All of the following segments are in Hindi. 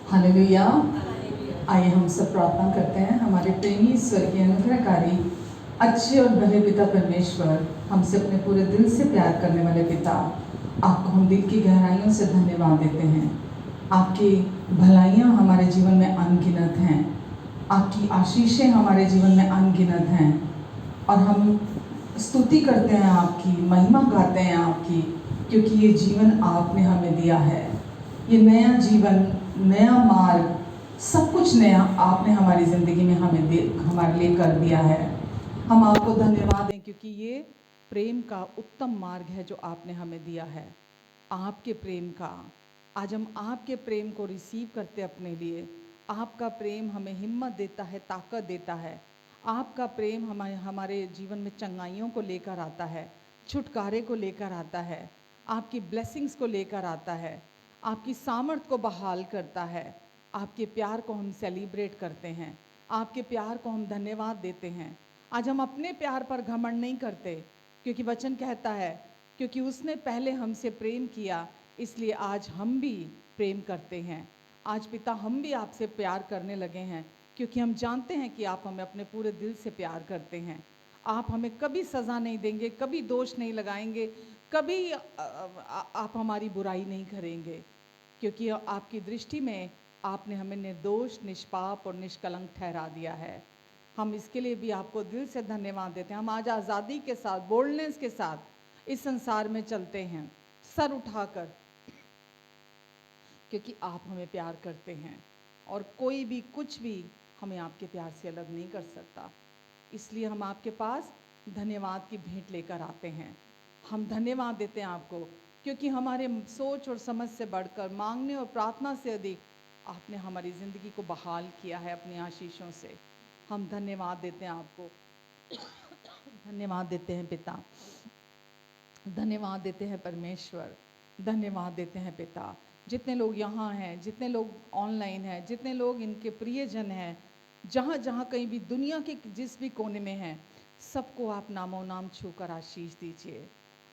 हालेलुया। आइए हम सब प्रार्थना करते हैं। हमारे प्रेमी स्वर्गीय अनुग्रहकारी अच्छे और भले पिता परमेश्वर, हमसे अपने पूरे दिल से प्यार करने वाले पिता, आपको हम दिल की गहराइयों से धन्यवाद देते हैं। आपकी भलाइयाँ हमारे जीवन में अनगिनत हैं, आपकी आशीषें हमारे जीवन में अनगिनत हैं और हम स्तुति करते हैं आपकी, महिमा गाते हैं आपकी, क्योंकि ये जीवन आपने हमें दिया है। ये नया जीवन, नया मार्ग, सब कुछ नया आपने हमारी ज़िंदगी में हमारे लिए कर दिया है। हम आपको धन्यवाद दें क्योंकि ये प्रेम का उत्तम मार्ग है जो आपने हमें दिया है। आपके प्रेम का आज हम आपके प्रेम को रिसीव करते अपने लिए। आपका प्रेम हमें हिम्मत देता है, ताकत देता है। आपका प्रेम हमारे जीवन में चंगाइयों को लेकर आता है, छुटकारे को लेकर आता है, आपकी ब्लेसिंग्स को लेकर आता है, आपकी सामर्थ को बहाल करता है। आपके प्यार को हम सेलिब्रेट करते हैं, आपके प्यार को हम धन्यवाद देते हैं। आज हम अपने प्यार पर घमंड नहीं करते, क्योंकि वचन कहता है क्योंकि उसने पहले हमसे प्रेम किया, इसलिए आज हम भी प्रेम करते हैं। आज पिता हम भी आपसे प्यार करने लगे हैं, क्योंकि हम जानते हैं कि आप हमें अपने पूरे दिल से प्यार करते हैं। आप हमें कभी सज़ा नहीं देंगे, कभी दोष नहीं लगाएंगे, कभी आप हमारी बुराई नहीं करेंगे, क्योंकि आपकी दृष्टि में आपने हमें निर्दोष, निष्पाप और निष्कलंक ठहरा दिया है। हम इसके लिए भी आपको दिल से धन्यवाद देते हैं। हम आज आज़ादी के साथ, बोल्डनेस के साथ इस संसार में चलते हैं, सर उठाकर, क्योंकि आप हमें प्यार करते हैं और कोई भी कुछ भी हमें आपके प्यार से अलग नहीं कर सकता। इसलिए हम आपके पास धन्यवाद की भेंट लेकर आते हैं। हम धन्यवाद देते हैं आपको, क्योंकि हमारे सोच और समझ से बढ़कर, मांगने और प्रार्थना से अधिक आपने हमारी ज़िंदगी को बहाल किया है अपनी आशीषों से। हम धन्यवाद देते हैं आपको। धन्यवाद देते हैं पिता, धन्यवाद देते हैं परमेश्वर, धन्यवाद देते हैं पिता। जितने लोग यहाँ हैं, जितने लोग ऑनलाइन हैं, जितने लोग इनके प्रियजन हैं, जहाँ जहाँ कहीं भी दुनिया के जिस भी कोने में हैं, सबको आप नामों नाम छूकर आशीष दीजिए।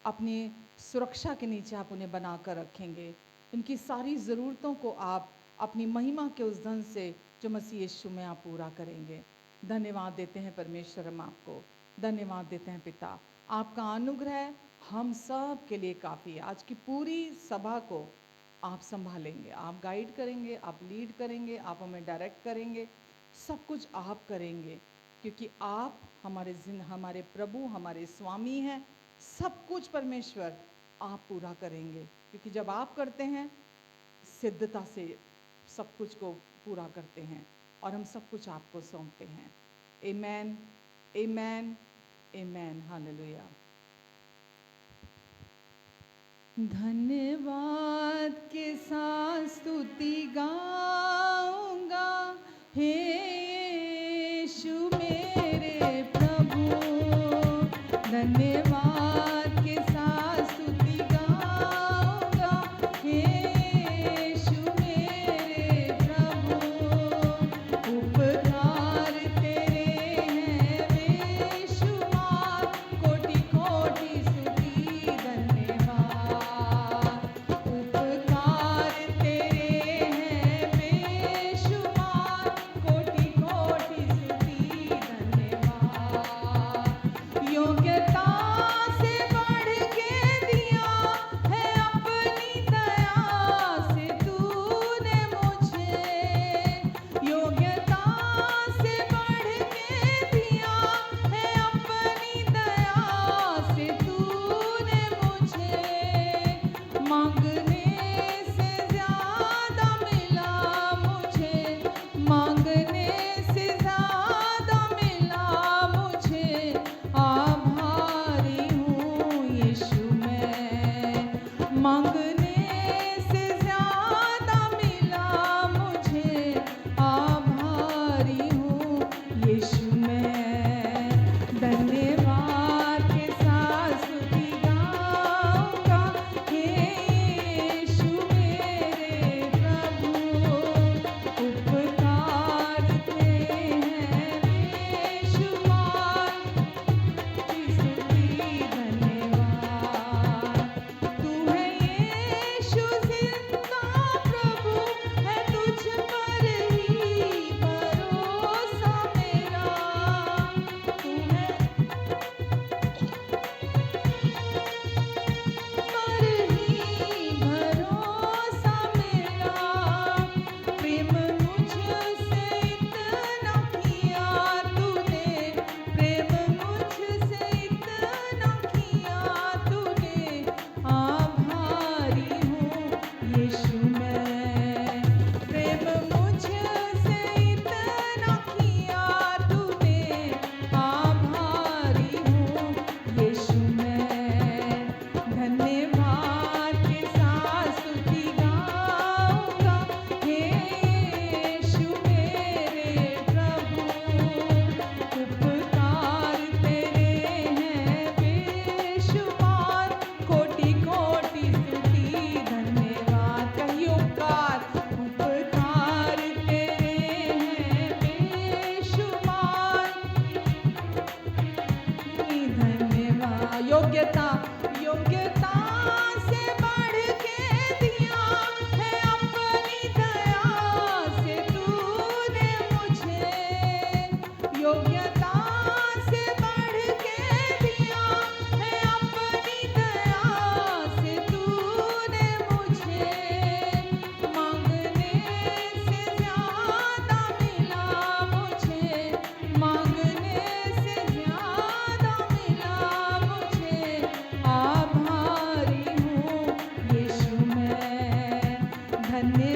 अपनी सुरक्षा के नीचे आप उन्हें बना कर रखेंगे। उनकी सारी ज़रूरतों को आप अपनी महिमा के उस धन से जो मसीह यीशु में आप पूरा करेंगे। धन्यवाद देते हैं परमेश्वर, हम आपको धन्यवाद देते हैं पिता। आपका अनुग्रह हम सब के लिए काफ़ी है। आज की पूरी सभा को आप संभालेंगे, आप गाइड करेंगे, आप लीड करेंगे, आप हमें डायरेक्ट करेंगे, सब कुछ आप करेंगे, क्योंकि आप हमारे प्रभु, हमारे स्वामी हैं। सब कुछ परमेश्वर आप पूरा करेंगे, क्योंकि जब आप करते हैं सिद्धता से सब कुछ को पूरा करते हैं और हम सब कुछ आपको सौंपते हैं। आमेन, आमेन, आमेन, हालेलुया। धन्यवाद के साथ स्तुति गाऊंगा, हे यीशु मेरे प्रभु। धन्यवाद के साथ स्तुति गाऊंगा, हे यीशु मेरे प्रभु। उपकार तेरे हैं बेशुमार, कोटि कोटि स्तुति धन्यवाद। उपकार तेरे हैं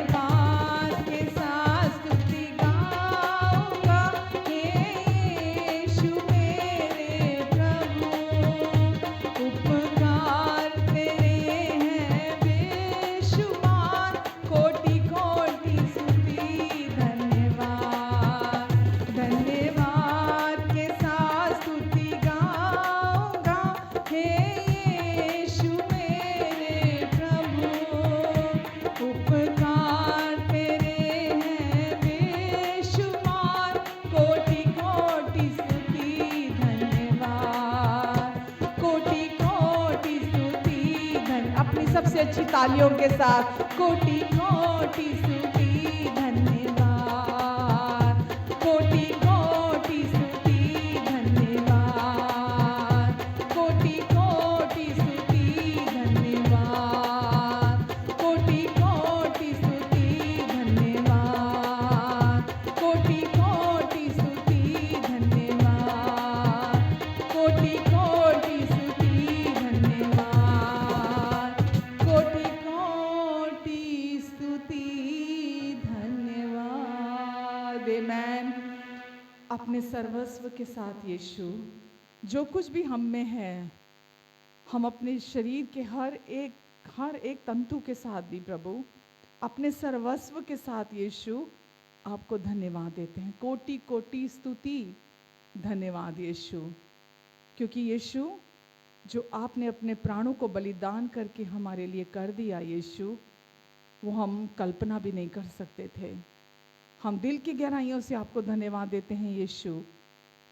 धन्यवाद के साथ स्तुति गाऊंगा, हे यीशु मेरे प्रभु। उपकार तेरे हैं बेशुमार, कोटि कोटि स्तुति धन्यवाद। धन्यवाद के साथ स्तुति गाऊंगा, हे यीशु मेरे प्रभु। उपकार तेरे हैं बेशुमार, कोटि कोटि स्तुति धन्यवाद। कोटि कोटि स्तुति अपनी सबसे अच्छी तालियों के साथ कोटि कोटि स्तुति धन्यवाद। कोटि कोटि स्तुति धन्यवाद। कोटि कोटि स्तुति धन्यवाद। कोटि कोटि स्तुति धन्यवाद। कोटि कोटि स्तुति धन्यवाद। कोटि कोटि स्तुति धन्यवाद। कोटि कोटि स्तुति धन्यवाद। आमेन। अपने सर्वस्व के साथ यीशु, जो कुछ भी हम में है, हम अपने शरीर के हर एक तंतु के साथ भी प्रभु, अपने सर्वस्व के साथ यीशु आपको धन्यवाद देते हैं। कोटि कोटि स्तुति धन्यवाद यीशु, क्योंकि यीशु जो आपने अपने प्राणों को बलिदान करके हमारे लिए कर दिया यीशु, वो हम कल्पना भी नहीं कर सकते थे। हम दिल की गहराइयों से आपको धन्यवाद देते हैं यीशु।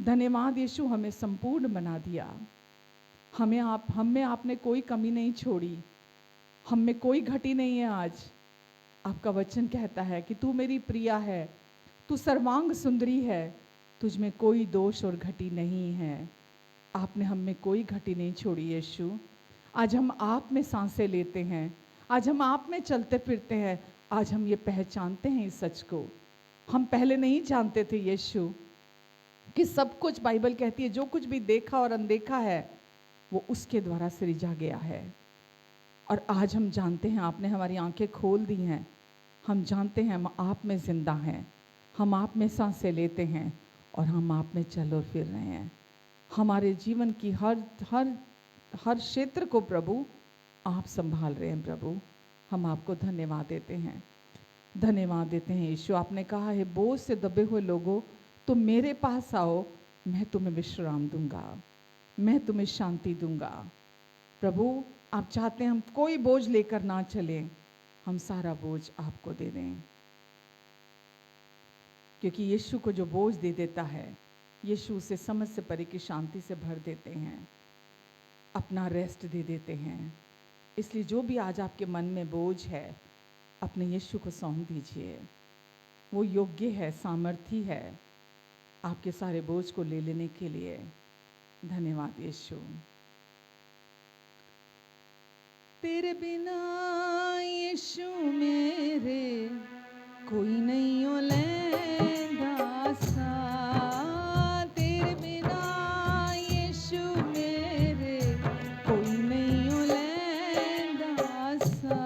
धन्यवाद यीशु, हमें संपूर्ण बना दिया। हम में आपने कोई कमी नहीं छोड़ी, हम में कोई घटी नहीं है। आज आपका वचन कहता है कि तू मेरी प्रिया है, तू सर्वांग सुंदरी है, तुझ में कोई दोष और घटी नहीं है। आपने हम में कोई घटी नहीं छोड़ी यीशु। आज हम आप में सांसें लेते हैं, आज हम आप में चलते फिरते हैं। आज हम ये पहचानते हैं इस सच को। हम पहले नहीं जानते थे यीशु कि सब कुछ, बाइबल कहती है, जो कुछ भी देखा और अनदेखा है वो उसके द्वारा सृजा गया है। और आज हम जानते हैं, आपने हमारी आंखें खोल दी हैं। हम जानते हैं हम आप में जिंदा हैं, हम आप में सांसें लेते हैं और हम आप में चल और फिर रहे हैं। हमारे जीवन की हर क्षेत्र को प्रभु आप संभाल रहे हैं। प्रभु, हम आपको धन्यवाद देते हैं, धन्यवाद देते हैं यीशु। आपने कहा है, बोझ से दबे हुए लोगों, तुम मेरे पास आओ, मैं तुम्हें विश्राम दूंगा, मैं तुम्हें शांति दूंगा। प्रभु, आप चाहते हैं हम कोई बोझ लेकर ना चलें, हम सारा बोझ आपको दे दें, क्योंकि यीशु को जो बोझ दे देता है, यीशु उसे समझ से परे की शांति से भर देते हैं, अपना रेस्ट दे देते हैं। इसलिए जो भी आज आपके मन में बोझ है, अपने यीशु को सौंप दीजिए। वो योग्य है, सामर्थी है आपके सारे बोझ को ले लेने के लिए। धन्यवाद यीशु। तेरे बिना यीशु मेरे कोई नहीं ओ लैंदा सा। तेरे बिना यीशु मेरे कोई नहीं ओ लैंदा सा।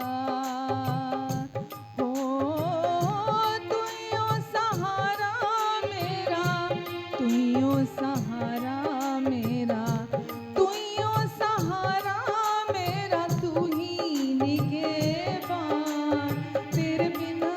हो तू ही ओ सहारा मेरा, तू ही ओ सहारा मेरा, तू ही ओ सहारा मेरा, तू ही निगहबान। तेरे बिना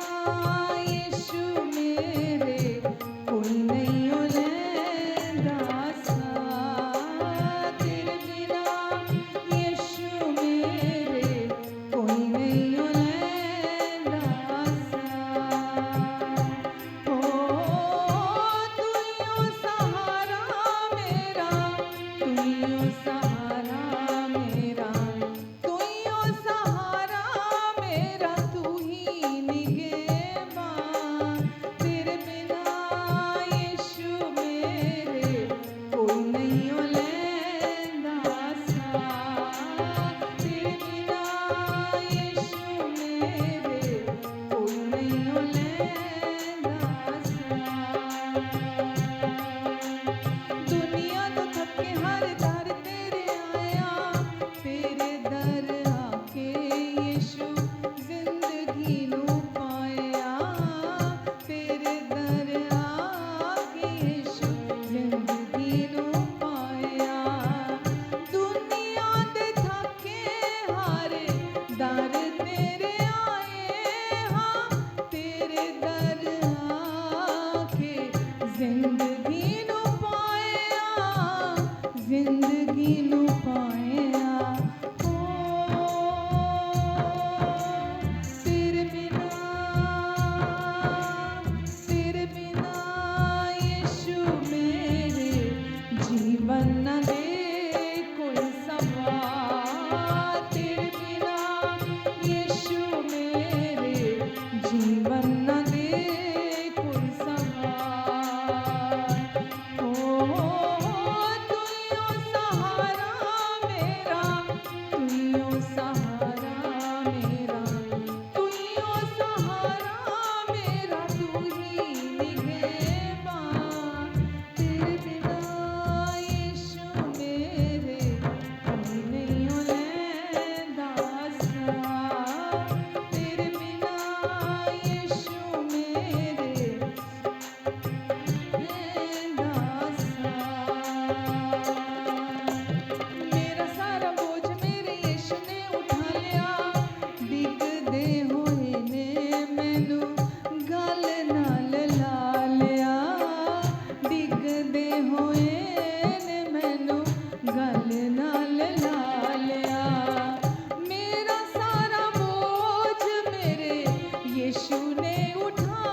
यीशु ने उठा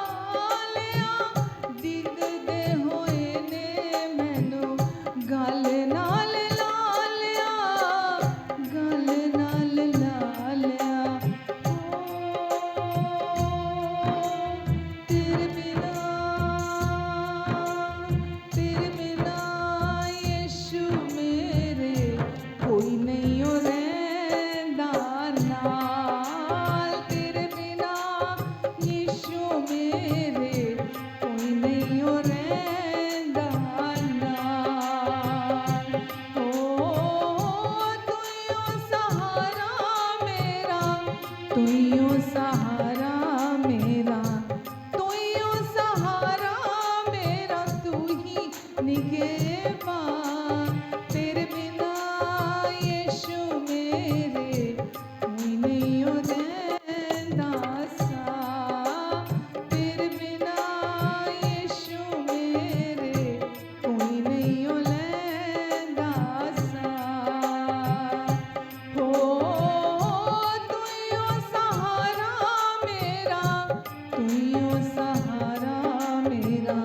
लिया दिल दे होए ने मैनू गल नाल ला लिया गल नाल ला लिया तेरे बिना यीशु मेरे कोई नहीं हो रैंदा नाल तेरे बिना यीशु मेरे कोई नहीं हो रैंदा नाल ओ तू ही हो सहारा मेरा तू ही हो सहारा मेरा तू ही हो सहारा मेरा तू ही निगहबा तेरे बिना यीशु मेरे कोई नहीं हो रैंदा सा तेरे बिना यीशु मेरे कोई नहीं हो रैंदा सा हो तू ही हो सहारा मेरा तू ही हो सहारा मेरा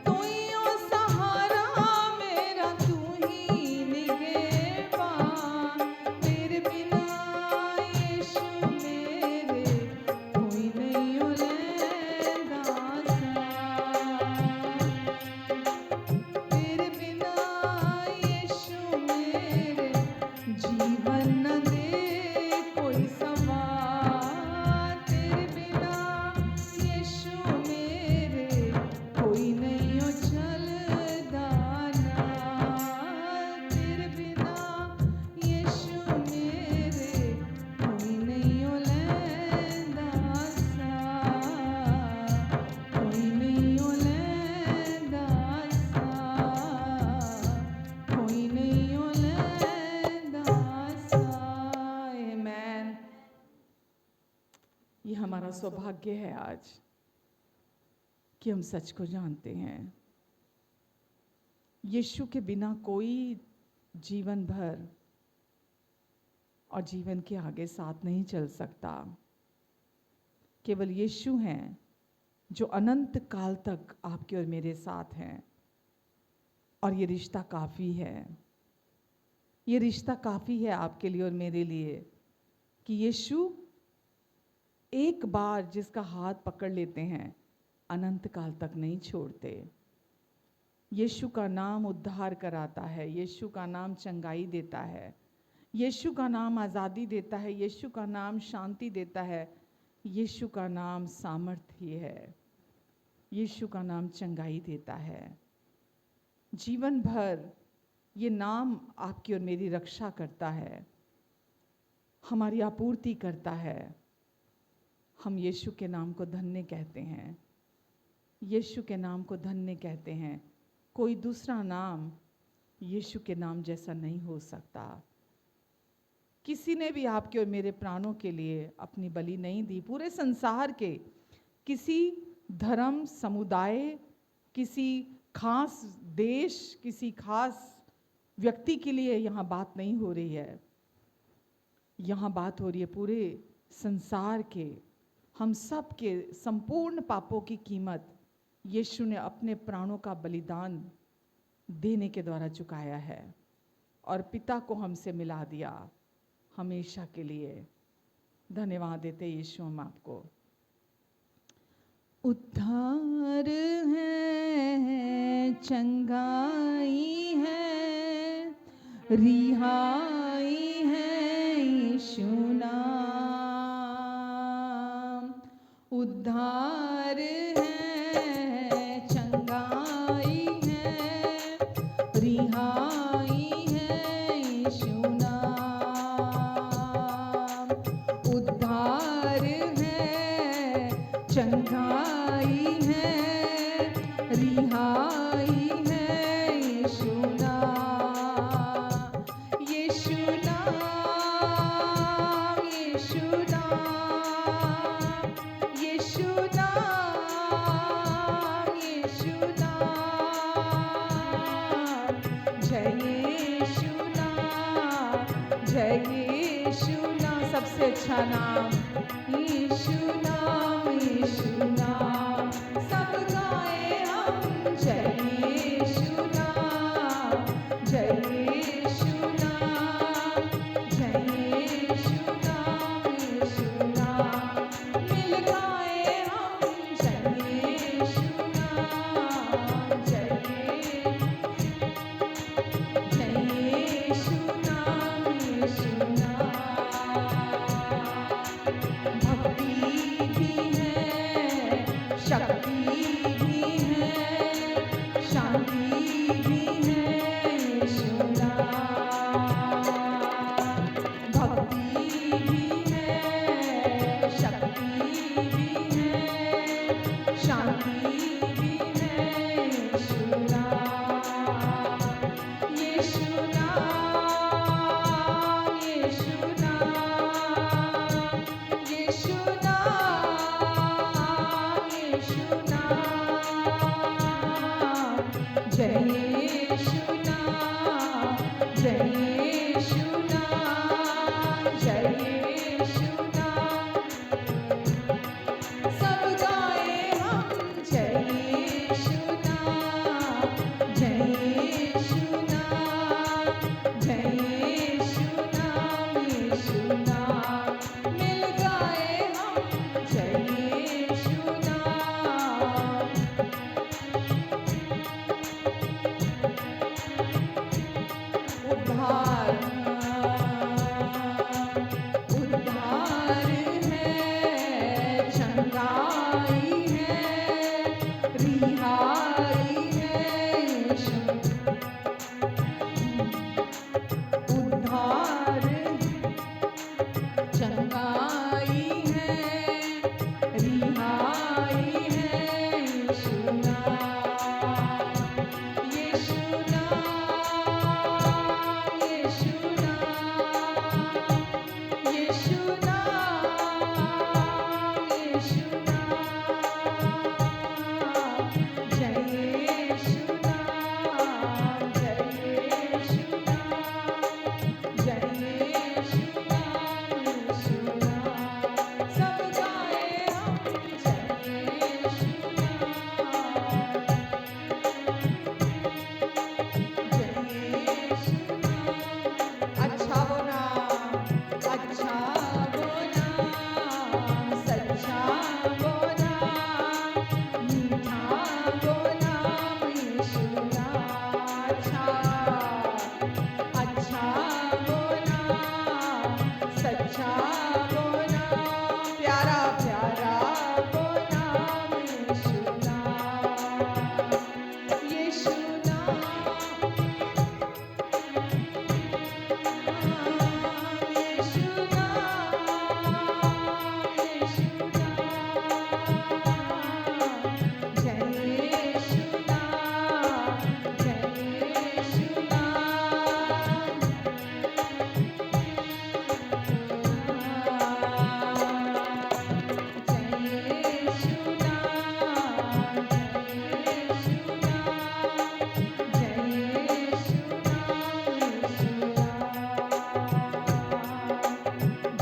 तू ही हो सहारा मेरा तू ही निगहबा तेरे बिना यीशु मेरे कोई नहीं हो रैंदा सा तेरे बिना यीशु मेरे जीवन न दे कोई सवार तेरे बिना यीशु मेरे कोई नहीं हो चलदा नाल तेरे बिना यीशु मेरे कोई नहीं हो लैंदा सा कोई नहीं हो लैंदा सा कोई नहीं हो लैंदा सा आमेन। ये हमारा सौभाग्य है आज कि हम सच को जानते हैं यीशु के बिना कोई जीवन भर और जीवन के आगे साथ नहीं चल सकता। केवल यीशु हैं जो अनंत काल तक आपके और मेरे साथ हैं और ये रिश्ता काफ़ी है। ये रिश्ता काफ़ी है आपके लिए और मेरे लिए कि यीशु एक बार जिसका हाथ पकड़ लेते हैं अनंत काल तक नहीं छोड़ते। यीशु का नाम उद्धार कराता है, यीशु का नाम चंगाई देता है, यीशु का नाम आज़ादी देता है, यीशु का नाम शांति देता है, यीशु का नाम सामर्थ्य है, यीशु का नाम चंगाई देता है। जीवन भर ये नाम आपकी और मेरी रक्षा करता है, हमारी आपूर्ति करता है। हम यीशु के नाम को धन्य कहते हैं, यीशु के नाम को धन्य कहते हैं। कोई दूसरा नाम यीशु के नाम जैसा नहीं हो सकता। किसी ने भी आपके और मेरे प्राणों के लिए अपनी बलि नहीं दी। पूरे संसार के किसी धर्म, समुदाय, किसी खास देश, किसी खास व्यक्ति के लिए यहाँ बात नहीं हो रही है। यहाँ बात हो रही है पूरे संसार के, हम सब के संपूर्ण पापों की कीमत यीशु ने अपने प्राणों का बलिदान देने के द्वारा चुकाया है और पिता को हमसे मिला दिया हमेशा के लिए। धन्यवाद देते यीशु हम आपको। उद्धार है, चंगाई है, रिहाई है यीशु नाम। उद्धार है, चंगाई है, रिहाई है यीशु नाम। उद्धार है, चंगाई है, रिहाई है यीशु नाम। यीशु नाम, यीशु नाम, यीशु नाम, यीशु नाम। जय यीशु नाम, जय यीशु नाम, सबसे अच्छा नाम यीशु नाम। शक्ति भी है, शांति भी है यीशु नाम। भक्ति भी है, शक्ति भी है, शांति भी है यीशु नाम। यीशु नाम, यीशु नाम, यीशु नाम, यीशु नाम। जय यीशु नाम, जय यीशु नाम, जय यीशु नाम। सब गाए हम जय यीशु नाम, जय यीशु नाम, जय यीशु नाम, यीशु नाम। मिल गाए हम जय यीशु नाम। उद्धार, उद्धार है, चंगाई है, रिहाई है यीशु। उद्धार, चंगाई है, रिहाई है यीशु नाम। यीशु नाम, यीशु नाम, यीशु नाम, यीशु नाम। जय यीशु नाम, जय यीशु नाम, जय यीशु नाम, यीशु नाम। सब गाए हम जय यीशु नाम, जय यीशु नाम। अच्छा वो नाम, अच्छा वो नाम, सच्चा वो नाम, मीठा वो नाम यीशु नाम। अच्छा वो नाम, सच्चा वो नाम, प्यारा प्यारा वो नाम यीशु नाम। यीशु नाम, यीशु नाम, यीशु नाम। जय यीशु नाम, जय यीशु नाम। जय यीशु नाम, जय यीशु नाम, जय यीशु नाम, यीशु नाम।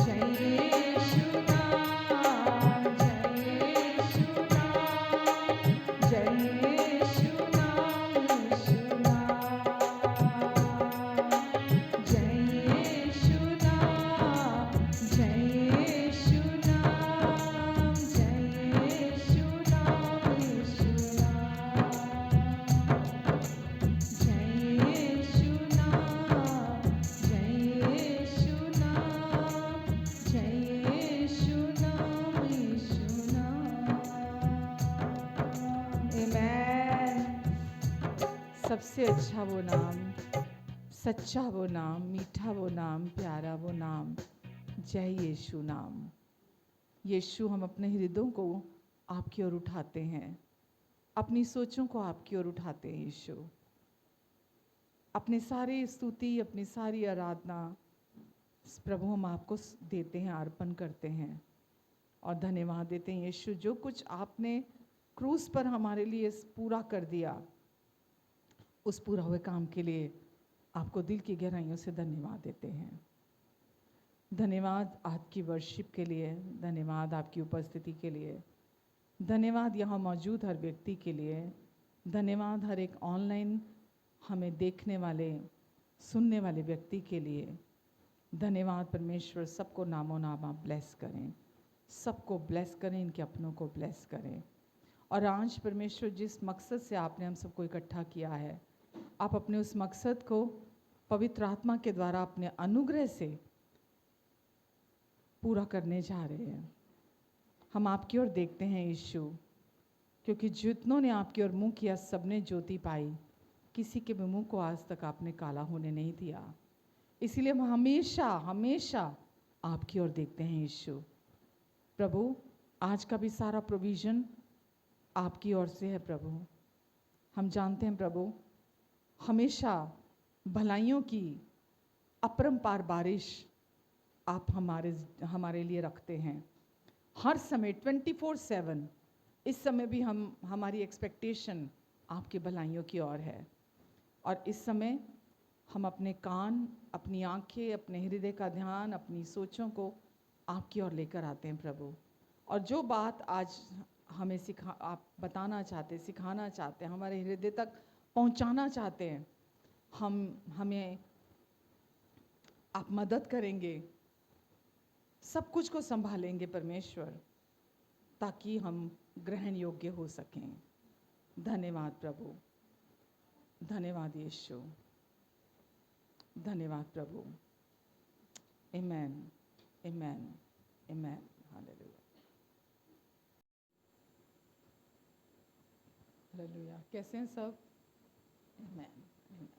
जय यीशु नाम, जय यीशु नाम, जय यीशु नाम, जय यीशु नाम, यीशु नाम। जय यीशु नाम, जय यीशु नाम, जय यीशु नाम, यीशु नाम। आमेन। सबसे अच्छा वो नाम, सच्चा वो नाम, मीठा वो नाम, प्यारा वो नाम, जय यीशु नाम। यीशु, हम अपने हृदयों को आपकी ओर उठाते हैं, अपनी सोचों को आपकी ओर उठाते हैं यीशु। अपनी सारी स्तुति, अपनी सारी आराधना प्रभु हम आपको देते हैं, अर्पण करते हैं और धन्यवाद देते हैं यीशु, जो कुछ आपने क्रूस पर हमारे लिए पूरा कर दिया, उस पूरा हुए काम के लिए आपको दिल की गहराइयों से धन्यवाद देते हैं। धन्यवाद आपकी वर्शिप के लिए, धन्यवाद आपकी उपस्थिति के लिए, धन्यवाद यहाँ मौजूद हर व्यक्ति के लिए, धन्यवाद हर एक ऑनलाइन हमें देखने वाले, सुनने वाले व्यक्ति के लिए। धन्यवाद परमेश्वर, सबको नामों नाम आप ब्लेस करें, सबको ब्लेस करें, इनके अपनों को ब्लेस करें। और आज परमेश्वर, जिस मकसद से आपने हम सबको इकट्ठा किया है, आप अपने उस मकसद को पवित्र आत्मा के द्वारा अपने अनुग्रह से पूरा करने जा रहे हैं। हम आपकी ओर देखते हैं यीशु, क्योंकि जितनों ने आपकी ओर मुँह किया सबने ज्योति पाई, किसी के भी मुँह को आज तक आपने काला होने नहीं दिया। इसीलिए हम हमेशा हमेशा आपकी ओर देखते हैं यीशु। प्रभु, आज का भी सारा प्रोविज़न आपकी ओर से है प्रभु। हम जानते हैं प्रभु, हमेशा भलाइयों की अपरंपार बारिश आप हमारे लिए रखते हैं हर समय 24/7। इस समय भी हमारी एक्सपेक्टेशन आपकी भलाइयों की ओर है। और इस समय हम अपने कान, अपनी आंखें, अपने हृदय का ध्यान, अपनी सोचों को आपकी ओर लेकर आते हैं प्रभु। और जो बात आज हमें आप बताना चाहते, सिखाना चाहते हैं, हमारे हृदय तक पहुंचाना चाहते हैं, हमें आप मदद करेंगे, सब कुछ को संभालेंगे परमेश्वर, ताकि हम ग्रहण योग्य हो सकें। धन्यवाद प्रभु, धन्यवाद यीशु, धन्यवाद प्रभु। आमेन, आमेन, आमेन, हालेलुया, हालेलुया। कैसे हैं सब? आमेन, आमेन।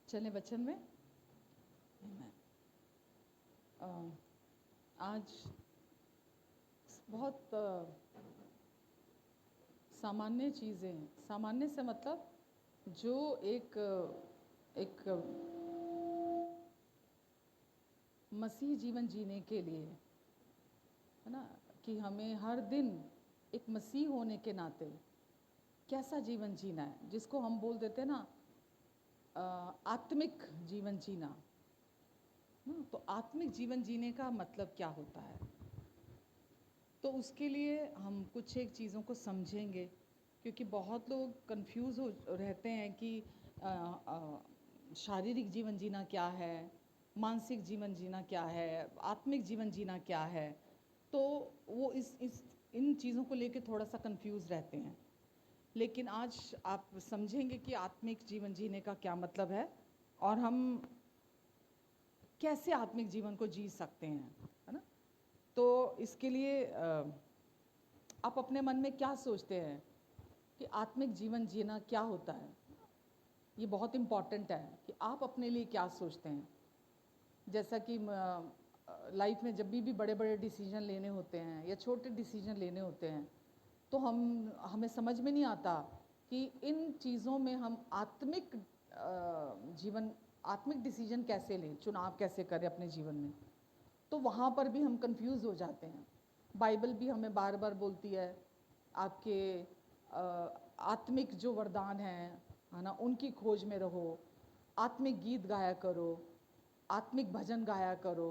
चलें वचन में। आमेन। आज बहुत सामान्य चीज़ें, सामान्य से मतलब जो एक मसीह जीवन जीने के लिए, है ना, कि हमें हर दिन एक मसीह होने के नाते कैसा जीवन जीना है, जिसको हम बोल देते हैं ना आत्मिक जीवन जीना। तो आत्मिक जीवन जीने का मतलब क्या होता है? तो उसके लिए हम कुछ एक चीज़ों को समझेंगे, क्योंकि बहुत लोग कंफ्यूज हो रहते हैं कि शारीरिक जीवन जीना क्या है, मानसिक जीवन जीना क्या है, आत्मिक जीवन जीना क्या है। तो वो इन चीज़ों को लेकर थोड़ा सा कंफ्यूज रहते हैं। लेकिन आज आप समझेंगे कि आत्मिक जीवन जीने का क्या मतलब है और हम कैसे आत्मिक जीवन को जी सकते हैं, है ना। तो इसके लिए आप अपने मन में क्या सोचते हैं कि आत्मिक जीवन जीना क्या होता है? ये बहुत इम्पॉर्टेंट है कि आप अपने लिए क्या सोचते हैं। जैसा कि लाइफ में जब भी बड़े बड़े डिसीजन लेने होते हैं या छोटे डिसीजन लेने होते हैं, तो हमें समझ में नहीं आता कि इन चीज़ों में हम आत्मिक आत्मिक डिसीजन कैसे लें, चुनाव कैसे करें अपने जीवन में। तो वहाँ पर भी हम कंफ्यूज हो जाते हैं। बाइबल भी हमें बार बार बोलती है आपके आत्मिक जो वरदान हैं, है ना, उनकी खोज में रहो, आत्मिक गीत गाया करो, आत्मिक भजन गाया करो,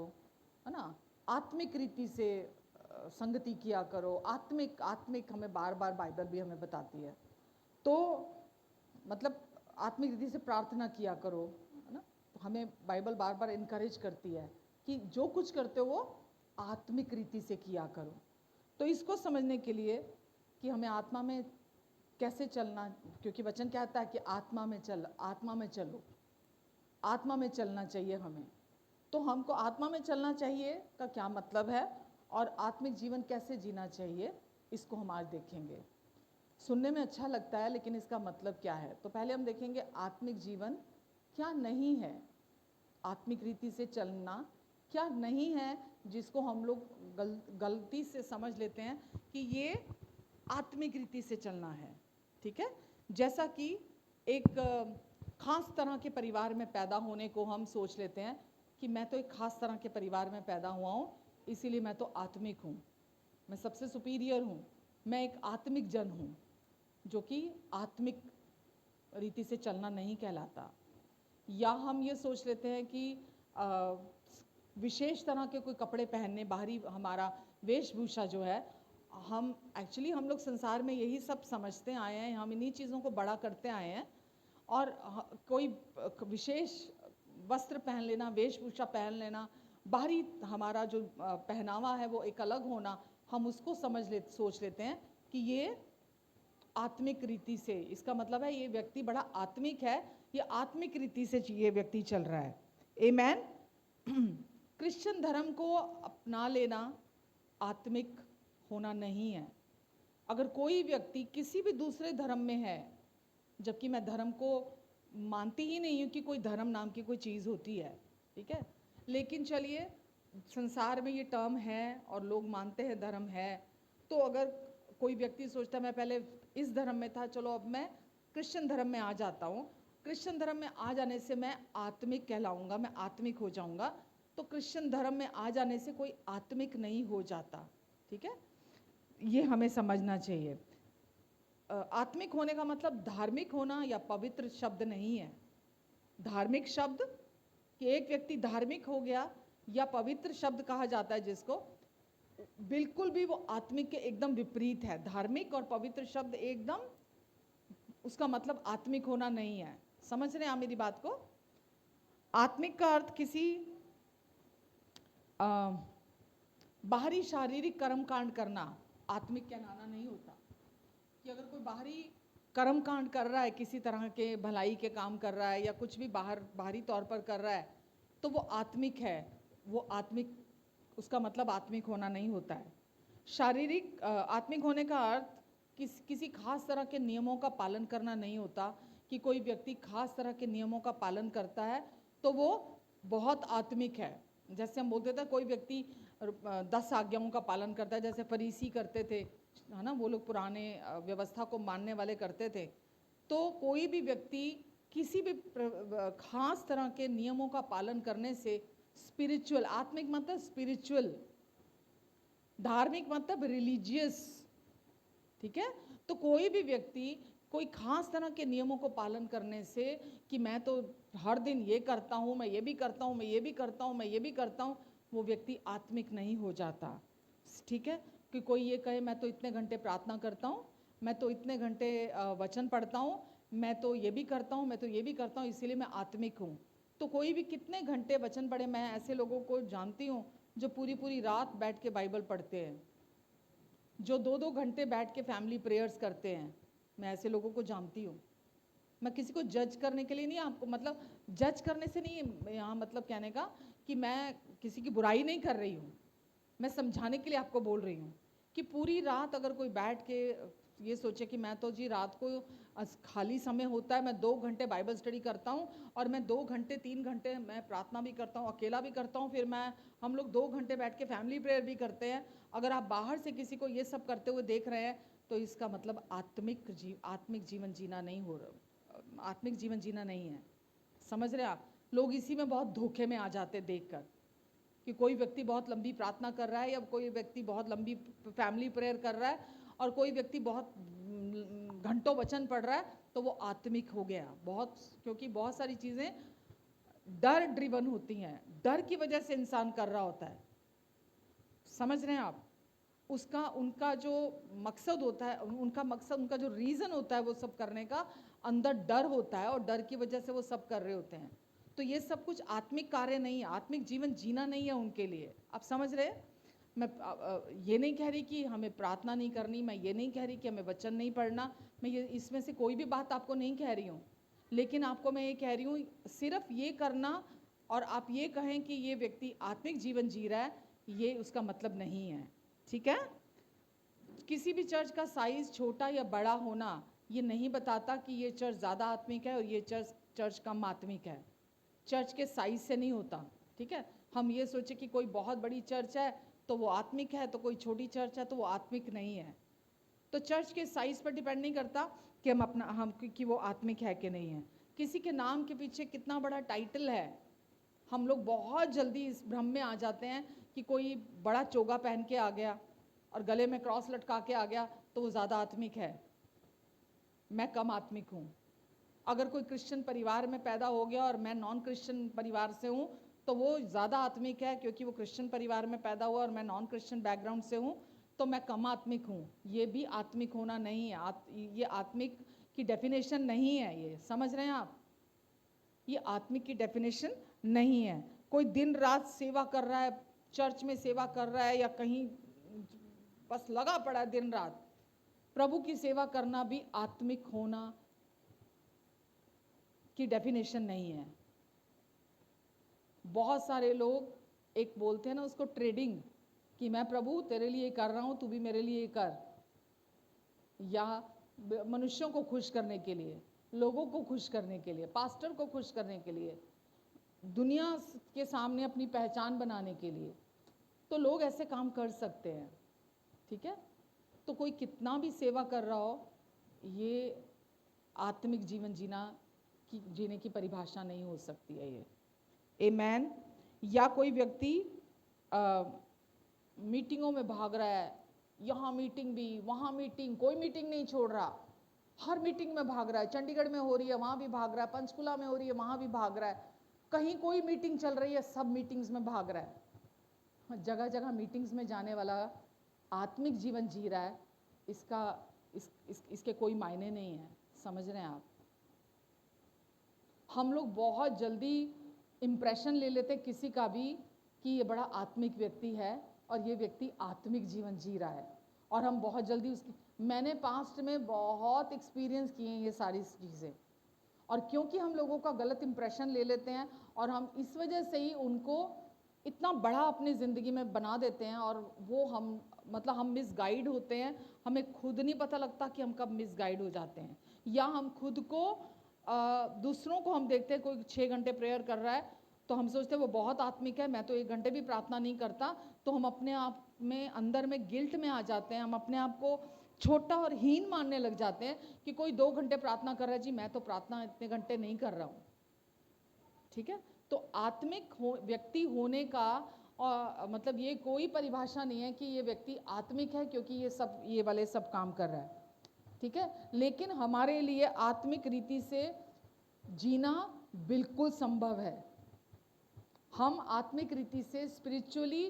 है ना, आत्मिक रीति से संगति किया करो। आत्मिक आत्मिक हमें बार बार बाइबल भी हमें बताती है। तो मतलब आत्मिक रीति से प्रार्थना किया करो, है ना। तो हमें बाइबल बार बार इनकरेज करती है कि जो कुछ करते हो वो आत्मिक रीति से किया करो। तो इसको समझने के लिए कि हमें आत्मा में कैसे चलना, क्योंकि वचन कहता है कि आत्मा में चलो, आत्मा में चलना चाहिए हमें। तो हमको आत्मा में चलना चाहिए का क्या मतलब है और आत्मिक जीवन कैसे जीना चाहिए, इसको हम आज देखेंगे। सुनने में अच्छा लगता है, लेकिन इसका मतलब क्या है? तो पहले हम देखेंगे आत्मिक जीवन क्या नहीं है, आत्मिक रीति से चलना क्या नहीं है, जिसको हम लोग गलती से समझ लेते हैं कि ये आत्मिक रीति से चलना है। ठीक है, जैसा कि एक खास तरह के परिवार में पैदा होने को हम सोच लेते हैं कि मैं तो एक खास तरह के परिवार में पैदा हुआ हूँ, इसीलिए मैं तो आत्मिक हूँ, मैं सबसे सुपीरियर हूँ, मैं एक आत्मिक जन हूँ, जो कि आत्मिक रीति से चलना नहीं कहलाता। या हम ये सोच लेते हैं कि विशेष तरह के कोई कपड़े पहनने, बाहरी हमारा वेशभूषा जो है, हम लोग संसार में यही सब समझते आए हैं, हम इन्हीं चीज़ों को बड़ा करते आए हैं। और कोई विशेष वस्त्र पहन लेना, वेशभूषा पहन लेना, बाहरी हमारा जो पहनावा है वो एक अलग होना, हम उसको सोच लेते हैं कि ये आत्मिक रीति से, इसका मतलब है ये व्यक्ति बड़ा आत्मिक है, ये आत्मिक रीति से ये व्यक्ति चल रहा है। आमेन। क्रिश्चियन धर्म को अपना लेना आत्मिक होना नहीं है। अगर कोई व्यक्ति किसी भी दूसरे धर्म में है, जबकि मैं धर्म को मानती ही नहीं हूँ कि कोई धर्म नाम की कोई चीज़ होती है, ठीक है, लेकिन चलिए संसार में ये टर्म है और लोग मानते हैं धर्म है, तो अगर कोई व्यक्ति सोचता है मैं पहले इस धर्म में था, चलो अब मैं क्रिश्चियन धर्म में आ जाता हूँ, क्रिश्चियन धर्म में आ जाने से मैं आत्मिक कहलाऊंगा, मैं आत्मिक हो जाऊंगा, तो क्रिश्चियन धर्म में आ जाने से कोई आत्मिक नहीं हो जाता, ठीक है, ये हमें समझना चाहिए। आत्मिक होने का मतलब धार्मिक होना या पवित्र शब्द नहीं है। धार्मिक शब्द कि एक व्यक्ति धार्मिक हो गया या पवित्र शब्द कहा जाता है जिसको, बिल्कुल भी वो आत्मिक के एकदम विपरीत है। धार्मिक और पवित्र शब्द एकदम उसका मतलब आत्मिक होना नहीं है। समझ रहे हैं आप मेरी बात को? आत्मिक का अर्थ किसी बाहरी शारीरिक कर्म कांड करना आत्मिक कहलाना नहीं होता। कि अगर कोई बाहरी कर्म कांड कर रहा है, किसी तरह के भलाई के काम कर रहा है या कुछ भी बाहरी तौर पर कर रहा है, तो वो आत्मिक है। वो आत्मिक, उसका मतलब आत्मिक होना नहीं होता है। शारीरिक आत्मिक होने का अर्थ किसी खास तरह के नियमों का पालन करना नहीं होता। कि कोई व्यक्ति खास तरह के नियमों का पालन करता है तो वो बहुत आत्मिक है। जैसे हम बोलते थे कोई व्यक्ति 10 आज्ञाओं का पालन करता है, जैसे फरीसी करते थे, है ना, वो लोग पुराने व्यवस्था को मानने वाले करते थे। तो कोई भी व्यक्ति किसी भी खास तरह के नियमों का पालन करने से स्पिरिचुअल, आत्मिक मतलब स्पिरिचुअल, धार्मिक मतलब रिलीजियस, ठीक है। तो कोई भी व्यक्ति कोई खास तरह के नियमों को पालन करने से कि मैं तो हर दिन ये करता हूँ, मैं ये भी करता हूँ, मैं ये भी करता हूँ, मैं ये भी करता हूँ, वो व्यक्ति आत्मिक नहीं हो जाता, ठीक है। कि कोई ये कहे मैं तो इतने घंटे प्रार्थना करता हूँ, मैं तो इतने घंटे वचन पढ़ता हूँ, मैं तो ये भी करता हूँ, मैं तो ये भी करता हूँ, इसीलिए मैं आत्मिक हूँ। तो कोई भी कितने घंटे वचन पढ़े, मैं ऐसे लोगों को जानती हूँ जो पूरी पूरी रात बैठ के बाइबल पढ़ते हैं, जो 2-2 घंटे बैठ के फैमिली प्रेयर्स करते हैं, मैं ऐसे लोगों को जानती हूँ। मैं किसी को जज करने के लिए नहीं, आपको मतलब जज करने से नहीं यहाँ मतलब कहने का कि मैं किसी की बुराई नहीं कर रही हूँ, मैं समझाने के लिए आपको बोल रही हूँ कि पूरी रात अगर कोई बैठ के ये सोचे कि मैं तो जी रात को खाली समय होता है, मैं 2 घंटे बाइबल स्टडी करता हूँ और मैं 2 घंटे 3 घंटे मैं प्रार्थना भी करता हूँ, अकेला भी करता हूँ, फिर हम लोग 2 घंटे बैठ के फैमिली प्रेयर भी करते हैं। अगर आप बाहर से किसी को ये सब करते हुए देख रहे हैं तो इसका मतलब आत्मिक जीवन जीना नहीं हो रहा, आत्मिक जीवन जीना नहीं है। समझ रहे आप? लोग इसी में बहुत धोखे में आ जाते देखकर कि कोई व्यक्ति बहुत लंबी प्रार्थना कर रहा है या कोई व्यक्ति बहुत लंबी फैमिली प्रेयर कर रहा है और कोई व्यक्ति बहुत घंटों वचन पढ़ रहा है तो वो आत्मिक हो गया। बहुत, क्योंकि बहुत सारी चीज़ें डर ड्रिवन होती हैं, डर की वजह से इंसान कर रहा होता है। समझ रहे हैं आप? उनका जो मकसद होता है, उनका मकसद, उनका जो रीज़न होता है वो सब करने का, अंदर डर होता है और डर की वजह से वो सब कर रहे होते हैं। तो ये सब कुछ आत्मिक कार्य नहीं है, आत्मिक जीवन जीना नहीं है उनके लिए। आप समझ रहे हैं? मैं ये नहीं कह रही कि हमें प्रार्थना नहीं करनी, मैं ये नहीं कह रही कि हमें वचन नहीं पढ़ना, मैं ये इसमें से कोई भी बात आपको नहीं कह रही हूँ, लेकिन आपको मैं ये कह रही हूँ सिर्फ ये करना और आप ये कहें कि ये व्यक्ति आत्मिक जीवन जी रहा है, ये उसका मतलब नहीं है, ठीक है। किसी भी चर्च का साइज छोटा या बड़ा होना ये नहीं बताता कि ये चर्च ज़्यादा आत्मिक है और ये चर्च कम आत्मिक है। चर्च के साइज से नहीं होता, ठीक है। हम ये सोचे कि कोई बहुत बड़ी चर्च है तो वो आत्मिक है, तो कोई छोटी चर्च है तो वो आत्मिक नहीं है। तो चर्च के साइज पर डिपेंड नहीं करता कि हम कि वो आत्मिक है कि नहीं है। किसी के नाम के पीछे कितना बड़ा टाइटल है, हम लोग बहुत जल्दी इस भ्रम में आ जाते हैं कि कोई बड़ा चोगा पहन के आ गया और गले में क्रॉस लटका के आ गया तो वो ज़्यादा आत्मिक है, मैं कम आत्मिक हूँ। अगर कोई क्रिश्चियन परिवार में पैदा हो गया और मैं नॉन क्रिश्चियन परिवार से हूँ तो वो ज़्यादा आत्मिक है, क्योंकि वो क्रिश्चियन परिवार में पैदा हुआ और मैं नॉन क्रिश्चियन बैकग्राउंड से हूँ तो मैं कम आत्मिक हूँ। ये भी आत्मिक होना नहीं है, ये आत्मिक की डेफिनेशन नहीं है। ये समझ रहे हैं आप? ये आत्मिक की डेफिनेशन नहीं है। कोई दिन रात सेवा कर रहा है, चर्च में सेवा कर रहा है या कहीं बस लगा पड़ा है दिन रात, प्रभु की सेवा करना भी आत्मिक होना की डेफिनेशन नहीं है। बहुत सारे लोग एक बोलते हैं ना उसको ट्रेडिंग, कि मैं प्रभु तेरे लिए कर रहा हूँ, तू भी मेरे लिए कर, या मनुष्यों को खुश करने के लिए, लोगों को खुश करने के लिए, पास्टर को खुश करने के लिए, दुनिया के सामने अपनी पहचान बनाने के लिए, तो लोग ऐसे काम कर सकते हैं। ठीक है, तो कोई कितना भी सेवा कर रहा हो, ये आत्मिक जीवन जीने की परिभाषा नहीं हो सकती है ये। आमेन। या कोई व्यक्ति मीटिंगों में भाग रहा है, यहाँ मीटिंग भी, वहाँ मीटिंग, कोई मीटिंग नहीं छोड़ रहा, हर मीटिंग में भाग रहा है, चंडीगढ़ में हो रही है वहाँ भी भाग रहा है, पंचकुला में हो रही है वहाँ भी भाग रहा है, कहीं कोई मीटिंग चल रही है सब मीटिंग्स में भाग रहा है, जगह जगह मीटिंग्स में जाने वाला आत्मिक जीवन जी रहा है, इसके कोई मायने नहीं है। समझ रहे हैं आप? हम लोग बहुत जल्दी इम्प्रेशन ले लेते किसी का भी कि ये बड़ा आत्मिक व्यक्ति है और ये व्यक्ति आत्मिक जीवन जी रहा है, और हम बहुत जल्दी मैंने पास्ट में बहुत एक्सपीरियंस किए हैं ये सारी चीज़ें, और क्योंकि हम लोगों का गलत इम्प्रेशन ले लेते हैं और हम इस वजह से ही उनको इतना बड़ा अपनी ज़िंदगी में बना देते हैं, और वो हम मिसगाइड होते हैं, हमें खुद नहीं पता लगता कि हम कब मिसगाइड हो जाते हैं, या हम खुद को दूसरों को हम देखते हैं कोई 6 घंटे प्रेयर कर रहा है तो हम सोचते हैं वो बहुत आत्मिक है, मैं तो 1 घंटे भी प्रार्थना नहीं करता, तो हम अपने आप में अंदर में गिल्ट में आ जाते हैं, हम अपने आप को छोटा और हीन मानने लग जाते हैं कि कोई 2 घंटे प्रार्थना कर रहा है, जी मैं तो प्रार्थना इतने घंटे नहीं कर रहा हूँ। ठीक है, तो आत्मिक व्यक्ति होने का मतलब ये कोई परिभाषा नहीं है कि ये व्यक्ति आत्मिक है क्योंकि ये वाले सब काम कर रहा है। ठीक है, लेकिन हमारे लिए आत्मिक रीति से जीना बिल्कुल संभव है। हम आत्मिक रीति से स्पिरिचुअली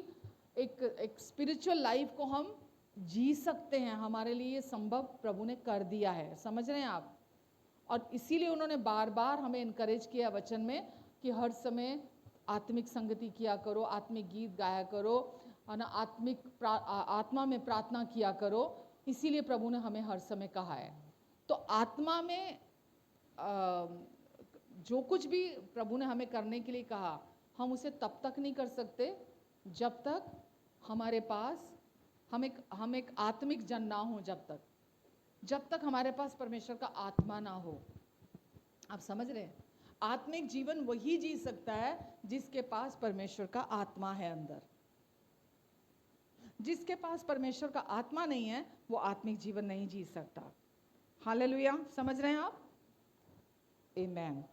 एक स्पिरिचुअल लाइफ को हम जी सकते हैं, हमारे लिए ये संभव प्रभु ने कर दिया है। समझ रहे हैं आप? और इसीलिए उन्होंने बार बार हमें इनकरेज किया वचन में कि हर समय आत्मिक संगति किया करो, आत्मिक गीत गाया करो, और ना आत्मा में प्रार्थना किया करो। इसीलिए प्रभु ने हमें हर समय कहा है। तो आत्मा में जो कुछ भी प्रभु ने हमें करने के लिए कहा, हम उसे तब तक नहीं कर सकते जब तक हमारे पास हम एक आत्मिक जन ना हो, जब तक हमारे पास परमेश्वर का आत्मा ना हो। आप समझ रहे हैं? आत्मिक जीवन वही जी सकता है जिसके पास परमेश्वर का आत्मा है अंदर। जिसके पास परमेश्वर का आत्मा नहीं है वो आत्मिक जीवन नहीं जी सकता। हालेलुया। समझ रहे हैं आप? आमेन।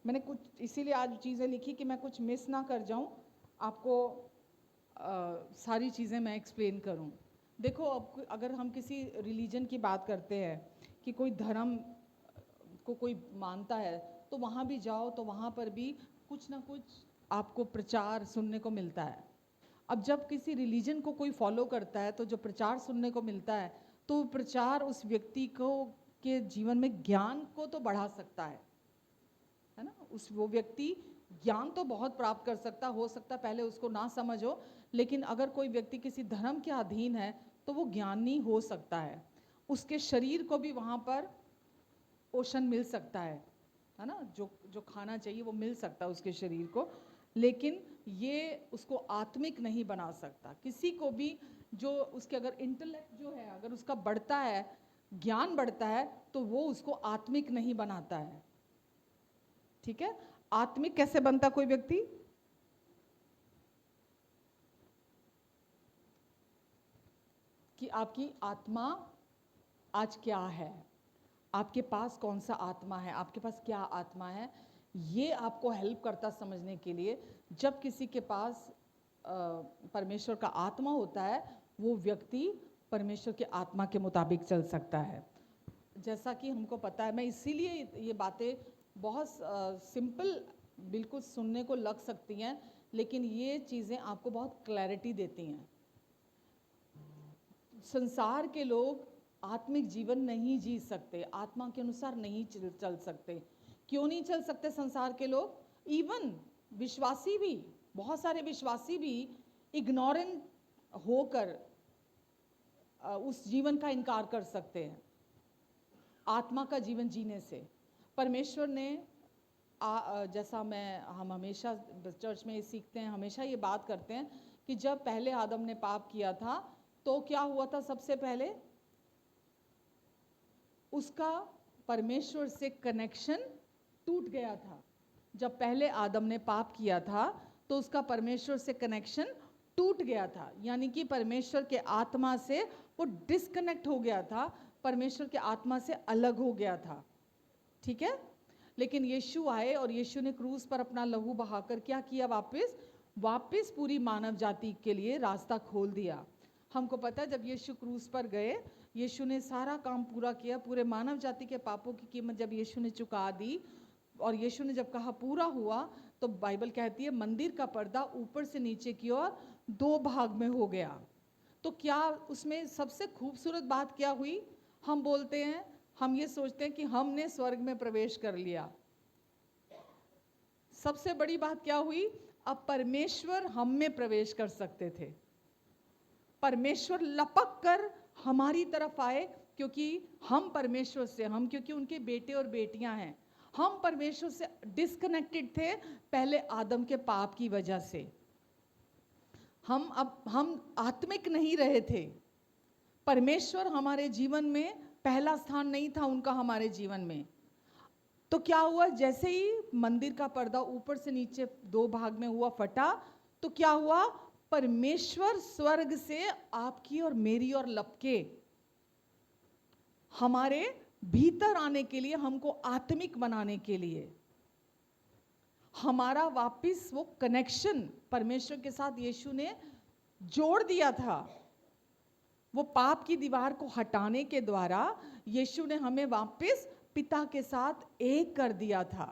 मैंने कुछ इसीलिए आज चीज़ें लिखी कि मैं कुछ मिस ना कर जाऊं, आपको सारी चीज़ें मैं एक्सप्लेन करूं। देखो, अब अगर हम किसी रिलीजन की बात करते हैं कि कोई धर्म को कोई मानता है, तो वहाँ भी जाओ तो वहाँ पर भी कुछ ना कुछ आपको प्रचार सुनने को मिलता है। अब जब किसी रिलीजन को कोई फॉलो करता है तो जो प्रचार सुनने को मिलता है, तो प्रचार उस व्यक्ति को के जीवन में ज्ञान को तो बढ़ा सकता है ना। वो व्यक्ति ज्ञान तो बहुत प्राप्त कर सकता, हो सकता पहले उसको ना समझ हो, लेकिन अगर कोई व्यक्ति किसी धर्म के अधीन है तो वो ज्ञानी हो सकता है, उसके शरीर को भी वहाँ पर पोषण मिल सकता है ना, जो खाना चाहिए वो मिल सकता है उसके शरीर को, लेकिन ये उसको आत्मिक नहीं बना सकता। किसी को भी जो उसके अगर इंटेलेक्ट जो है अगर उसका बढ़ता है, ज्ञान बढ़ता है, तो वो उसको आत्मिक नहीं बनाता है। ठीक है, आत्मिक कैसे बनता कोई व्यक्ति? कि आपकी आत्मा आज क्या है, आपके पास कौन सा आत्मा है, आपके पास क्या आत्मा है, ये आपको हेल्प करता समझने के लिए। जब किसी के पास परमेश्वर का आत्मा होता है, वो व्यक्ति परमेश्वर के आत्मा के मुताबिक चल सकता है। जैसा कि हमको पता है, मैं इसीलिए ये बातें बहुत सिंपल बिल्कुल सुनने को लग सकती हैं, लेकिन ये चीज़ें आपको बहुत क्लैरिटी देती हैं। संसार के लोग आत्मिक जीवन नहीं जी सकते, आत्मा के अनुसार नहीं चल सकते। क्यों नहीं चल सकते संसार के लोग? इवन विश्वासी भी, बहुत सारे विश्वासी भी इग्नोरेंट होकर उस जीवन का इनकार कर सकते हैं, आत्मा का जीवन जीने से। परमेश्वर ने जैसा हम हमेशा चर्च में सीखते हैं, हमेशा ये बात करते हैं कि जब पहले आदम ने पाप किया था तो क्या हुआ था? सबसे पहले उसका परमेश्वर से कनेक्शन टूट गया था। जब पहले आदम ने पाप किया था तो उसका परमेश्वर से कनेक्शन टूट गया था, यानी कि परमेश्वर के आत्मा से वो डिस्कनेक्ट हो गया था, परमेश्वर के आत्मा से अलग हो गया था। ठीक है, लेकिन यीशु आए और यीशु ने क्रूस पर अपना लहू बहाकर क्या किया? वापस पूरी मानव जाति के लिए रास्ता खोल दिया। हमको पता है, जब यीशु क्रूस पर गए, यीशु ने सारा काम पूरा किया, पूरे मानव जाति के पापों की कीमत जब यीशु ने चुका दी, और यीशु ने जब कहा पूरा हुआ, तो बाइबल कहती है मंदिर का पर्दा ऊपर से नीचे की ओर 2 भाग में हो गया। तो क्या उसमें सबसे खूबसूरत बात क्या हुई? हम बोलते हैं, हम ये सोचते हैं कि हमने स्वर्ग में प्रवेश कर लिया। सबसे बड़ी बात क्या हुई? अब परमेश्वर हम में प्रवेश कर सकते थे। परमेश्वर लपक कर हमारी तरफ आए, क्योंकि हम परमेश्वर से, क्योंकि उनके बेटे और बेटियां हैं, हम परमेश्वर से डिस्कनेक्टेड थे पहले आदम के पाप की वजह से। हम आत्मिक नहीं रहे थे। परमेश्वर हमारे जीवन में पहला स्थान नहीं था उनका हमारे जीवन में। तो क्या हुआ? जैसे ही मंदिर का पर्दा ऊपर से नीचे 2 भाग में हुआ, फटा, तो क्या हुआ? परमेश्वर स्वर्ग से आपकी और मेरी और लपके हमारे भीतर आने के लिए, हमको आत्मिक बनाने के लिए, हमारा वापस वो कनेक्शन परमेश्वर के साथ यीशु ने जोड़ दिया था। वो पाप की दीवार को हटाने के द्वारा यीशु ने हमें वापस पिता के साथ एक कर दिया था।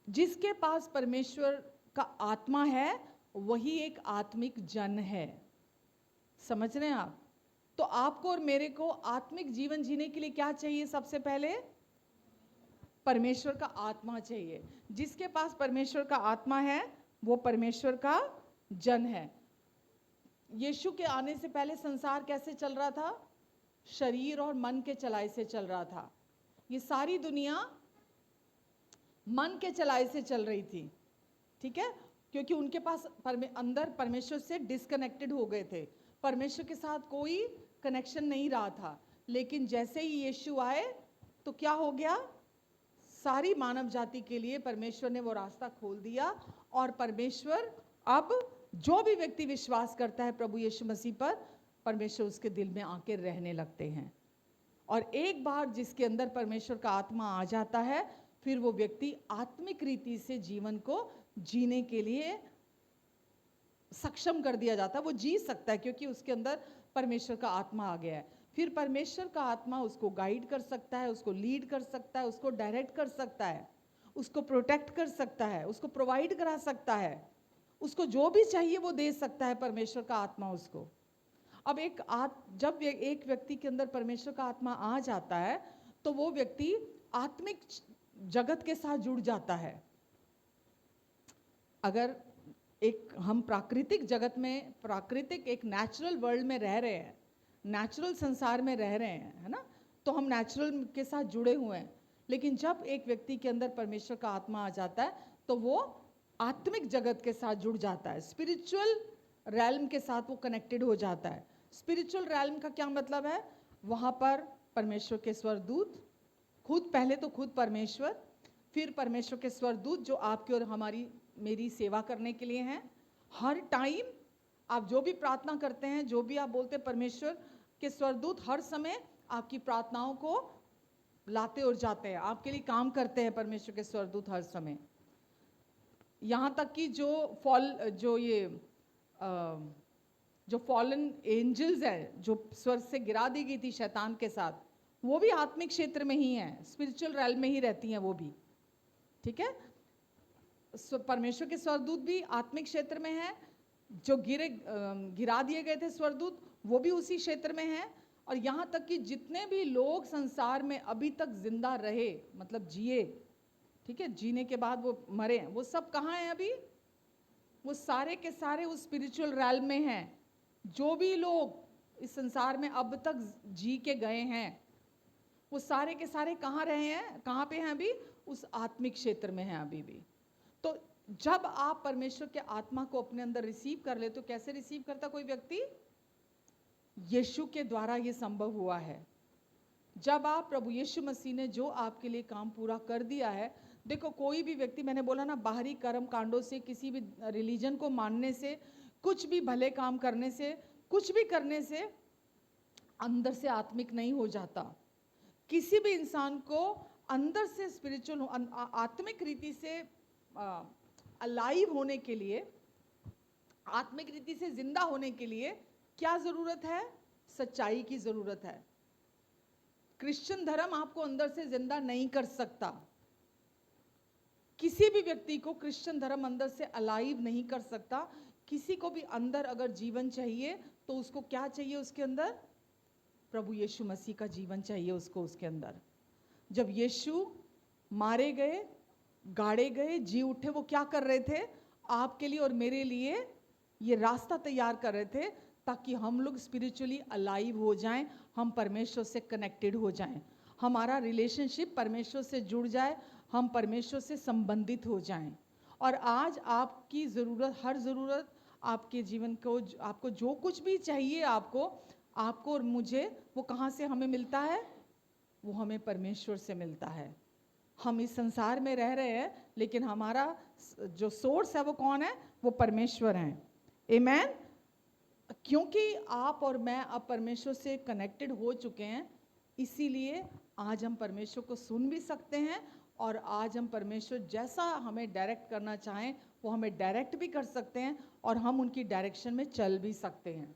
जिसके पास परमेश्वर का आत्मा है वही एक आत्मिक जन है। समझ रहे हैं आप? तो आपको और मेरे को आत्मिक जीवन जीने के लिए क्या चाहिए? सबसे पहले परमेश्वर का आत्मा चाहिए। जिसके पास परमेश्वर का आत्मा है वो परमेश्वर का जन है। यीशु के आने से पहले संसार कैसे चल रहा था? शरीर और मन के चलाए से चल रहा था। ये सारी दुनिया मन के चलाए से चल रही थी। ठीक है, क्योंकि उनके पास अंदर परमेश्वर से डिस्कनेक्टेड हो गए थे, परमेश्वर के साथ कोई कनेक्शन नहीं रहा था। लेकिन जैसे ही यीशु आए तो क्या हो गया? सारी मानव जाति के लिए परमेश्वर ने वो रास्ता खोल दिया, और परमेश्वर अब जो भी व्यक्ति विश्वास करता है प्रभु यीशु मसीह पर, परमेश्वर उसके दिल में आकर रहने लगते हैं। और एक बार जिसके अंदर परमेश्वर का आत्मा आ जाता है, फिर वो व्यक्ति आत्मिक रीति से जीवन को जीने के लिए सक्षम कर दिया जाता है। वो जी सकता है क्योंकि उसके अंदर परमेश्वर का आत्मा आ गया है। फिर परमेश्वर का आत्मा उसको गाइड कर सकता है, उसको लीड कर सकता है, उसको डायरेक्ट कर सकता है, उसको प्रोटेक्ट कर सकता है, उसको प्रोवाइड करा सकता है, उसको जो भी चाहिए वो दे सकता है परमेश्वर का आत्मा उसको। अब जब एक व्यक्ति के अंदर परमेश्वर का आत्मा आ जाता है तो वो व्यक्ति आत्मिक जगत के साथ जुड़ जाता है। अगर हम प्राकृतिक जगत में, प्राकृतिक एक नेचुरल वर्ल्ड में रह रहे हैं, नेचुरल संसार में रह रहे हैं, है ना, तो हम नेचुरल के साथ जुड़े हुए हैं। लेकिन जब एक व्यक्ति के अंदर परमेश्वर का आत्मा आ जाता है तो वो आत्मिक जगत के साथ जुड़ जाता है, स्पिरिचुअल रैल्म के साथ वो कनेक्टेड हो जाता है। स्पिरिचुअल रैल्म का क्या मतलब है? वहाँ पर परमेश्वर के स्वरदूत, पहले तो खुद परमेश्वर, फिर परमेश्वर के स्वरदूत जो आपकी और मेरी सेवा करने के लिए हैं। हर टाइम आप जो भी प्रार्थना करते हैं, जो भी आप बोलते हैं, परमेश्वर के स्वरदूत हर समय आपकी प्रार्थनाओं को लाते और जाते हैं, आपके लिए काम करते हैं परमेश्वर के स्वरदूत हर समय। यहाँ तक कि जो फॉलन एंजल्स हैं, जो स्वर्ग से गिरा दी गई थी शैतान के साथ, वो भी आत्मिक क्षेत्र में ही हैं, स्पिरिचुअल रैल्म में ही रहती हैं वो भी। ठीक है, परमेश्वर के स्वरदूत भी आत्मिक क्षेत्र में हैं। जो गिरा दिए गए थे स्वरदूत, वो भी उसी क्षेत्र में हैं। और यहाँ तक कि जितने भी लोग संसार में अभी तक जिंदा रहे, मतलब जिए, ठीक है, जीने के बाद वो मरे, वो सब कहाँ हैं अभी? वो सारे के सारे उस स्पिरिचुअल रैल्म में हैं। जो भी लोग इस संसार में अब तक जी के गए हैं, वो सारे के सारे कहाँ रहे हैं, कहाँ पे हैं अभी? उस आत्मिक क्षेत्र में हैं अभी भी। तो जब आप परमेश्वर के आत्मा को अपने अंदर रिसीव कर ले, तो कैसे रिसीव करता कोई व्यक्ति? यीशु के द्वारा ये संभव हुआ है। जब आप प्रभु यीशु मसीह ने जो आपके लिए काम पूरा कर दिया है, देखो कोई भी व्यक्ति, मैंने बोला ना, बाहरी कर्म कांडों से, किसी भी रिलीजन को मानने से, कुछ भी भले काम करने से, कुछ भी करने से अंदर से आत्मिक नहीं हो जाता। किसी भी इंसान को अंदर से स्पिरिचुअल, आत्मिक रीति से अलाइव होने के लिए, आत्मिक रीति से जिंदा होने के लिए क्या जरूरत है? सच्चाई की जरूरत है। क्रिश्चियन धर्म आपको अंदर से जिंदा नहीं कर सकता। किसी भी व्यक्ति को क्रिश्चियन धर्म अंदर से अलाइव नहीं कर सकता। किसी को भी अंदर अगर जीवन चाहिए तो उसको क्या चाहिए? उसके अंदर प्रभु यीशु मसीह का जीवन चाहिए उसको उसके अंदर। जब यीशु मारे गए, गाड़े गए, जी उठे, वो क्या कर रहे थे? आपके लिए और मेरे लिए ये रास्ता तैयार कर रहे थे ताकि हम लोग स्पिरिचुअली अलाइव हो जाएं, हम परमेश्वर से कनेक्टेड हो जाएं, हमारा रिलेशनशिप परमेश्वर से जुड़ जाए, हम परमेश्वर से संबंधित हो जाएं। और आज आपकी ज़रूरत, हर ज़रूरत आपके जीवन को, आपको जो कुछ भी चाहिए, आपको और मुझे, वो कहाँ से हमें मिलता है? वो हमें परमेश्वर से मिलता है। हम इस संसार में रह रहे हैं, लेकिन हमारा जो सोर्स है वो कौन है? वो परमेश्वर हैं। आमेन। क्योंकि आप और मैं अब परमेश्वर से कनेक्टेड हो चुके हैं, इसीलिए आज हम परमेश्वर को सुन भी सकते हैं, और आज हम परमेश्वर जैसा हमें डायरेक्ट करना चाहें वो हमें डायरेक्ट भी कर सकते हैं, और हम उनकी डायरेक्शन में चल भी सकते हैं।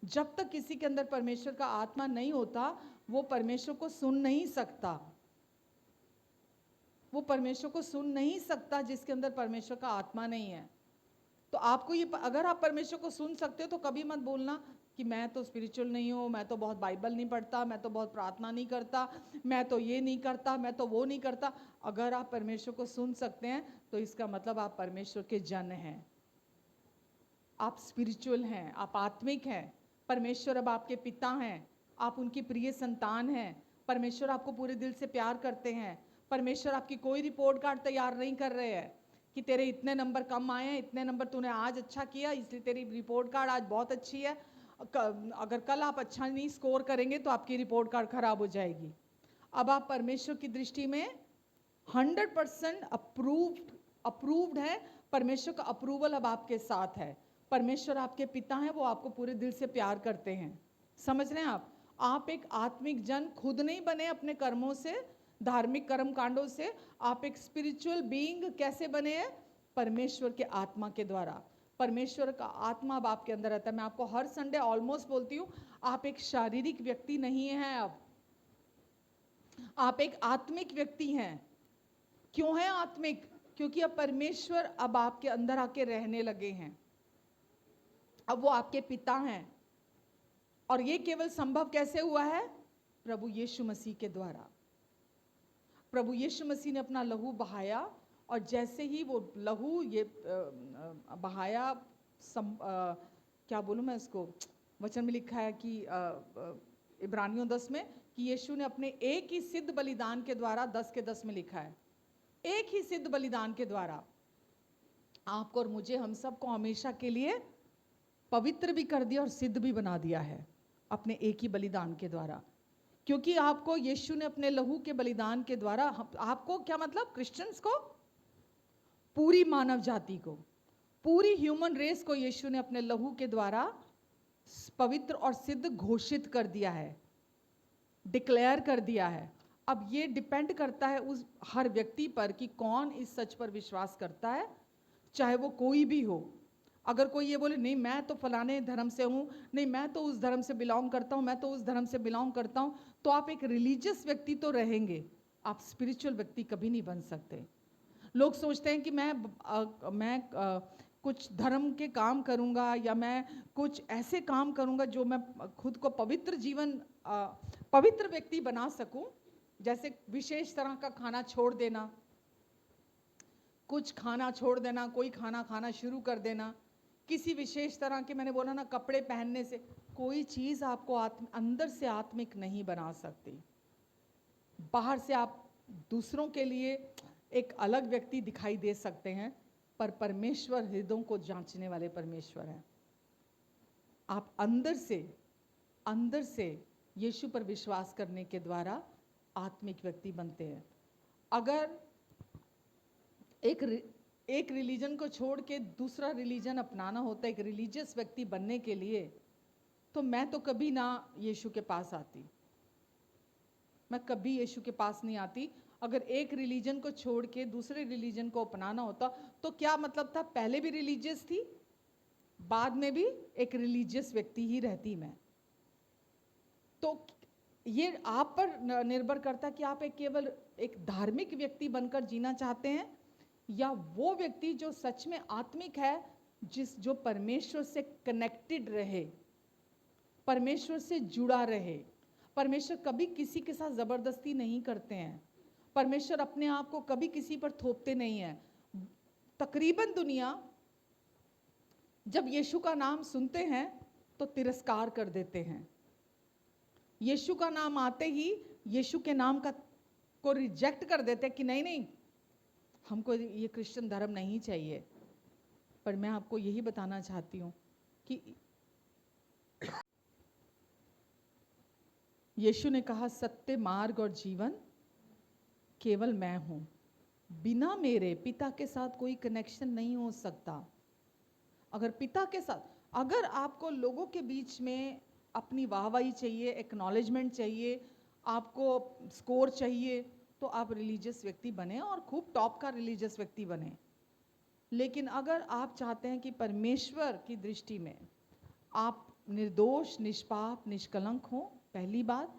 जब तक किसी के अंदर परमेश्वर का आत्मा नहीं होता, वो परमेश्वर को सुन नहीं सकता। वो परमेश्वर को सुन नहीं सकता जिसके अंदर परमेश्वर का आत्मा नहीं है। तो आपको ये, अगर आप परमेश्वर को सुन सकते हो तो कभी मत बोलना कि मैं तो स्पिरिचुअल नहीं हूँ, मैं तो बहुत बाइबल नहीं पढ़ता, मैं तो बहुत प्रार्थना नहीं करता, मैं तो ये नहीं करता, मैं तो वो नहीं करता। अगर आप परमेश्वर को सुन सकते हैं तो इसका मतलब आप परमेश्वर के जन हैं, आप स्पिरिचुअल हैं, आप आत्मिक हैं। परमेश्वर अब आपके पिता हैं, आप उनकी प्रिय संतान हैं। परमेश्वर आपको पूरे दिल से प्यार करते हैं। परमेश्वर आपकी कोई रिपोर्ट कार्ड तैयार नहीं कर रहे हैं कि तेरे इतने नंबर कम आए हैं, इतने नंबर तूने आज अच्छा किया इसलिए तेरी रिपोर्ट कार्ड आज बहुत अच्छी है, अगर कल आप अच्छा नहीं स्कोर करेंगे तो आपकी रिपोर्ट कार्ड खराब हो जाएगी। अब आप परमेश्वर की दृष्टि में 100% अप्रूव्ड है। परमेश्वर का अप्रूवल अब आपके साथ है। परमेश्वर आपके पिता हैं, वो आपको पूरे दिल से प्यार करते हैं। समझ रहे हैं आप एक आत्मिक जन खुद नहीं बने अपने कर्मों से, धार्मिक कर्म कांडों से। आप एक स्पिरिचुअल बीइंग कैसे बने हैं? परमेश्वर के आत्मा के द्वारा। परमेश्वर का आत्मा अब आपके अंदर रहता है। मैं आपको हर संडे ऑलमोस्ट बोलती हूँ, आप एक शारीरिक व्यक्ति नहीं हैं, अब आप एक आत्मिक व्यक्ति हैं। क्यों है आत्मिक? क्योंकि अब परमेश्वर अब आपके अंदर आके रहने लगे हैं, अब वो आपके पिता हैं। और ये केवल संभव कैसे हुआ है? प्रभु यीशु मसीह के द्वारा। प्रभु यीशु मसीह ने अपना लहू बहाया, और जैसे ही वो लहू ये बहाया, क्या बोलूँ मैं इसको, वचन में लिखा है कि इब्रानियों 10 में कि यीशु ने अपने एक ही सिद्ध बलिदान के द्वारा, 10 के 10 में लिखा है, एक ही सिद्ध बलिदान के द्वारा आपको और मुझे, हम सबको हमेशा के लिए पवित्र भी कर दिया और सिद्ध भी बना दिया है अपने एक ही बलिदान के द्वारा। क्योंकि आपको यीशु ने अपने लहू के बलिदान के द्वारा, आपको क्या मतलब, क्रिश्चियंस को, पूरी मानव जाति को, पूरी ह्यूमन रेस को यीशु ने अपने लहू के द्वारा पवित्र और सिद्ध घोषित कर दिया है, डिक्लेयर कर दिया है। अब ये डिपेंड करता है उस हर व्यक्ति पर कि कौन इस सच पर विश्वास करता है, चाहे वो कोई भी हो। अगर कोई ये बोले नहीं मैं तो फलाने धर्म से हूँ, नहीं मैं तो उस धर्म से बिलोंग करता हूँ, मैं तो उस धर्म से बिलोंग करता हूँ, तो आप एक रिलीजियस व्यक्ति तो रहेंगे, आप स्पिरिचुअल व्यक्ति कभी नहीं बन सकते। लोग सोचते हैं कि मैं कुछ धर्म के काम करूँगा, या मैं कुछ ऐसे काम करूँगा जो मैं खुद को पवित्र जीवन, पवित्र व्यक्ति बना सकूँ। जैसे विशेष तरह का खाना छोड़ देना, कुछ खाना छोड़ देना, कोई खाना खाना शुरू कर देना, किसी विशेष तरह के, मैंने बोला ना, कपड़े पहनने से कोई चीज़ आपको अंदर से आत्मिक नहीं बना सकती। बाहर से आप दूसरों के लिए एक अलग व्यक्ति दिखाई दे सकते हैं, पर परमेश्वर हृदयों को जांचने वाले परमेश्वर हैं। आप अंदर से यीशु पर विश्वास करने के द्वारा आत्मिक व्यक्ति बनते हैं। अगर एक रिलीजन को छोड़ के दूसरा रिलीजन अपनाना होता है एक रिलीजियस व्यक्ति बनने के लिए, तो मैं तो कभी ना यीशु के पास आती, मैं कभी यीशु के पास नहीं आती। अगर एक रिलीजन को छोड़ के दूसरे रिलीजन को अपनाना होता तो क्या मतलब था? पहले भी रिलीजियस थी, बाद में भी एक रिलीजियस व्यक्ति ही रहती मैं। तो ये आप पर निर्भर करता है कि आप केवल एक धार्मिक व्यक्ति बनकर जीना चाहते हैं, या वो व्यक्ति जो सच में आत्मिक है, जो परमेश्वर से कनेक्टेड रहे, परमेश्वर से जुड़ा रहे। परमेश्वर कभी किसी के साथ ज़बरदस्ती नहीं करते हैं, परमेश्वर अपने आप को कभी किसी पर थोपते नहीं हैं। तकरीबन दुनिया जब यीशु का नाम सुनते हैं तो तिरस्कार कर देते हैं। यीशु का नाम आते ही यीशु के नाम को रिजेक्ट कर देते हैं कि नहीं नहीं, हमको ये क्रिश्चियन धर्म नहीं चाहिए। पर मैं आपको यही बताना चाहती हूँ कि यीशु ने कहा, सत्य, मार्ग और जीवन केवल मैं हूँ। बिना मेरे पिता के साथ कोई कनेक्शन नहीं हो सकता। अगर पिता के साथ, अगर आपको लोगों के बीच में अपनी वाहवाही चाहिए, एक्नॉलेजमेंट चाहिए, आपको स्कोर चाहिए, तो आप रिलीजियस व्यक्ति बने और खूब टॉप का रिलीजियस व्यक्ति बने। लेकिन अगर आप चाहते हैं कि परमेश्वर की दृष्टि में आप निर्दोष, निष्पाप, निष्कलंक हो, पहली बात,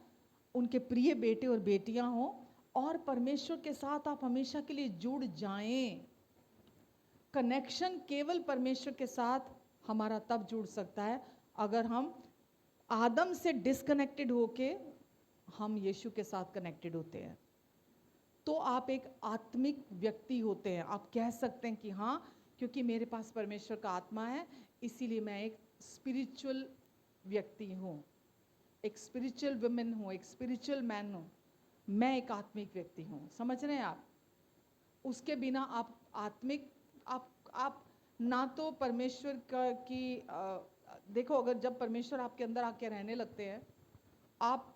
उनके प्रिय बेटे और बेटियां हो, और परमेश्वर के साथ आप हमेशा के लिए जुड़ जाएं। कनेक्शन केवल परमेश्वर के साथ हमारा तब जुड़ सकता है अगर हम आदम से डिस्कनेक्टेड होके हम यीशु के साथ कनेक्टेड होते हैं, तो आप एक आत्मिक व्यक्ति होते हैं। आप कह सकते हैं कि हाँ, क्योंकि मेरे पास परमेश्वर का आत्मा है, इसीलिए मैं एक स्पिरिचुअल व्यक्ति हूँ, एक स्पिरिचुअल वुमेन हूँ, एक स्पिरिचुअल मैन हूँ, मैं एक आत्मिक व्यक्ति हूँ। समझ रहे हैं आप? उसके बिना आप आत्मिक, आप ना तो परमेश्वर की देखो, अगर जब परमेश्वर आपके अंदर आके रहने लगते हैं, आप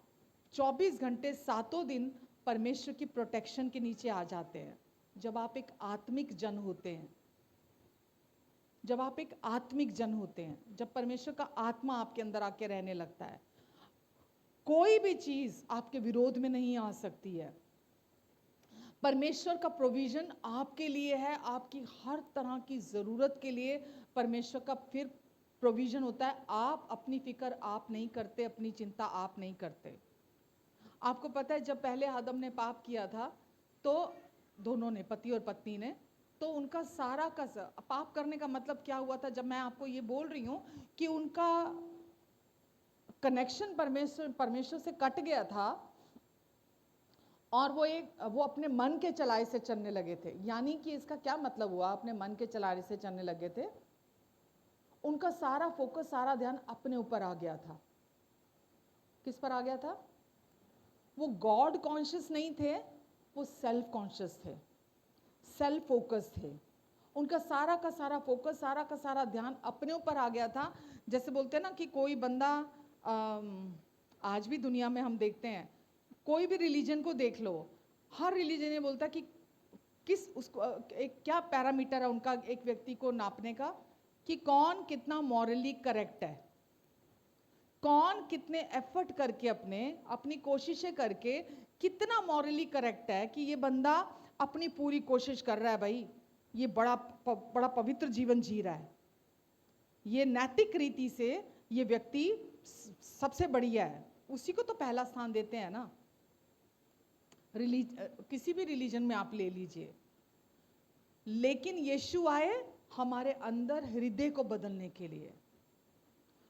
24 घंटे सातों दिन परमेश्वर की प्रोटेक्शन के नीचे आ जाते हैं। जब आप एक आत्मिक जन होते हैं, जब आप एक आत्मिक जन होते हैं, जब परमेश्वर का आत्मा आपके अंदर आके रहने लगता है, कोई भी चीज आपके विरोध में नहीं आ सकती है। परमेश्वर का प्रोविजन आपके लिए है, आपकी हर तरह की ज़रूरत के लिए परमेश्वर का फिर प्रोविजन होता है। आप अपनी फिक्र आप नहीं करते, अपनी चिंता आप नहीं करते। आपको पता है, जब पहले आदम ने पाप किया था, तो दोनों ने, पति और पत्नी ने, तो उनका सारा का पाप करने का मतलब क्या हुआ था? जब मैं आपको ये बोल रही हूँ कि उनका कनेक्शन परमेश्वर से कट गया था, और वो अपने मन के चलाए से चलने लगे थे। यानी कि इसका क्या मतलब हुआ? अपने मन के चलाए से चलने लगे थे, उनका सारा फोकस, सारा ध्यान अपने ऊपर आ गया था। किस पर आ गया था? वो गॉड कॉन्शियस नहीं थे, वो सेल्फ कॉन्शियस थे, सेल्फ फोकस थे। उनका सारा का सारा फोकस, सारा का सारा ध्यान अपने ऊपर आ गया था। जैसे बोलते हैं ना कि कोई बंदा, आज भी दुनिया में हम देखते हैं, कोई भी रिलीजन को देख लो, हर रिलीजन ये बोलता है कि किस उसको एक क्या पैरामीटर है उनका एक व्यक्ति को नापने का, कि कौन कितना मॉरली करेक्ट है, कौन कितने एफर्ट करके अपनी कोशिशें करके कितना मॉरली करेक्ट है, कि ये बंदा अपनी पूरी कोशिश कर रहा है, भाई ये बड़ा पवित्र जीवन जी रहा है, ये नैतिक रीति से ये व्यक्ति सबसे बढ़िया है, उसी को तो पहला स्थान देते हैं ना। किसी भी रिलीजन में आप ले लीजिए। लेकिन यीशु आए हमारे अंदर हृदय को बदलने के लिए,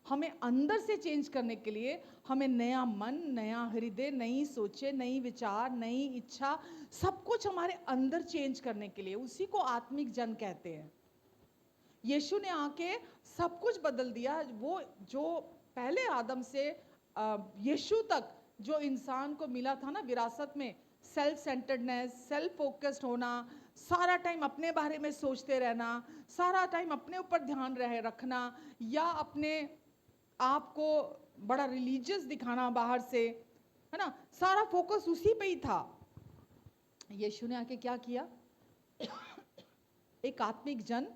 हमें अंदर से चेंज करने के लिए, हमें नया मन, नया हृदय, नई सोचे, नई विचार, नई इच्छा, सब कुछ हमारे अंदर चेंज करने के लिए। उसी को आत्मिक जन कहते हैं। यीशु ने आके सब कुछ बदल दिया। वो जो पहले आदम से यीशु तक जो इंसान को मिला था ना विरासत में, सेल्फ सेंटर्डनेस, सेल्फ फोकस्ड होना, सारा टाइम अपने बारे में सोचते रहना, सारा टाइम अपने ऊपर ध्यान रखना, या अपने आप को बड़ा रिलीजियस दिखाना बाहर से, है ना, सारा फोकस उसी पे ही था। यीशु ने आके क्या किया? एक आत्मिक जन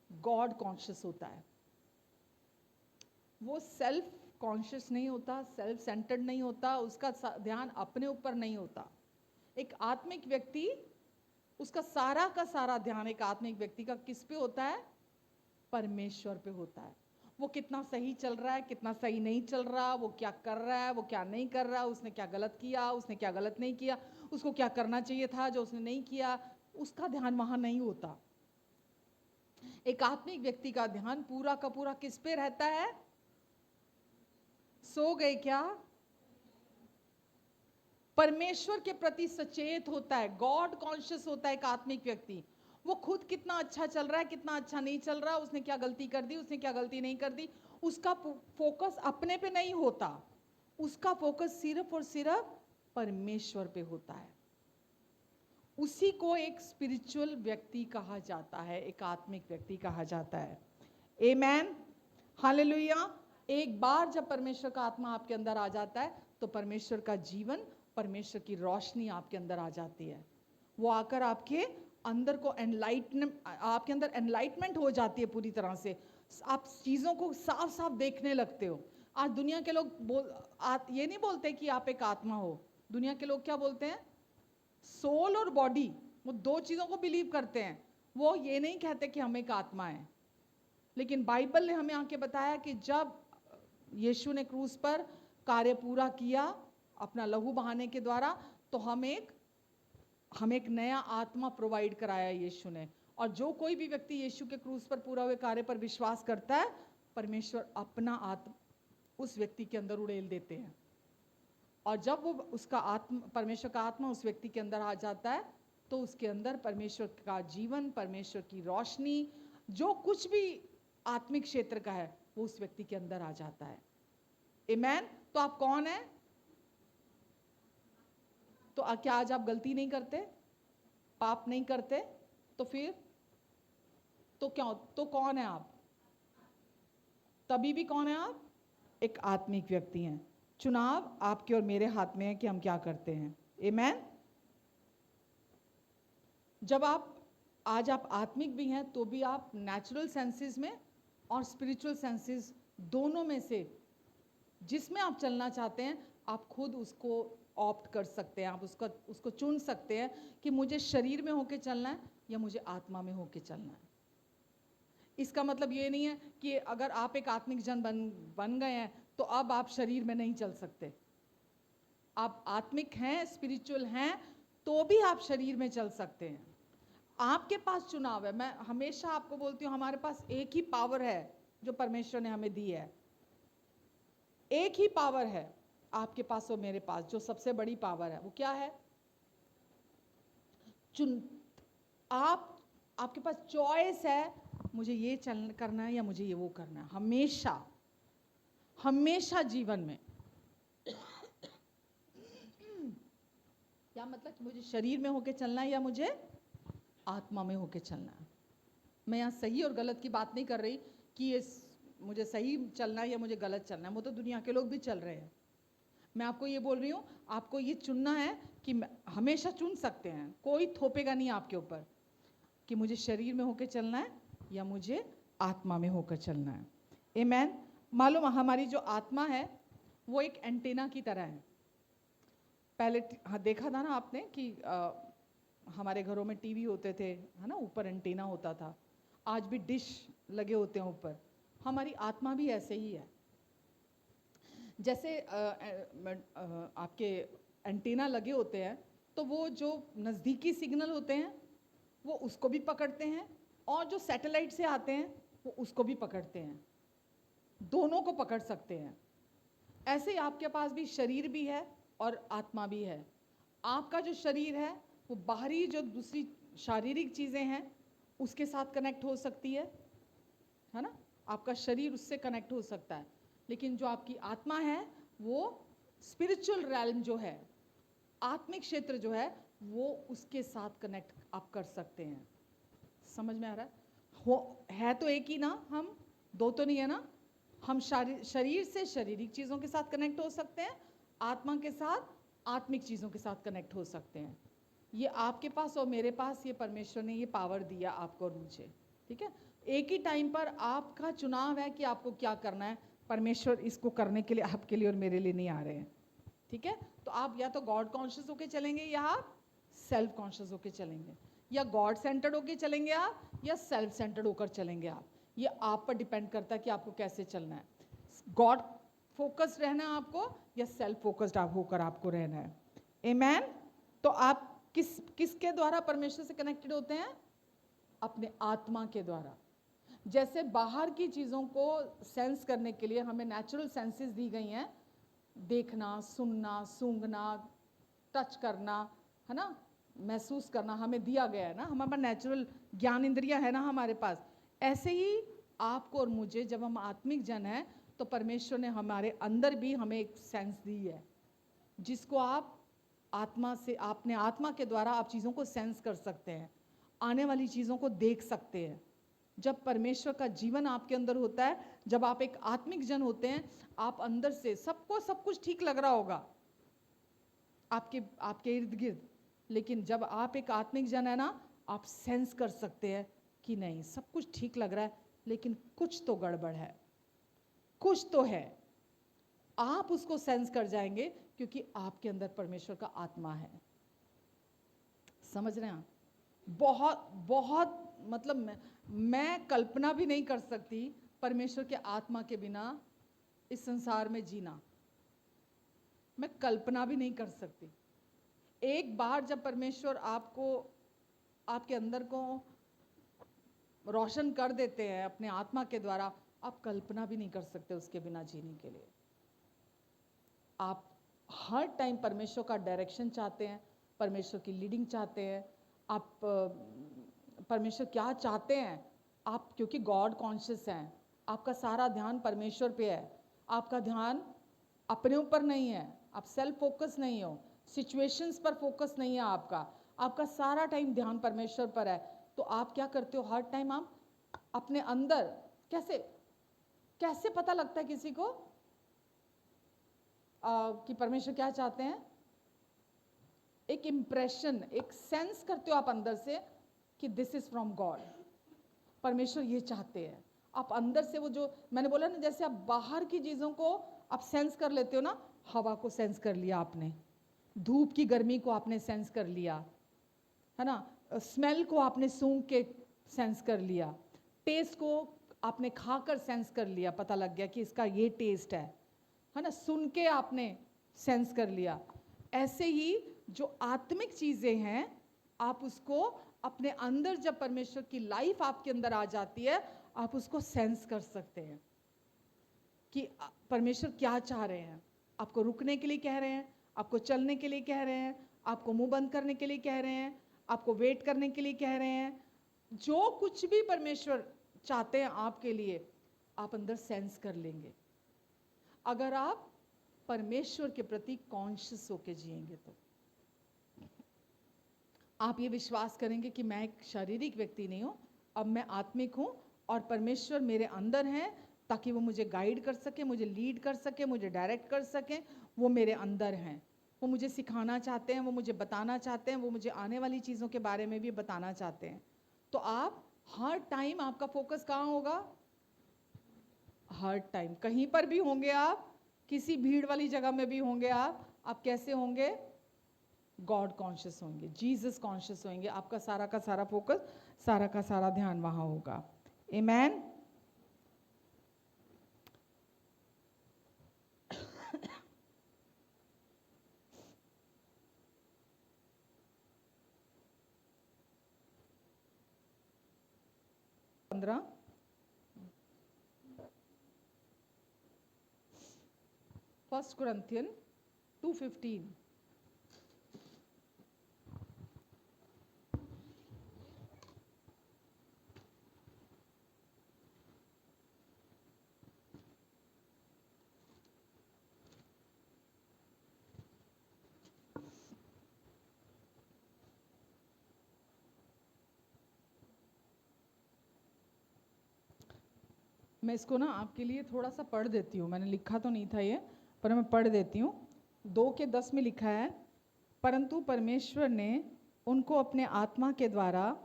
गॉड कॉन्शियस होता है, वो सेल्फ कॉन्शियस नहीं होता, सेल्फ सेंटर्ड नहीं होता, उसका ध्यान अपने ऊपर नहीं होता। एक आत्मिक व्यक्ति, उसका सारा का सारा ध्यान एक आत्मिक व्यक्ति का किस पे होता है? परमेश्वर पे होता है। वो कितना सही चल रहा है, कितना सही नहीं चल रहा, वो क्या कर रहा है, वो क्या नहीं कर रहा, उसने क्या गलत किया, उसने क्या गलत नहीं किया, उसको क्या करना चाहिए था जो उसने नहीं किया, उसका ध्यान वहां नहीं होता। एक आत्मिक व्यक्ति का ध्यान पूरा का पूरा किस पे रहता है? सो गए क्या? परमेश्वर के प्रति सचेत होता है, गॉड कॉन्शियस होता है एक आत्मिक व्यक्ति। वो खुद कितना अच्छा चल रहा है, कितना अच्छा नहीं चल रहा, उसने क्या गलती कर दी, उसने क्या गलती नहीं कर दी, उसका फोकस अपने पे नहीं होता, उसका फोकस सिर्फ और सिर्फ परमेश्वर पे होता है। उसी को एक स्पिरिचुअल व्यक्ति कहा जाता है, एक आत्मिक व्यक्ति कहा जाता है। आमेन, हालेलुया। एक बार जब परमेश्वर का आत्मा आपके अंदर आ जाता है तो परमेश्वर का जीवन, परमेश्वर की रोशनी आपके अंदर आ जाती है। वो आकर आपके अंदर को आपके अंदर एनलाइटमेंट हो जाती है पूरी तरह से। आप चीज़ों को साफ साफ देखने लगते हो। आज दुनिया के लोग ये नहीं बोलते कि आप एक आत्मा हो। दुनिया के लोग क्या बोलते हैं? सोल और बॉडी, वो दो चीज़ों को बिलीव करते हैं। वो ये नहीं कहते कि हम एक आत्मा है। लेकिन बाइबल ने हमें आके बताया कि जब यीशु ने क्रूस पर कार्य पूरा किया अपना लहू बहाने के द्वारा, तो हम एक नया आत्मा प्रोवाइड कराया यीशु ने। और जो कोई भी व्यक्ति यीशु के क्रूस पर पूरा हुए कार्य पर विश्वास करता है, परमेश्वर अपना आत्मा उस व्यक्ति के अंदर उड़ेल देते हैं। और जब वो परमेश्वर का आत्मा उस व्यक्ति के अंदर आ जाता है, तो उसके अंदर परमेश्वर का जीवन, परमेश्वर की रोशनी, जो कुछ भी आत्मिक क्षेत्र का है, वो उस व्यक्ति के अंदर आ जाता है। आमेन। तो आप कौन है? तो क्या आज आप गलती नहीं करते, पाप नहीं करते? तो फिर तो क्या, तो कौन है आप? तभी भी कौन है आप? एक आत्मिक व्यक्ति हैं। चुनाव आपके और मेरे हाथ में है कि हम क्या करते हैं। आमेन। जब आज आप आत्मिक भी हैं, तो भी आप नेचुरल सेंसेस में और स्पिरिचुअल सेंसेस दोनों में से जिसमें आप चलना चाहते हैं, आप खुद उसको ऑप्ट कर सकते हैं। आप उसको चुन सकते हैं कि मुझे शरीर में होके चलना है या मुझे आत्मा में होके चलना है। इसका मतलब ये नहीं है कि अगर आप एक आत्मिक जन बन गए हैं तो अब आप शरीर में नहीं चल सकते। आप आत्मिक हैं, स्पिरिचुअल हैं, तो भी आप शरीर में चल सकते हैं। आपके पास चुनाव है। मैं हमेशा आपको बोलती हूँ, हमारे पास एक ही पावर है जो परमेश्वर ने हमें दी है। एक ही पावर है आपके पास और मेरे पास, जो सबसे बड़ी पावर है। वो क्या है? आपके पास चॉइस है, मुझे ये करना है या मुझे ये वो करना है। हमेशा हमेशा जीवन में क्या मतलब कि मुझे शरीर में होके चलना है या मुझे आत्मा में होके चलना है। मैं यहाँ सही और गलत की बात नहीं कर रही कि ये मुझे सही चलना है या मुझे गलत चलना है, वो तो दुनिया के लोग भी चल रहे हैं। मैं आपको ये बोल रही हूँ, आपको ये चुनना है कि हमेशा चुन सकते हैं, कोई थोपेगा नहीं आपके ऊपर कि मुझे शरीर में होकर चलना है या मुझे आत्मा में होकर चलना है। आमेन। मालूम, हमारी जो आत्मा है वो एक एंटेना की तरह है। पहले देखा था ना आपने कि हमारे घरों में टीवी होते थे, है ना, ऊपर एंटेना होता था। आज भी डिश लगे होते हैं ऊपर। हमारी आत्मा भी ऐसे ही है। जैसे आपके एंटीना लगे होते हैं, तो वो जो नज़दीकी सिग्नल होते हैं वो उसको भी पकड़ते हैं, और जो सैटेलाइट से आते हैं वो उसको भी पकड़ते हैं। दोनों को पकड़ सकते हैं। ऐसे ही आपके पास भी शरीर भी है और आत्मा भी है। आपका जो शरीर है वो बाहरी जो दूसरी शारीरिक चीज़ें हैं उसके साथ कनेक्ट हो सकती है ना, आपका शरीर उससे कनेक्ट हो सकता है। लेकिन जो आपकी आत्मा है वो स्पिरिचुअल रैल्म जो है, आत्मिक क्षेत्र जो है वो उसके साथ कनेक्ट आप कर सकते हैं। समझ में आ रहा है? है तो एक ही ना, हम दो तो नहीं है ना। हम शरीर से शारीरिक चीज़ों के साथ कनेक्ट हो सकते हैं, आत्मा के साथ आत्मिक चीज़ों के साथ कनेक्ट हो सकते हैं। ये आपके पास और मेरे पास ये परमेश्वर ने ये पावर दिया आपको और मुझे, ठीक है। एक ही टाइम पर आपका चुनाव है कि आपको क्या करना है। परमेश्वर इसको करने के लिए आपके लिए और मेरे लिए नहीं आ रहे हैं, ठीक है। तो आप या तो गॉड कॉन्शियस होके चलेंगे या आप सेल्फ कॉन्शियस होके चलेंगे, या गॉड सेंटर्ड होके चलेंगे आप या सेल्फ सेंटर्ड होकर चलेंगे आप। ये आप पर डिपेंड करता है कि आपको कैसे चलना है। गॉड फोकस्ड रहना है आपको या सेल्फ फोकस्ड होकर आपको रहना है। आमेन। तो आप किसके द्वारा परमेश्वर से कनेक्टेड होते हैं? अपने आत्मा के द्वारा। जैसे बाहर की चीज़ों को सेंस करने के लिए हमें नेचुरल सेंसेस दी गई हैं, देखना, सुनना, सूंघना, टच करना, है ना, महसूस करना हमें दिया गया है ना, हमारे पास नेचुरल ज्ञान इंद्रियां है ना हमारे पास। ऐसे ही आपको और मुझे, जब हम आत्मिक जन हैं तो परमेश्वर ने हमारे अंदर भी हमें एक सेंस दी है, जिसको आप आत्मा से, अपने आत्मा के द्वारा आप चीज़ों को सेंस कर सकते हैं, आने वाली चीज़ों को देख सकते हैं। जब परमेश्वर का जीवन आपके अंदर होता है, जब आप एक आत्मिक जन होते हैं, आप अंदर से सबको सब कुछ ठीक लग रहा होगा आपके आपके इर्द गिर्द, लेकिन जब आप एक आत्मिक जन है ना, आप सेंस कर सकते हैं कि नहीं, सब कुछ ठीक लग रहा है लेकिन कुछ तो गड़बड़ है, कुछ तो है। आप उसको सेंस कर जाएंगे क्योंकि आपके अंदर परमेश्वर का आत्मा है। समझ रहे हैं आप? बहुत बहुत मतलब मैं कल्पना भी नहीं कर सकती परमेश्वर के आत्मा के बिना इस संसार में जीना। मैं कल्पना भी नहीं कर सकती। एक बार जब परमेश्वर आपको, आपके अंदर को रोशन कर देते हैं अपने आत्मा के द्वारा, आप कल्पना भी नहीं कर सकते उसके बिना जीने के लिए। आप हर टाइम परमेश्वर का डायरेक्शन चाहते हैं, परमेश्वर की लीडिंग चाहते हैं। आप परमेश्वर क्या चाहते हैं आप, क्योंकि गॉड कॉन्शियस हैं, आपका सारा ध्यान परमेश्वर पे है। आपका ध्यान अपने ऊपर नहीं है, आप सेल्फ फोकस नहीं हो, सिचुएशंस पर फोकस नहीं है आपका, आपका सारा टाइम ध्यान परमेश्वर पर है। तो आप क्या करते हो, हर टाइम आप अपने अंदर, कैसे कैसे पता लगता है किसी को कि परमेश्वर क्या चाहते हैं? एक इंप्रेशन, एक सेंस करते हो आप अंदर से कि दिस इज फ्रॉम गॉड, परमेश्वर ये चाहते हैं। आप अंदर से वो, जो मैंने बोला ना, जैसे आप बाहर की चीज़ों को आप सेंस कर लेते हो ना, हवा को सेंस कर लिया आपने, धूप की गर्मी को आपने सेंस कर लिया, है ना, स्मेल को आपने सूंघ के सेंस कर लिया, टेस्ट को आपने खाकर सेंस कर लिया, पता लग गया कि इसका ये टेस्ट है ना, सुन के आपने सेंस कर लिया। ऐसे ही जो आत्मिक चीज़ें हैं, आप उसको अपने अंदर, जब परमेश्वर की लाइफ आपके अंदर आ जाती है, आप उसको सेंस कर सकते हैं कि परमेश्वर क्या चाह रहे हैं। आपको रुकने के लिए कह रहे हैं, आपको चलने के लिए कह रहे हैं, आपको मुंह बंद करने के लिए कह रहे हैं, आपको वेट करने के लिए कह रहे हैं। जो कुछ भी परमेश्वर चाहते हैं आपके लिए, आप अंदर सेंस कर लेंगे अगर आप परमेश्वर के प्रति कॉन्शियस होकर जिएंगे। तो आप ये विश्वास करेंगे कि मैं एक शारीरिक व्यक्ति नहीं हूँ, अब मैं आत्मिक हूँ और परमेश्वर मेरे अंदर हैं, ताकि वो मुझे गाइड कर सके, मुझे लीड कर सके, मुझे डायरेक्ट कर सके। वो मेरे अंदर हैं, वो मुझे सिखाना चाहते हैं, वो मुझे बताना चाहते हैं, वो मुझे आने वाली चीज़ों के बारे में भी बताना चाहते हैं। तो आप हर टाइम, आपका फोकस कहाँ होगा? हर टाइम कहीं पर भी होंगे आप, किसी भीड़ वाली जगह में भी होंगे आप कैसे होंगे? गॉड कॉन्शियस होंगे, जीसस कॉन्शियस होंगे। आपका सारा का सारा फोकस, सारा का सारा ध्यान वहां होगा। आमेन। पंद्रह, फर्स्ट कुरिन्थियन 2:15। मैं इसको ना आपके लिए थोड़ा सा पढ़ देती हूँ, मैंने लिखा तो नहीं था ये, पर मैं पढ़ देती हूँ। 2:10 में लिखा है, परंतु परमेश्वर ने उनको अपने आत्मा के द्वारा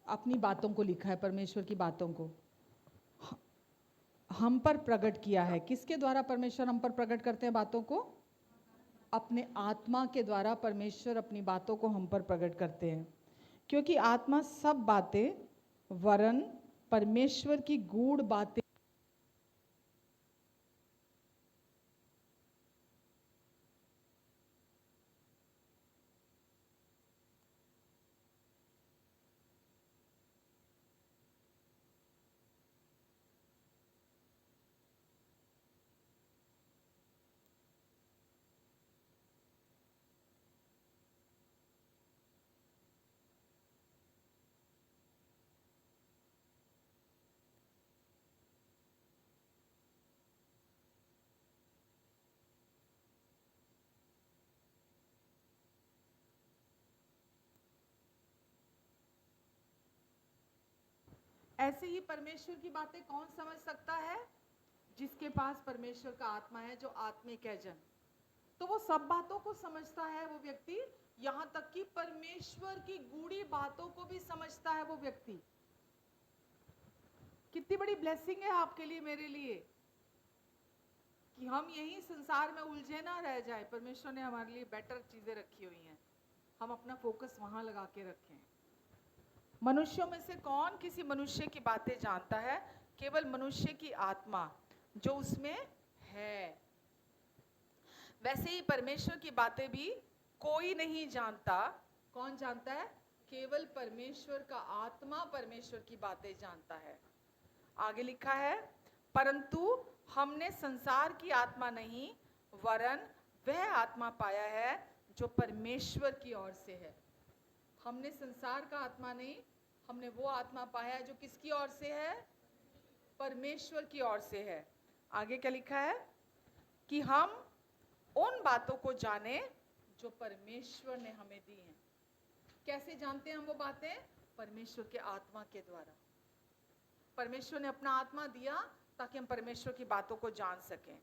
अपनी बातों को लिखा है, परमेश्वर की बातों को हम पर प्रकट किया है। किसके द्वारा परमेश्वर हम पर प्रकट करते हैं बातों को? अपने आत्मा के द्वारा परमेश्वर अपनी बातों को हम पर प्रकट करते हैं, क्योंकि आत्मा सब बातें वरन परमेश्वर की गूढ़ बातें ऐसे ही परमेश्वर की बातें कौन समझ सकता है? जिसके पास परमेश्वर का आत्मा है, जो आत्मिक है जन, तो वो सब बातों को समझता है वो व्यक्ति, यहां तक कि परमेश्वर की गूढ़ी बातों को भी समझता है वो व्यक्ति। कितनी बड़ी ब्लेसिंग है आपके लिए, मेरे लिए, कि हम यही संसार में उलझे ना रह जाए। परमेश्वर ने हमारे लिए बेटर चीजें रखी हुई हैं, हम अपना फोकस वहां लगा के रखें। मनुष्यों में से कौन किसी मनुष्य की बातें जानता है? केवल मनुष्य की आत्मा जो उसमें है। वैसे ही परमेश्वर की बातें भी कोई नहीं जानता। कौन जानता है? केवल परमेश्वर का आत्मा परमेश्वर की बातें जानता है। आगे लिखा है, परंतु हमने संसार की आत्मा नहीं वरन वह आत्मा पाया है जो परमेश्वर की ओर से है। हमने संसार का आत्मा नहीं, हमने वो आत्मा पाया है जो किसकी ओर से है? परमेश्वर की ओर से है। आगे क्या लिखा है? कि हम उन बातों को जाने जो परमेश्वर ने हमें दी हैं। कैसे जानते हैं हम वो बातें? परमेश्वर के आत्मा के द्वारा। परमेश्वर ने अपना आत्मा दिया ताकि हम परमेश्वर की बातों को जान सकें,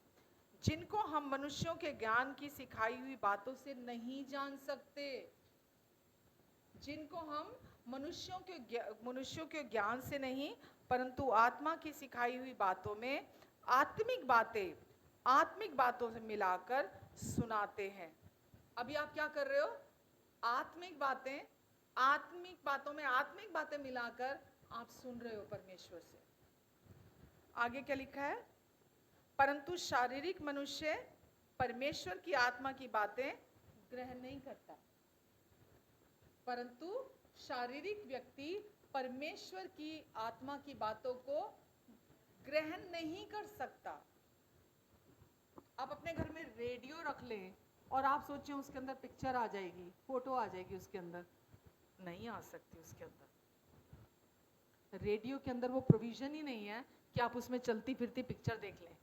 जिनको हम मनुष्यों के ज्ञान की सिखाई हुई बातों से नहीं जान सकते। जिनको हम मनुष्यों के ज्ञान से नहीं, परंतु आत्मा की सिखाई हुई बातों में आत्मिक बातों से मिलाकर सुनाते हैं। अभी आप क्या कर रहे हो? आत्मिक बातों में आत्मिक बातें मिलाकर आप सुन रहे हो परमेश्वर से। आगे क्या लिखा है? परंतु शारीरिक मनुष्य परमेश्वर की आत्मा की बातें ग्रहण नहीं करता। परंतु शारीरिक व्यक्ति परमेश्वर की आत्मा की बातों को ग्रहण नहीं कर सकता। आप अपने घर में रेडियो रख लें और आप सोचें उसके अंदर पिक्चर आ जाएगी, फोटो आ जाएगी उसके अंदर, नहीं आ सकती। उसके अंदर रेडियो के अंदर वो प्रोविजन ही नहीं है कि आप उसमें चलती फिरती पिक्चर देख लें।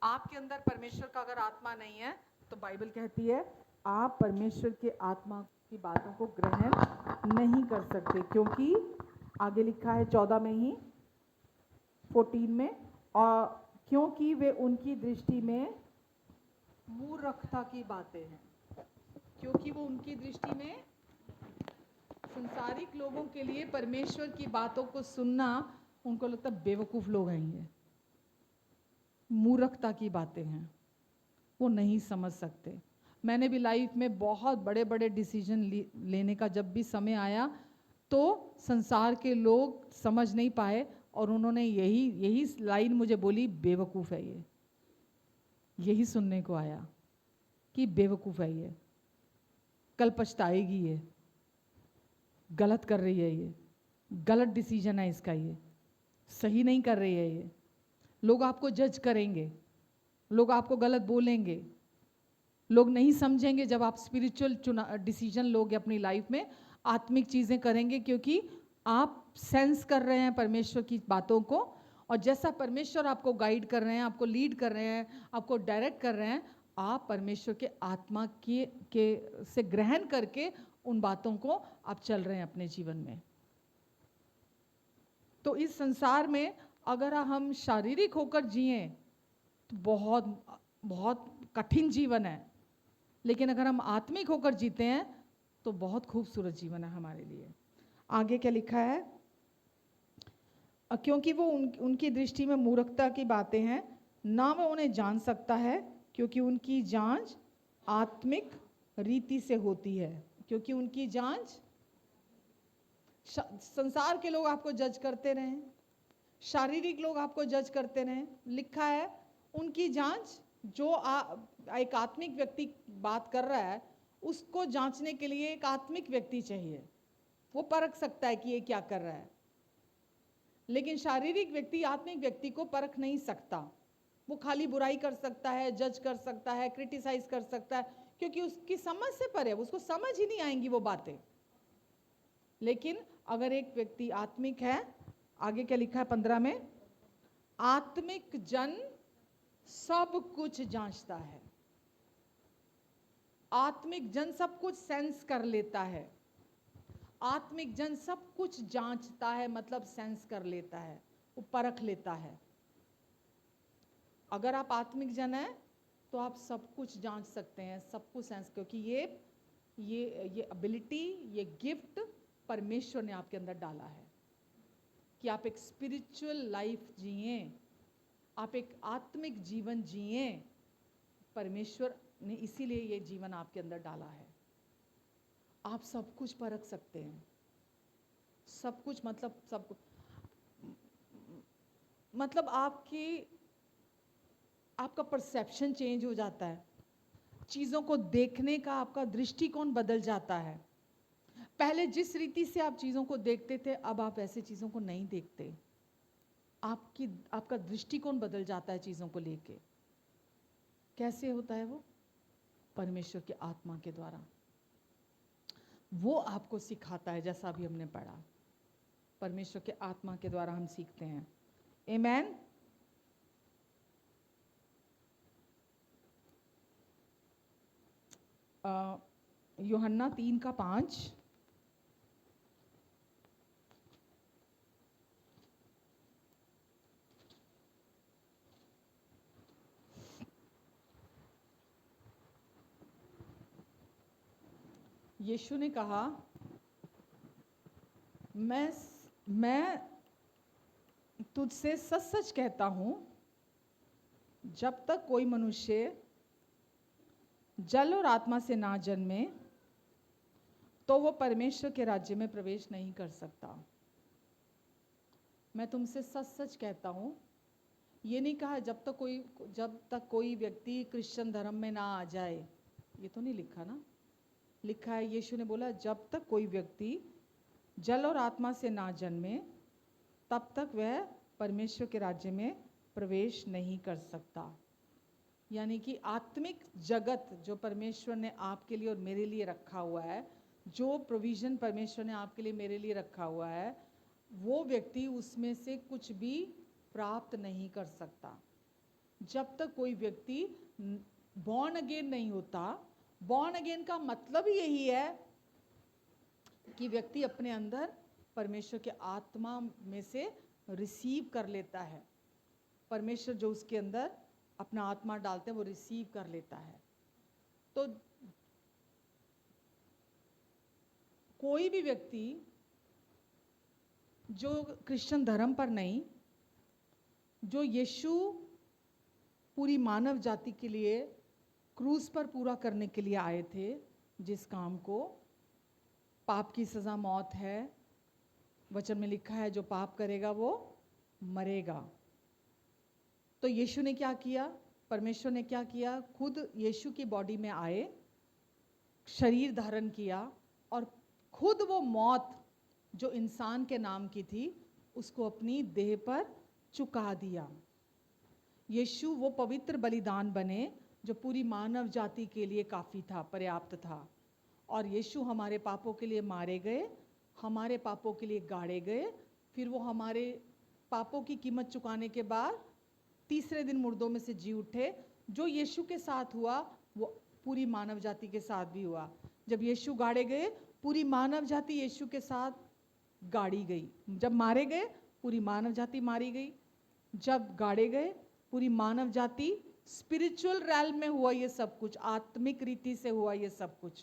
आपके अंदर परमेश्वर का अगर आत्मा नहीं है तो बाइबल कहती है आप परमेश्वर के आत्मा की बातों को ग्रहण नहीं कर सकते, क्योंकि आगे लिखा है 14 में ही 14 में, और क्योंकि वे उनकी दृष्टि में मूर्खता की बातें हैं। क्योंकि वो उनकी दृष्टि में, संसारिक लोगों के लिए परमेश्वर की बातों को सुनना उनको लगता है बेवकूफ लोग हैं, ये मूर्खता की बातें हैं, वो नहीं समझ सकते। मैंने भी लाइफ में बहुत बड़े बड़े डिसीजन लेने का जब भी समय आया तो संसार के लोग समझ नहीं पाए और उन्होंने यही लाइन मुझे बोली, बेवकूफ़ है ये। यही सुनने को आया कि बेवकूफ़ है ये, कल पछताएगी ये, गलत कर रही है ये, गलत डिसीजन है इसका, ये सही नहीं कर रही है ये। लोग आपको जज करेंगे, लोग आपको गलत बोलेंगे, लोग नहीं समझेंगे जब आप स्पिरिचुअल डिसीजन लोगे अपनी लाइफ में, आत्मिक चीज़ें करेंगे, क्योंकि आप सेंस कर रहे हैं परमेश्वर की बातों को, और जैसा परमेश्वर आपको गाइड कर रहे हैं, आपको लीड कर रहे हैं, आपको डायरेक्ट कर रहे हैं, आप परमेश्वर के आत्मा के से ग्रहण करके उन बातों को आप चल रहे हैं अपने जीवन में। तो इस संसार में अगर हम शारीरिक होकर जिए तो बहुत बहुत कठिन जीवन है, लेकिन अगर हम आत्मिक होकर जीते हैं तो बहुत खूबसूरत जीवन है हमारे लिए। आगे क्या लिखा है? क्योंकि वो उनकी दृष्टि में मूर्खता की बातें हैं, ना वो उन्हें जान सकता है, क्योंकि उनकी जांच आत्मिक रीति से होती है। क्योंकि उनकी जांच, संसार के लोग आपको जज करते रहें, शारीरिक लोग आपको जज करते रहें, लिखा है उनकी जांच, जो एक आत्मिक व्यक्ति बात कर रहा है उसको जांचने के लिए एक आत्मिक व्यक्ति चाहिए, वो परख सकता है कि ये क्या कर रहा है। लेकिन शारीरिक व्यक्ति आत्मिक व्यक्ति को परख नहीं सकता, वो खाली बुराई कर सकता है, जज कर सकता है, क्रिटिसाइज कर सकता है, क्योंकि उसकी समझ से परे, उसको समझ ही नहीं आएंगी वो बातें। लेकिन अगर एक व्यक्ति आत्मिक है, आगे क्या लिखा है 15 में, आत्मिक जन सब कुछ जांचता है। आत्मिक जन सब कुछ सेंस कर लेता है, आत्मिक जन सब कुछ जांचता है, मतलब सेंस कर लेता है, वो परख लेता है। अगर आप आत्मिक जन हैं तो आप सब कुछ जांच सकते हैं, सब कुछ सेंस, क्योंकि ये एबिलिटी, ये गिफ्ट परमेश्वर ने आपके अंदर डाला है कि आप एक स्पिरिचुअल लाइफ जिए, आप एक आत्मिक जीवन जिए। परमेश्वर ने इसीलिए ये जीवन आपके अंदर डाला है। आप सब कुछ परख सकते हैं, सब कुछ, मतलब सब कुछ, मतलब आपका परसेप्शन चेंज हो जाता है, चीज़ों को देखने का आपका दृष्टिकोण बदल जाता है। पहले जिस रीति से आप चीज़ों को देखते थे, अब आप ऐसे चीज़ों को नहीं देखते। आपका दृष्टिकोण बदल जाता है चीज़ों को लेके। कैसे होता है वो? परमेश्वर की आत्मा के द्वारा वो आपको सिखाता है, जैसा अभी हमने पढ़ा, परमेश्वर के आत्मा के द्वारा हम सीखते हैं। आमेन। यूहन्ना 3:5, यीशु ने कहा, मैं तुझसे सच सच कहता हूं, जब तक कोई मनुष्य जल और आत्मा से ना जन्मे तो वो परमेश्वर के राज्य में प्रवेश नहीं कर सकता। मैं तुमसे सच सच कहता हूं, ये नहीं कहा जब तक कोई व्यक्ति क्रिश्चियन धर्म में ना आ जाए, ये तो नहीं लिखा ना। लिखा है, यीशु ने बोला जब तक कोई व्यक्ति जल और आत्मा से ना जन्मे तब तक वह परमेश्वर के राज्य में प्रवेश नहीं कर सकता। यानी कि आत्मिक जगत जो परमेश्वर ने आपके लिए और मेरे लिए रखा हुआ है, जो प्रोविज़न परमेश्वर ने आपके लिए मेरे लिए रखा हुआ है, वो व्यक्ति उसमें से कुछ भी प्राप्त नहीं कर सकता जब तक कोई व्यक्ति बॉर्न अगेन नहीं होता। बॉर्न अगेन का मतलब ही यही है कि व्यक्ति अपने अंदर परमेश्वर के आत्मा में से रिसीव कर लेता है। परमेश्वर जो उसके अंदर अपना आत्मा डालते हैं वो रिसीव कर लेता है। तो कोई भी व्यक्ति जो क्रिश्चियन धर्म पर नहीं, जो यीशु पूरी मानव जाति के लिए क्रूस पर पूरा करने के लिए आए थे, जिस काम को, पाप की सज़ा मौत है, वचन में लिखा है जो पाप करेगा वो मरेगा। तो यीशु ने क्या किया? परमेश्वर ने क्या किया? खुद यीशु की बॉडी में आए, शरीर धारण किया और खुद वो मौत जो इंसान के नाम की थी उसको अपनी देह पर चुका दिया। यीशु वो पवित्र बलिदान बने जो पूरी मानव जाति के लिए काफ़ी था, पर्याप्त था। और यीशु हमारे पापों के लिए मारे गए, हमारे पापों के लिए गाड़े गए, फिर वो हमारे पापों की कीमत चुकाने के बाद तीसरे दिन मुर्दों में से जी उठे। जो यीशु के साथ हुआ वो पूरी मानव जाति के साथ भी हुआ। जब यीशु गाड़े गए, पूरी मानव जाति यीशु के साथ गाड़ी गई। जब मारे गए, पूरी मानव जाति मारी गई, जब गाड़े गए पूरी मानव जाति, स्पिरिचुअल रैल्म में हुआ ये सब कुछ, आत्मिक रीति से हुआ ये सब कुछ।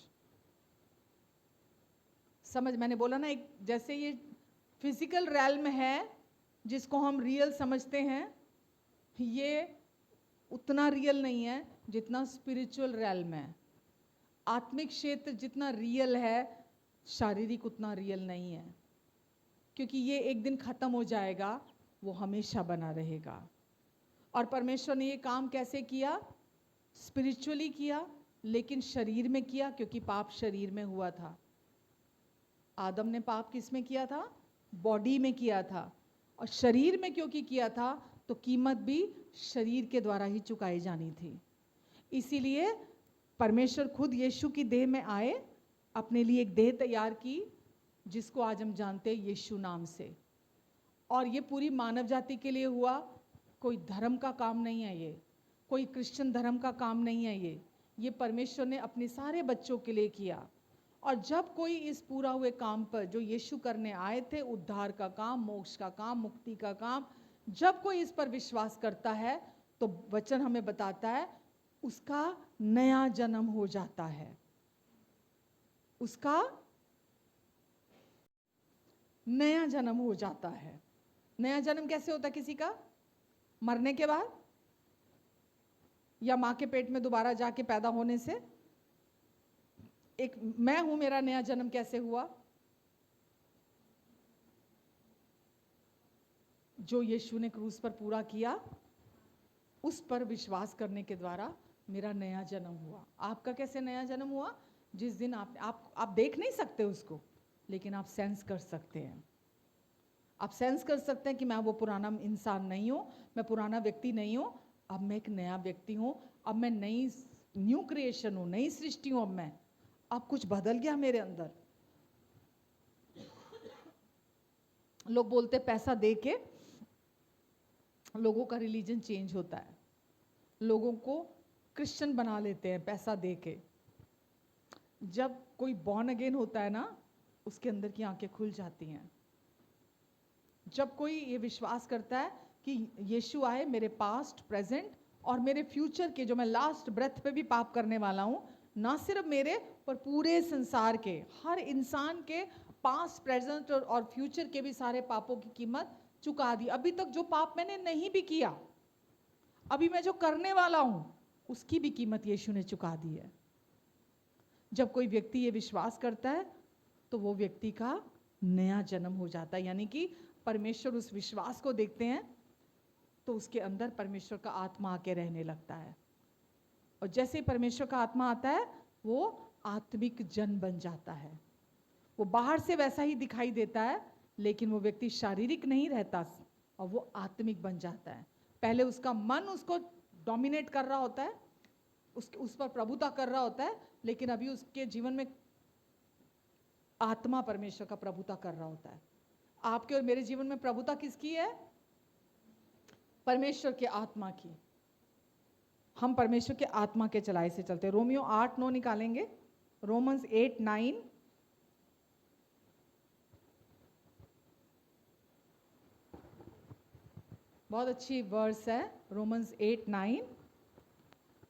समझ, मैंने बोला ना, एक जैसे ये फिजिकल रैल्म है जिसको हम रियल समझते हैं, ये उतना रियल नहीं है जितना स्पिरिचुअल रैल्म है। आत्मिक क्षेत्र जितना रियल है, शारीरिक उतना रियल नहीं है, क्योंकि ये एक दिन खत्म हो जाएगा, वो हमेशा बना रहेगा। और परमेश्वर ने ये काम कैसे किया? स्पिरिचुअली किया, लेकिन शरीर में किया, क्योंकि पाप शरीर में हुआ था। आदम ने पाप किस में किया था? बॉडी में किया था। और शरीर में क्योंकि किया था, तो कीमत भी शरीर के द्वारा ही चुकाई जानी थी। इसीलिए परमेश्वर खुद यीशु की देह में आए, अपने लिए एक देह तैयार की, जिसको आज हम जानते हैं यीशु नाम से। और ये पूरी मानव जाति के लिए हुआ। कोई धर्म का काम नहीं है ये, कोई क्रिश्चियन धर्म का काम नहीं है ये परमेश्वर ने अपने सारे बच्चों के लिए किया। और जब कोई इस पूरा हुए काम पर, जो यीशु करने आए थे, उद्धार का काम, मोक्ष का काम, मुक्ति का काम, जब कोई इस पर विश्वास करता है, तो वचन हमें बताता है उसका नया जन्म हो जाता है। उसका नया जन्म हो जाता है। नया जन्म कैसे होता है किसी का? मरने के बाद, या मां के पेट में दोबारा जाके पैदा होने से? एक मैं हूं, मेरा नया जन्म कैसे हुआ? जो यीशु ने क्रूस पर पूरा किया, उस पर विश्वास करने के द्वारा मेरा नया जन्म हुआ। आपका कैसे नया जन्म हुआ? जिस दिन आप देख नहीं सकते उसको, लेकिन आप सेंस कर सकते हैं। आप सेंस कर सकते हैं कि मैं वो पुराना इंसान नहीं हूं, मैं पुराना व्यक्ति नहीं हूं, अब मैं एक नया व्यक्ति हूं, अब मैं न्यू क्रिएशन हूं, नई सृष्टि हूं। अब कुछ बदल गया मेरे अंदर। लोग बोलते पैसा दे के लोगों का रिलीजन चेंज होता है, लोगों को क्रिश्चियन बना लेते हैं पैसा दे के। जब कोई बॉर्न अगेन होता है ना, उसके अंदर की आंखें खुल जाती हैं। जब कोई ये विश्वास करता है कि यीशु आए मेरे पास्ट, प्रेजेंट और मेरे फ्यूचर के, जो मैं लास्ट ब्रेथ पे भी पाप करने वाला हूं, ना सिर्फ मेरे पर पूरे संसार के, हर इंसान के पास्ट, प्रेजेंट और फ्यूचर के भी सारे पापों की कीमत चुका दी। अभी तक जो पाप मैंने नहीं भी किया, अभी मैं जो करने वाला हूं, उसकी भी कीमत यीशु ने चुका दी है। जब कोई व्यक्ति ये विश्वास करता है, तो वो व्यक्ति का नया जन्म हो जाता है। यानी कि परमेश्वर उस विश्वास को देखते हैं, तो उसके अंदर परमेश्वर का आत्मा आके रहने लगता है। और जैसे ही परमेश्वर का आत्मा आता है, वो आत्मिक जन बन जाता है। वो बाहर से वैसा ही दिखाई देता है, लेकिन वो व्यक्ति शारीरिक नहीं रहता, और वो आत्मिक बन जाता है। पहले उसका मन उसको डोमिनेट कर रहा होता है, उस पर प्रभुता कर रहा होता है, लेकिन अभी उसके जीवन में आत्मा परमेश्वर का प्रभुता कर रहा होता है। आपके और मेरे जीवन में प्रभुता किसकी है? परमेश्वर के आत्मा की। हम परमेश्वर के आत्मा के चलाए से चलते। रोमियो 8:9 निकालेंगे, रोमन्स 8:9। बहुत अच्छी वर्स है, रोमन्स 8:9।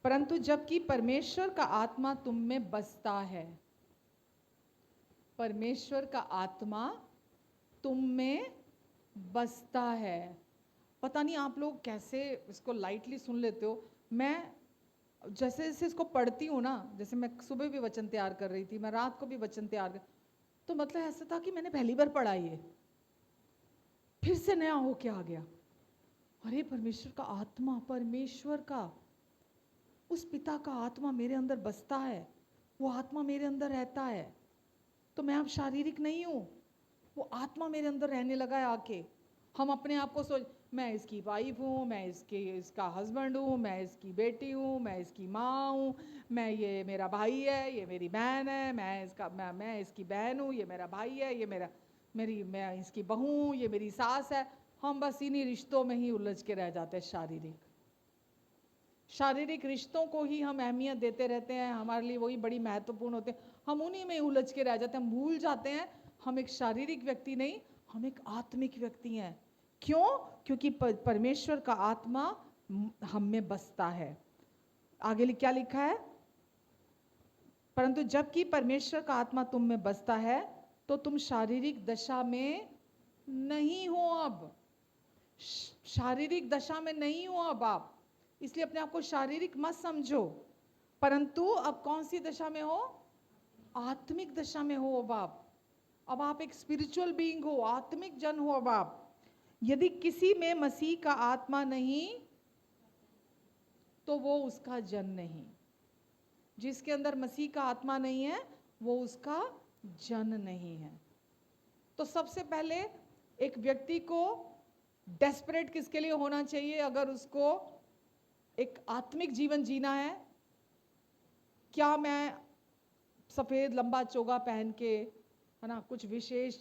परंतु जबकि परमेश्वर का आत्मा तुम में बसता है, परमेश्वर का आत्मा तुम में बसता है। पता नहीं आप लोग कैसे इसको लाइटली सुन लेते हो। मैं जैसे जैसे इसको पढ़ती हूँ ना, जैसे मैं सुबह भी वचन तैयार कर रही थी, मैं रात को भी वचन तैयार कर, तो मतलब ऐसा था कि मैंने पहली बार पढ़ा ये, फिर से नया होके आ गया। अरे परमेश्वर का आत्मा, परमेश्वर का, उस पिता का आत्मा मेरे अंदर बसता है, वो आत्मा मेरे अंदर रहता है। तो मैं अब शारीरिक नहीं हूँ, वो आत्मा मेरे अंदर रहने लगा है आके। हम अपने आप को सोच, मैं इसकी वाइफ हूँ, मैं इसका हस्बैंड हूँ, मैं इसकी बेटी हूँ, मैं इसकी माँ हूँ, ये मेरा भाई है, ये मेरी बहन है, मैं इसकी बहन हूँ, ये मेरा भाई है, मैं इसकी बहू हूँ, ये मेरी सास है। हम बस इन्हीं रिश्तों में ही उलझ के रह जाते हैं। शारीरिक रिश्तों को ही हम अहमियत देते रहते हैं, हमारे लिए वही बड़ी महत्वपूर्ण होते हैं, हम उन्हीं में उलझ के रह जाते हैं। हम भूल जाते हैं हम एक शारीरिक व्यक्ति नहीं, हम एक आत्मिक व्यक्ति हैं। क्यों? क्योंकि परमेश्वर का आत्मा हम में बसता है। आगे क्या लिखा है? परंतु जबकि परमेश्वर का आत्मा तुम में बसता है तो तुम शारीरिक दशा में नहीं हो। अब शारीरिक दशा में नहीं हो अब आप, इसलिए अपने आप को शारीरिक मत समझो, परंतु अब कौन सी दशा में हो? आत्मिक दशा में हो। अब आप एक स्पिरिचुअल बीइंग हो, आत्मिक जन हो। अब आप, यदि किसी में मसीह का आत्मा नहीं तो वो उसका जन नहीं। जिसके अंदर मसीह का आत्मा नहीं है वो उसका जन नहीं है। तो सबसे पहले एक व्यक्ति को डेस्परेट किसके लिए होना चाहिए? अगर उसको एक आत्मिक जीवन जीना है, क्या मैं सफेद लंबा चोगा पहन के, है ना, कुछ विशेष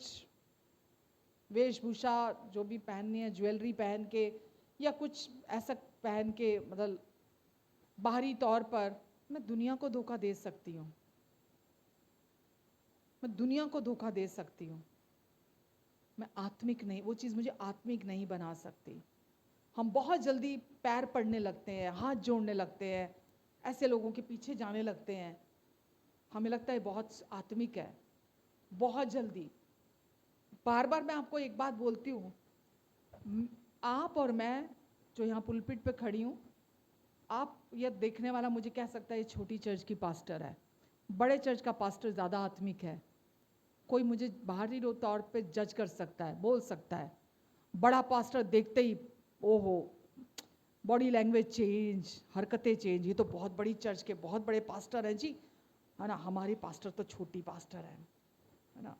वेशभूषा जो भी पहननी है, ज्वेलरी पहन के या कुछ ऐसा पहन के, मतलब बाहरी तौर पर मैं दुनिया को धोखा दे सकती हूँ? मैं दुनिया को धोखा दे सकती हूँ, मैं आत्मिक नहीं, वो चीज़ मुझे आत्मिक नहीं बना सकती। हम बहुत जल्दी पैर पड़ने लगते हैं, हाथ जोड़ने लगते हैं, ऐसे लोगों के पीछे जाने लगते हैं, हमें लगता है बहुत आत्मिक है, बहुत जल्दी। बार बार मैं आपको एक बात बोलती हूँ, आप और मैं जो यहाँ पुलपिट पे खड़ी हूँ, आप ये देखने वाला मुझे कह सकता है ये छोटी चर्च की पास्टर है, बड़े चर्च का पास्टर ज़्यादा आत्मिक है। कोई मुझे बाहरी तौर पे जज कर सकता है, बोल सकता है, बड़ा पास्टर देखते ही ओहो, बॉडी लैंग्वेज चेंज, हरकतें चेंज, ये तो बहुत बड़ी चर्च के बहुत बड़े पास्टर हैं जी, है ना, हमारी पास्टर तो छोटी पास्टर है ना,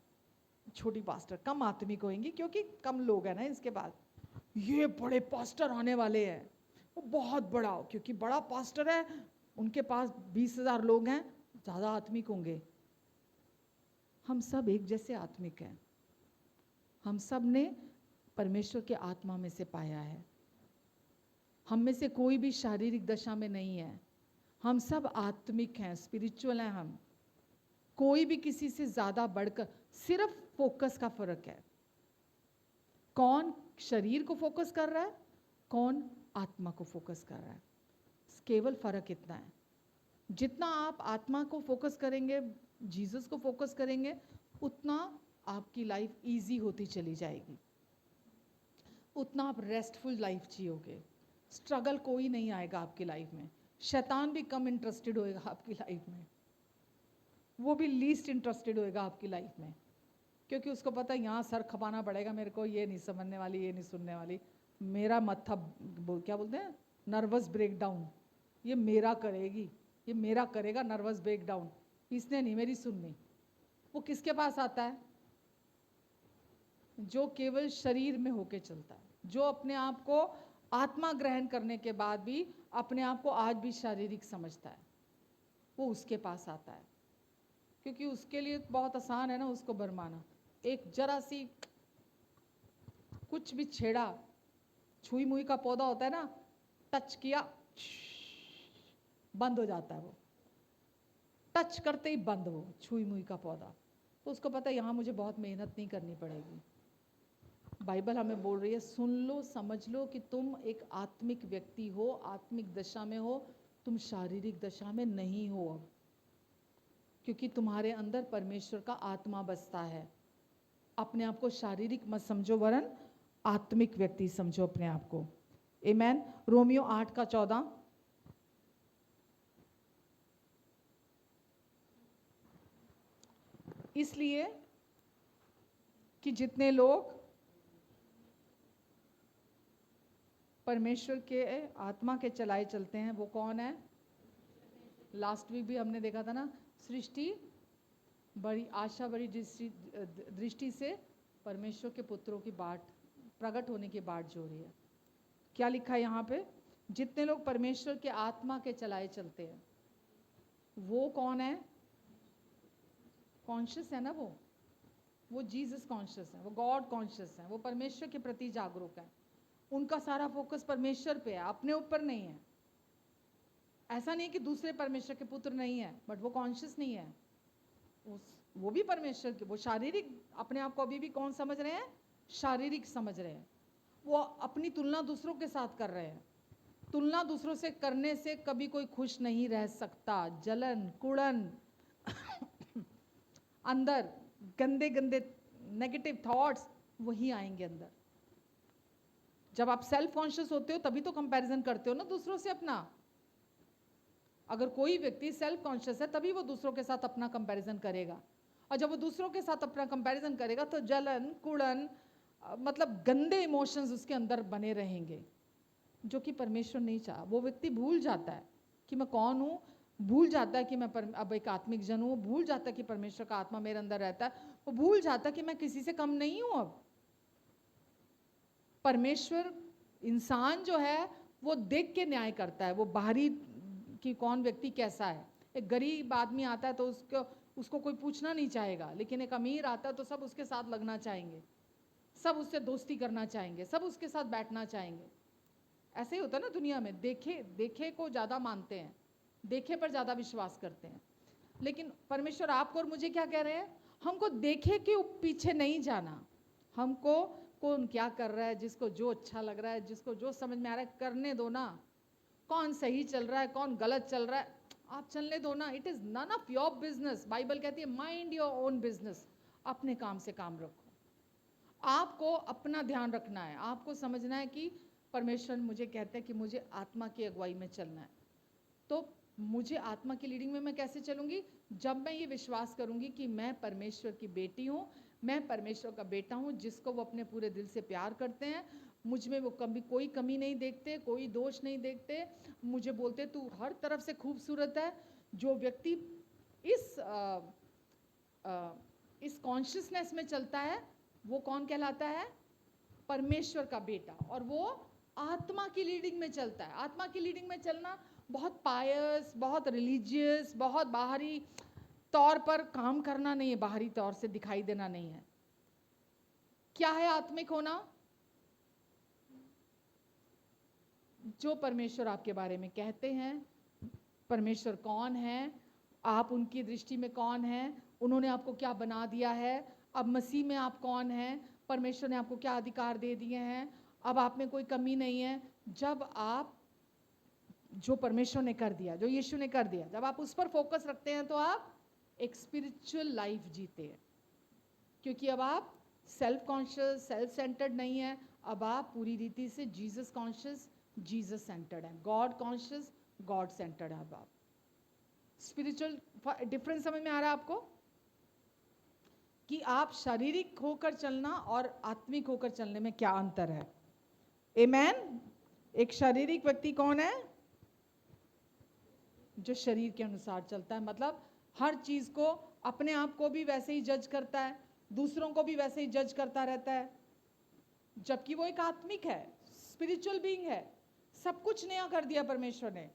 छोटी पास्टर कम आत्मिक होंगी क्योंकि कम लोग हैं ना इसके बाद। ये बड़े पास्टर आने वाले हैं, वो बहुत बड़ा हो क्योंकि बड़ा पास्टर है, उनके पास 20,000 लोग हैं, ज़्यादा आत्मिक होंगे। हम सब एक जैसे आत्मिक हैं, हम सब ने परमेश्वर के आत्मा में से पाया है। हम में से कोई भी शारीरिक दशा में नहीं है, हम सब आत्मिक हैं, स्पिरिचुअल हैं हम। कोई भी किसी से ज़्यादा बढ़कर, सिर्फ फोकस का फर्क है, कौन शरीर को फोकस कर रहा है, कौन आत्मा को फोकस कर रहा है, केवल फर्क इतना है। जितना आप आत्मा को फोकस करेंगे, जीसस को फोकस करेंगे, उतना आपकी लाइफ इजी होती चली जाएगी, उतना आप रेस्टफुल लाइफ जियोगे, स्ट्रगल कोई नहीं आएगा आपकी लाइफ में, शैतान भी कम इंटरेस्टेड होएगा आपकी लाइफ में, वो भी लीस्ट इंटरेस्टेड होएगा आपकी लाइफ में, क्योंकि उसको पता है यहाँ सर खपाना पड़ेगा मेरे को, ये नहीं समझने वाली, ये नहीं सुनने वाली, मेरा मत्था क्या बोलते हैं, नर्वस ब्रेकडाउन, ये मेरा करेगी, ये मेरा करेगा नर्वस ब्रेकडाउन, इसने नहीं मेरी सुननी। वो किसके पास आता है? जो केवल शरीर में होके चलता है, जो अपने आप को आत्मा ग्रहण करने के बाद भी अपने आप को आज भी शारीरिक समझता है, वो उसके पास आता है, क्योंकि उसके लिए बहुत आसान है ना उसको भरमाना। एक जरा सी कुछ भी छेड़ा, छुई मुई का पौधा होता है ना, टच किया बंद हो जाता है, वो टच करते ही बंद, वो छुई मुई का पौधा। तो उसको पता है यहाँ मुझे बहुत मेहनत नहीं करनी पड़ेगी। बाइबल हमें बोल रही है, सुन लो, समझ लो कि तुम एक आत्मिक व्यक्ति हो, आत्मिक दशा में हो, तुम शारीरिक दशा में नहीं हो अब, क्योंकि तुम्हारे अंदर परमेश्वर का आत्मा बसता है। अपने आप को शारीरिक मत समझो, वरन आत्मिक व्यक्ति समझो अपने आप को। आमेन। रोमियो 8:14। इसलिए कि जितने लोग परमेश्वर के आत्मा के चलाए चलते हैं, वो कौन है? लास्ट वीक भी हमने देखा था ना, सृष्टि बड़ी आशा, बड़ी दृष्टि से परमेश्वर के पुत्रों की बाट, प्रकट होने की बाट जो रही है। क्या लिखा है यहाँ पे? जितने लोग परमेश्वर के आत्मा के चलाए चलते हैं, वो कौन है? कॉन्शियस है ना, वो जीसस कॉन्शियस है, वो गॉड कॉन्शियस है, वो परमेश्वर के प्रति जागरूक है, उनका सारा फोकस परमेश्वर पे है, अपने ऊपर नहीं है। ऐसा नहीं कि दूसरे परमेश्वर के पुत्र नहीं है, बट वो कॉन्शियस नहीं है, वो भी परमेश्वर के, वो शारीरिक अपने आप को अभी भी कौन समझ रहे हैं? शारीरिक समझ रहे हैं। वो अपनी तुलना दूसरों के साथ कर रहे हैं। तुलना दूसरों से करने से कभी कोई खुश नहीं रह सकता। जलन, कुड़न, अंदर गंदे गंदे नेगेटिव थॉट्स वही आएंगे अंदर। जब आप सेल्फ कॉन्शियस होते हो तभी तो कंपैरिजन करते हो ना दूसरों से अपना। अगर कोई व्यक्ति सेल्फ कॉन्शियस है तभी वो दूसरों के साथ अपना कंपैरिजन करेगा, और जब वो दूसरों के साथ अपना कंपैरिजन करेगा तो जलन, कुड़न, मतलब गंदे इमोशंस उसके अंदर बने रहेंगे, जो कि परमेश्वर नहीं चाहा। वो व्यक्ति भूल जाता है कि मैं कौन हूँ, भूल जाता है कि मैं अब एक आत्मिक जन हूँ, भूल जाता है कि परमेश्वर का आत्मा मेरे अंदर रहता है, वो भूल जाता है कि मैं किसी से कम नहीं हूँ। अब परमेश्वर इंसान जो है वो देख के न्याय करता है, वो बाहरी कि कौन व्यक्ति कैसा है। एक गरीब आदमी आता है तो उसको कोई पूछना नहीं चाहेगा, लेकिन एक अमीर आता है तो सब उसके साथ लगना चाहेंगे, सब उससे दोस्ती करना चाहेंगे, सब उसके साथ बैठना चाहेंगे। ऐसे ही होता है ना दुनिया में, देखे देखे को ज़्यादा मानते हैं, देखे पर ज़्यादा विश्वास करते हैं। लेकिन परमेश्वर आपको और मुझे क्या कह रहे हैं, हमको देखे के पीछे नहीं जाना। हमको कौन क्या कर रहा है, जिसको जो अच्छा लग रहा है, जिसको जो समझ में आ रहा है करने दो ना। कौन सही चल रहा है, कौन गलत चल रहा है, आप चलने दो ना। It is none of your business. Bible कहती है माइंड योर ओन बिजनेस। अपने काम से काम रखो। आपको अपना ध्यान रखना है, आपको समझना है कि परमेश्वर मुझे कहते हैं कि मुझे आत्मा की अगुवाई में चलना है। तो मुझे आत्मा की लीडिंग में मैं कैसे चलूंगी, जब मैं ये विश्वास करूंगी कि मैं परमेश्वर की बेटी हूँ, मैं परमेश्वर का बेटा हूँ, जिसको वो अपने पूरे दिल से प्यार करते हैं। मुझ में वो कभी कोई कमी नहीं देखते, कोई दोष नहीं देखते। मुझे बोलते तू हर तरफ से खूबसूरत है। जो व्यक्ति इस इस कॉन्शियसनेस में चलता है वो कौन कहलाता है, परमेश्वर का बेटा। और वो आत्मा की लीडिंग में चलता है। आत्मा की लीडिंग में चलना बहुत पायस, बहुत रिलीजियस, बहुत बाहरी तौर पर काम करना नहीं है, बाहरी तौर से दिखाई देना नहीं है। क्या है आत्मिक होना? जो परमेश्वर आपके बारे में कहते हैं, परमेश्वर कौन है, आप उनकी दृष्टि में कौन है, उन्होंने आपको क्या बना दिया है, अब मसीह में आप कौन हैं, परमेश्वर ने आपको क्या अधिकार दे दिए हैं, अब आप में कोई कमी नहीं है। जब आप जो परमेश्वर ने कर दिया, जो यीशु ने कर दिया, जब आप उस पर फोकस रखते हैं तो आप एक स्पिरिचुअल लाइफ जीते हैं। क्योंकि अब आप सेल्फ कॉन्शियस, सेल्फ सेंटर्ड नहीं है, अब आप पूरी रीति से जीसस कॉन्शियस, जीसस सेंटर्ड है, गॉड कॉन्शियस, गॉड सेंटर्ड है। अब आप स्पिरिचुअल डिफरेंस समझ में आ रहा है आपको, कि आप शारीरिक होकर चलना और आत्मिक होकर चलने में क्या अंतर है। आमेन। एक शारीरिक व्यक्ति कौन है, जो शरीर के अनुसार चलता है, मतलब हर चीज को, अपने आप को भी वैसे ही जज करता है, दूसरों को भी वैसे ही जज करता रहता है। जबकि वो एक आत्मिक है, स्पिरिचुअल बीइंग है। सब कुछ नया कर दिया परमेश्वर ने।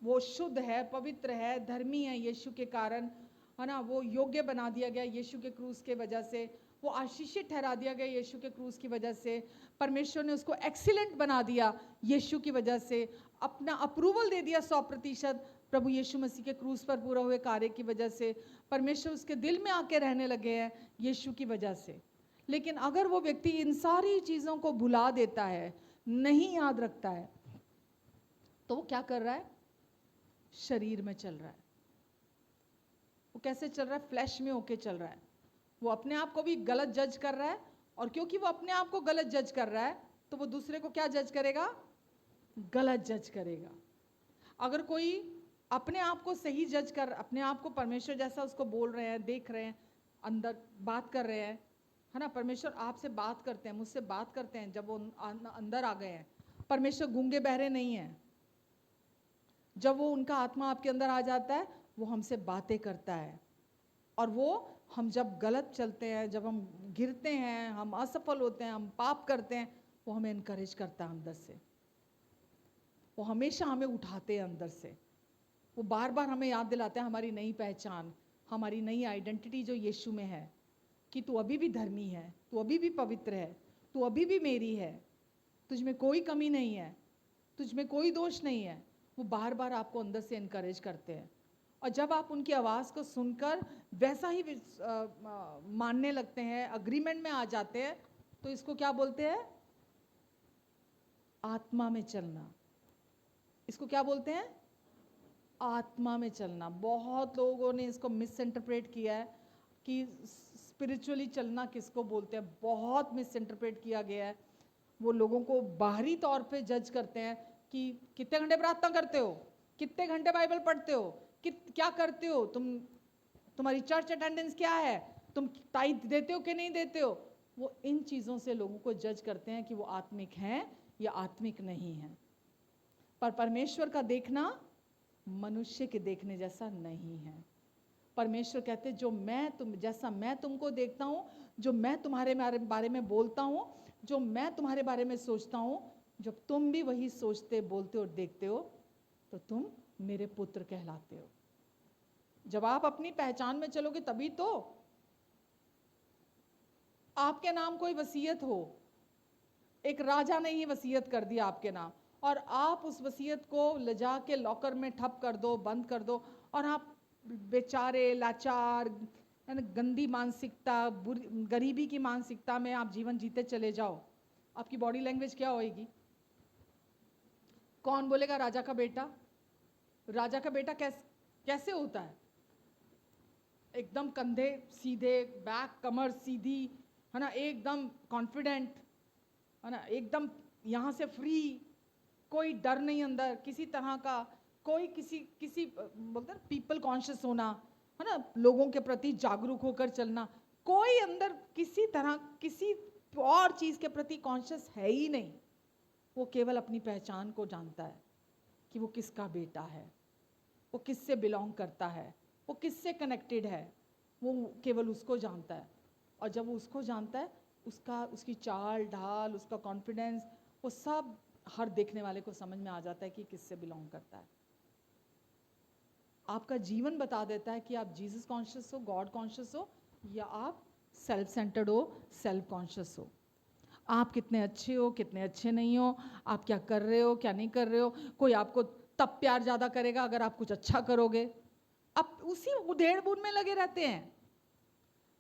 वो शुद्ध है, पवित्र है, धर्मी है यीशु के कारण, है ना। वो योग्य बना दिया गया यीशु के क्रूस के वजह से। वो आशीषित ठहरा दिया गया यीशु के क्रूस की वजह से। परमेश्वर ने उसको एक्सीलेंट बना दिया यीशु की वजह से। अपना अप्रूवल दे दिया 100% प्रभु यीशु मसीह के क्रूस पर पूरा हुए कार्य की वजह से। परमेश्वर उसके दिल में आके रहने लगे हैं यीशु की वजह से। लेकिन अगर वो व्यक्ति इन सारी चीज़ों को भुला देता है, नहीं याद रखता है, तो वो क्या कर रहा है, शरीर में चल रहा है। वो कैसे चल रहा है, फ्लैश में होके चल रहा है। वो अपने आप को भी गलत जज कर रहा है, और क्योंकि वो अपने आप को गलत जज कर रहा है तो वो दूसरे को क्या जज करेगा, गलत जज करेगा। अगर कोई अपने आप को सही जज कर, अपने आप को परमेश्वर जैसा उसको बोल रहे हैं, देख रहे हैं, अंदर बात कर रहे हैं, है ना। परमेश्वर आपसे बात करते हैं, मुझसे बात करते हैं, जब वो अंदर आ गए हैं। परमेश्वर गूंगे बहरे नहीं है। जब वो उनका आत्मा आपके अंदर आ जाता है, वो हमसे बातें करता है। और वो हम जब गलत चलते हैं, जब हम गिरते हैं, हम असफल होते हैं, हम पाप करते हैं, वो हमें इनकरेज करता है अंदर से। वो हमेशा हमें उठाते हैं अंदर से। वो बार बार हमें याद दिलाते हैं हमारी नई पहचान, हमारी नई आइडेंटिटी जो यीशु में है, कि तू अभी भी धर्मी है, तू अभी भी पवित्र है, तू अभी भी मेरी है, तुझ में कोई कमी नहीं है, तुझ में कोई दोष नहीं है। वो बार बार आपको अंदर से इनकरेज करते हैं। और जब आप उनकी आवाज़ को सुनकर वैसा ही मानने लगते हैं, अग्रीमेंट में आ जाते हैं, तो इसको क्या बोलते हैं, आत्मा में चलना, इसको क्या बोलते हैं? आत्मा में चलना। बहुत लोगों ने इसको मिस इंटरप्रेट किया है कि स्पिरिचुअली चलना किसको बोलते हैं, बहुत मिस इंटरप्रेट किया गया है। वो लोगों को बाहरी तौर पे जज करते हैं कि कितने घंटे प्रार्थना करते हो, कितने घंटे बाइबल पढ़ते हो, क्या करते हो तुम, तुम्हारी चर्च अटेंडेंस क्या है, तुम टाइट देते हो कि नहीं देते हो। वो इन चीज़ों से लोगों को जज करते हैं कि वो आत्मिक हैं या आत्मिक नहीं हैं। पर परमेश्वर का देखना मनुष्य के देखने जैसा नहीं है। परमेश्वर कहते जो जैसा मैं तुमको देखता हूँ, जो मैं तुम्हारे बारे में बोलता हूँ, जो मैं तुम्हारे बारे में सोचता हूँ, जब तुम भी वही सोचते, बोलते और देखते हो तो तुम मेरे पुत्र कहलाते हो। जब आप अपनी पहचान में चलोगे तभी तो आपके नाम कोई वसीयत हो। एक राजा ने ही वसीयत कर दिया आपके नाम, और आप उस वसीयत को ले जा के लॉकर में ठप कर दो, बंद कर दो, और आप बेचारे लाचार गंदी मानसिकता, गरीबी की मानसिकता में आप जीवन जीते चले जाओ। आपकी बॉडी लैंग्वेज क्या होएगी? कौन बोलेगा राजा का बेटा? राजा का बेटा कैसे होता है? एकदम कंधे सीधे, बैक कमर सीधी, है ना, एकदम कॉन्फिडेंट, है ना, एकदम यहाँ से फ्री, कोई डर नहीं अंदर किसी तरह का, कोई किसी बोलते हैं पीपल कॉन्शियस होना, है ना, लोगों के प्रति जागरूक होकर चलना। कोई अंदर किसी तरह किसी और चीज के प्रति कॉन्शियस है ही नहीं। वो केवल अपनी पहचान को जानता है कि वो किसका बेटा है, वो किससे बिलोंग करता है, वो किससे कनेक्टेड है, वो केवल उसको जानता है। और जब वो उसको जानता है, उसकी चाल ढाल, उसका कॉन्फिडेंस, वो सब हर देखने वाले को समझ में आ जाता है कि किससे बिलोंग करता है। आपका जीवन बता देता है कि आप जीसस कॉन्शियस हो, गॉड कॉन्शियस हो, या आप सेल्फ सेंटर्ड हो, सेल्फ कॉन्शियस हो। आप कितने अच्छे हो, कितने अच्छे नहीं हो, आप क्या कर रहे हो, क्या नहीं कर रहे हो। कोई आपको तब प्यार ज़्यादा करेगा अगर आप कुछ अच्छा करोगे। आप उसी उधेड़ बुन में लगे रहते हैं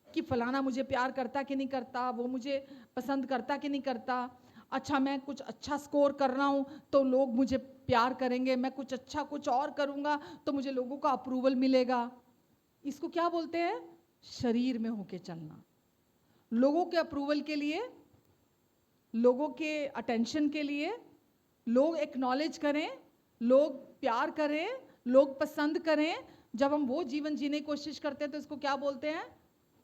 कि फलाना मुझे प्यार करता कि नहीं करता, वो मुझे पसंद करता कि नहीं करता। अच्छा, मैं कुछ अच्छा स्कोर कर रहा हूँ तो लोग मुझे प्यार करेंगे, मैं कुछ अच्छा कुछ और करूँगा तो मुझे लोगों का अप्रूवल मिलेगा। इसको क्या बोलते हैं? शरीर में होके चलना। लोगों के अप्रूवल के लिए, लोगों के अटेंशन के लिए, लोग एक्नॉलेज करें, लोग प्यार करें, लोग पसंद करें। जब हम वो जीवन जीने की कोशिश करते हैं तो इसको क्या बोलते हैं?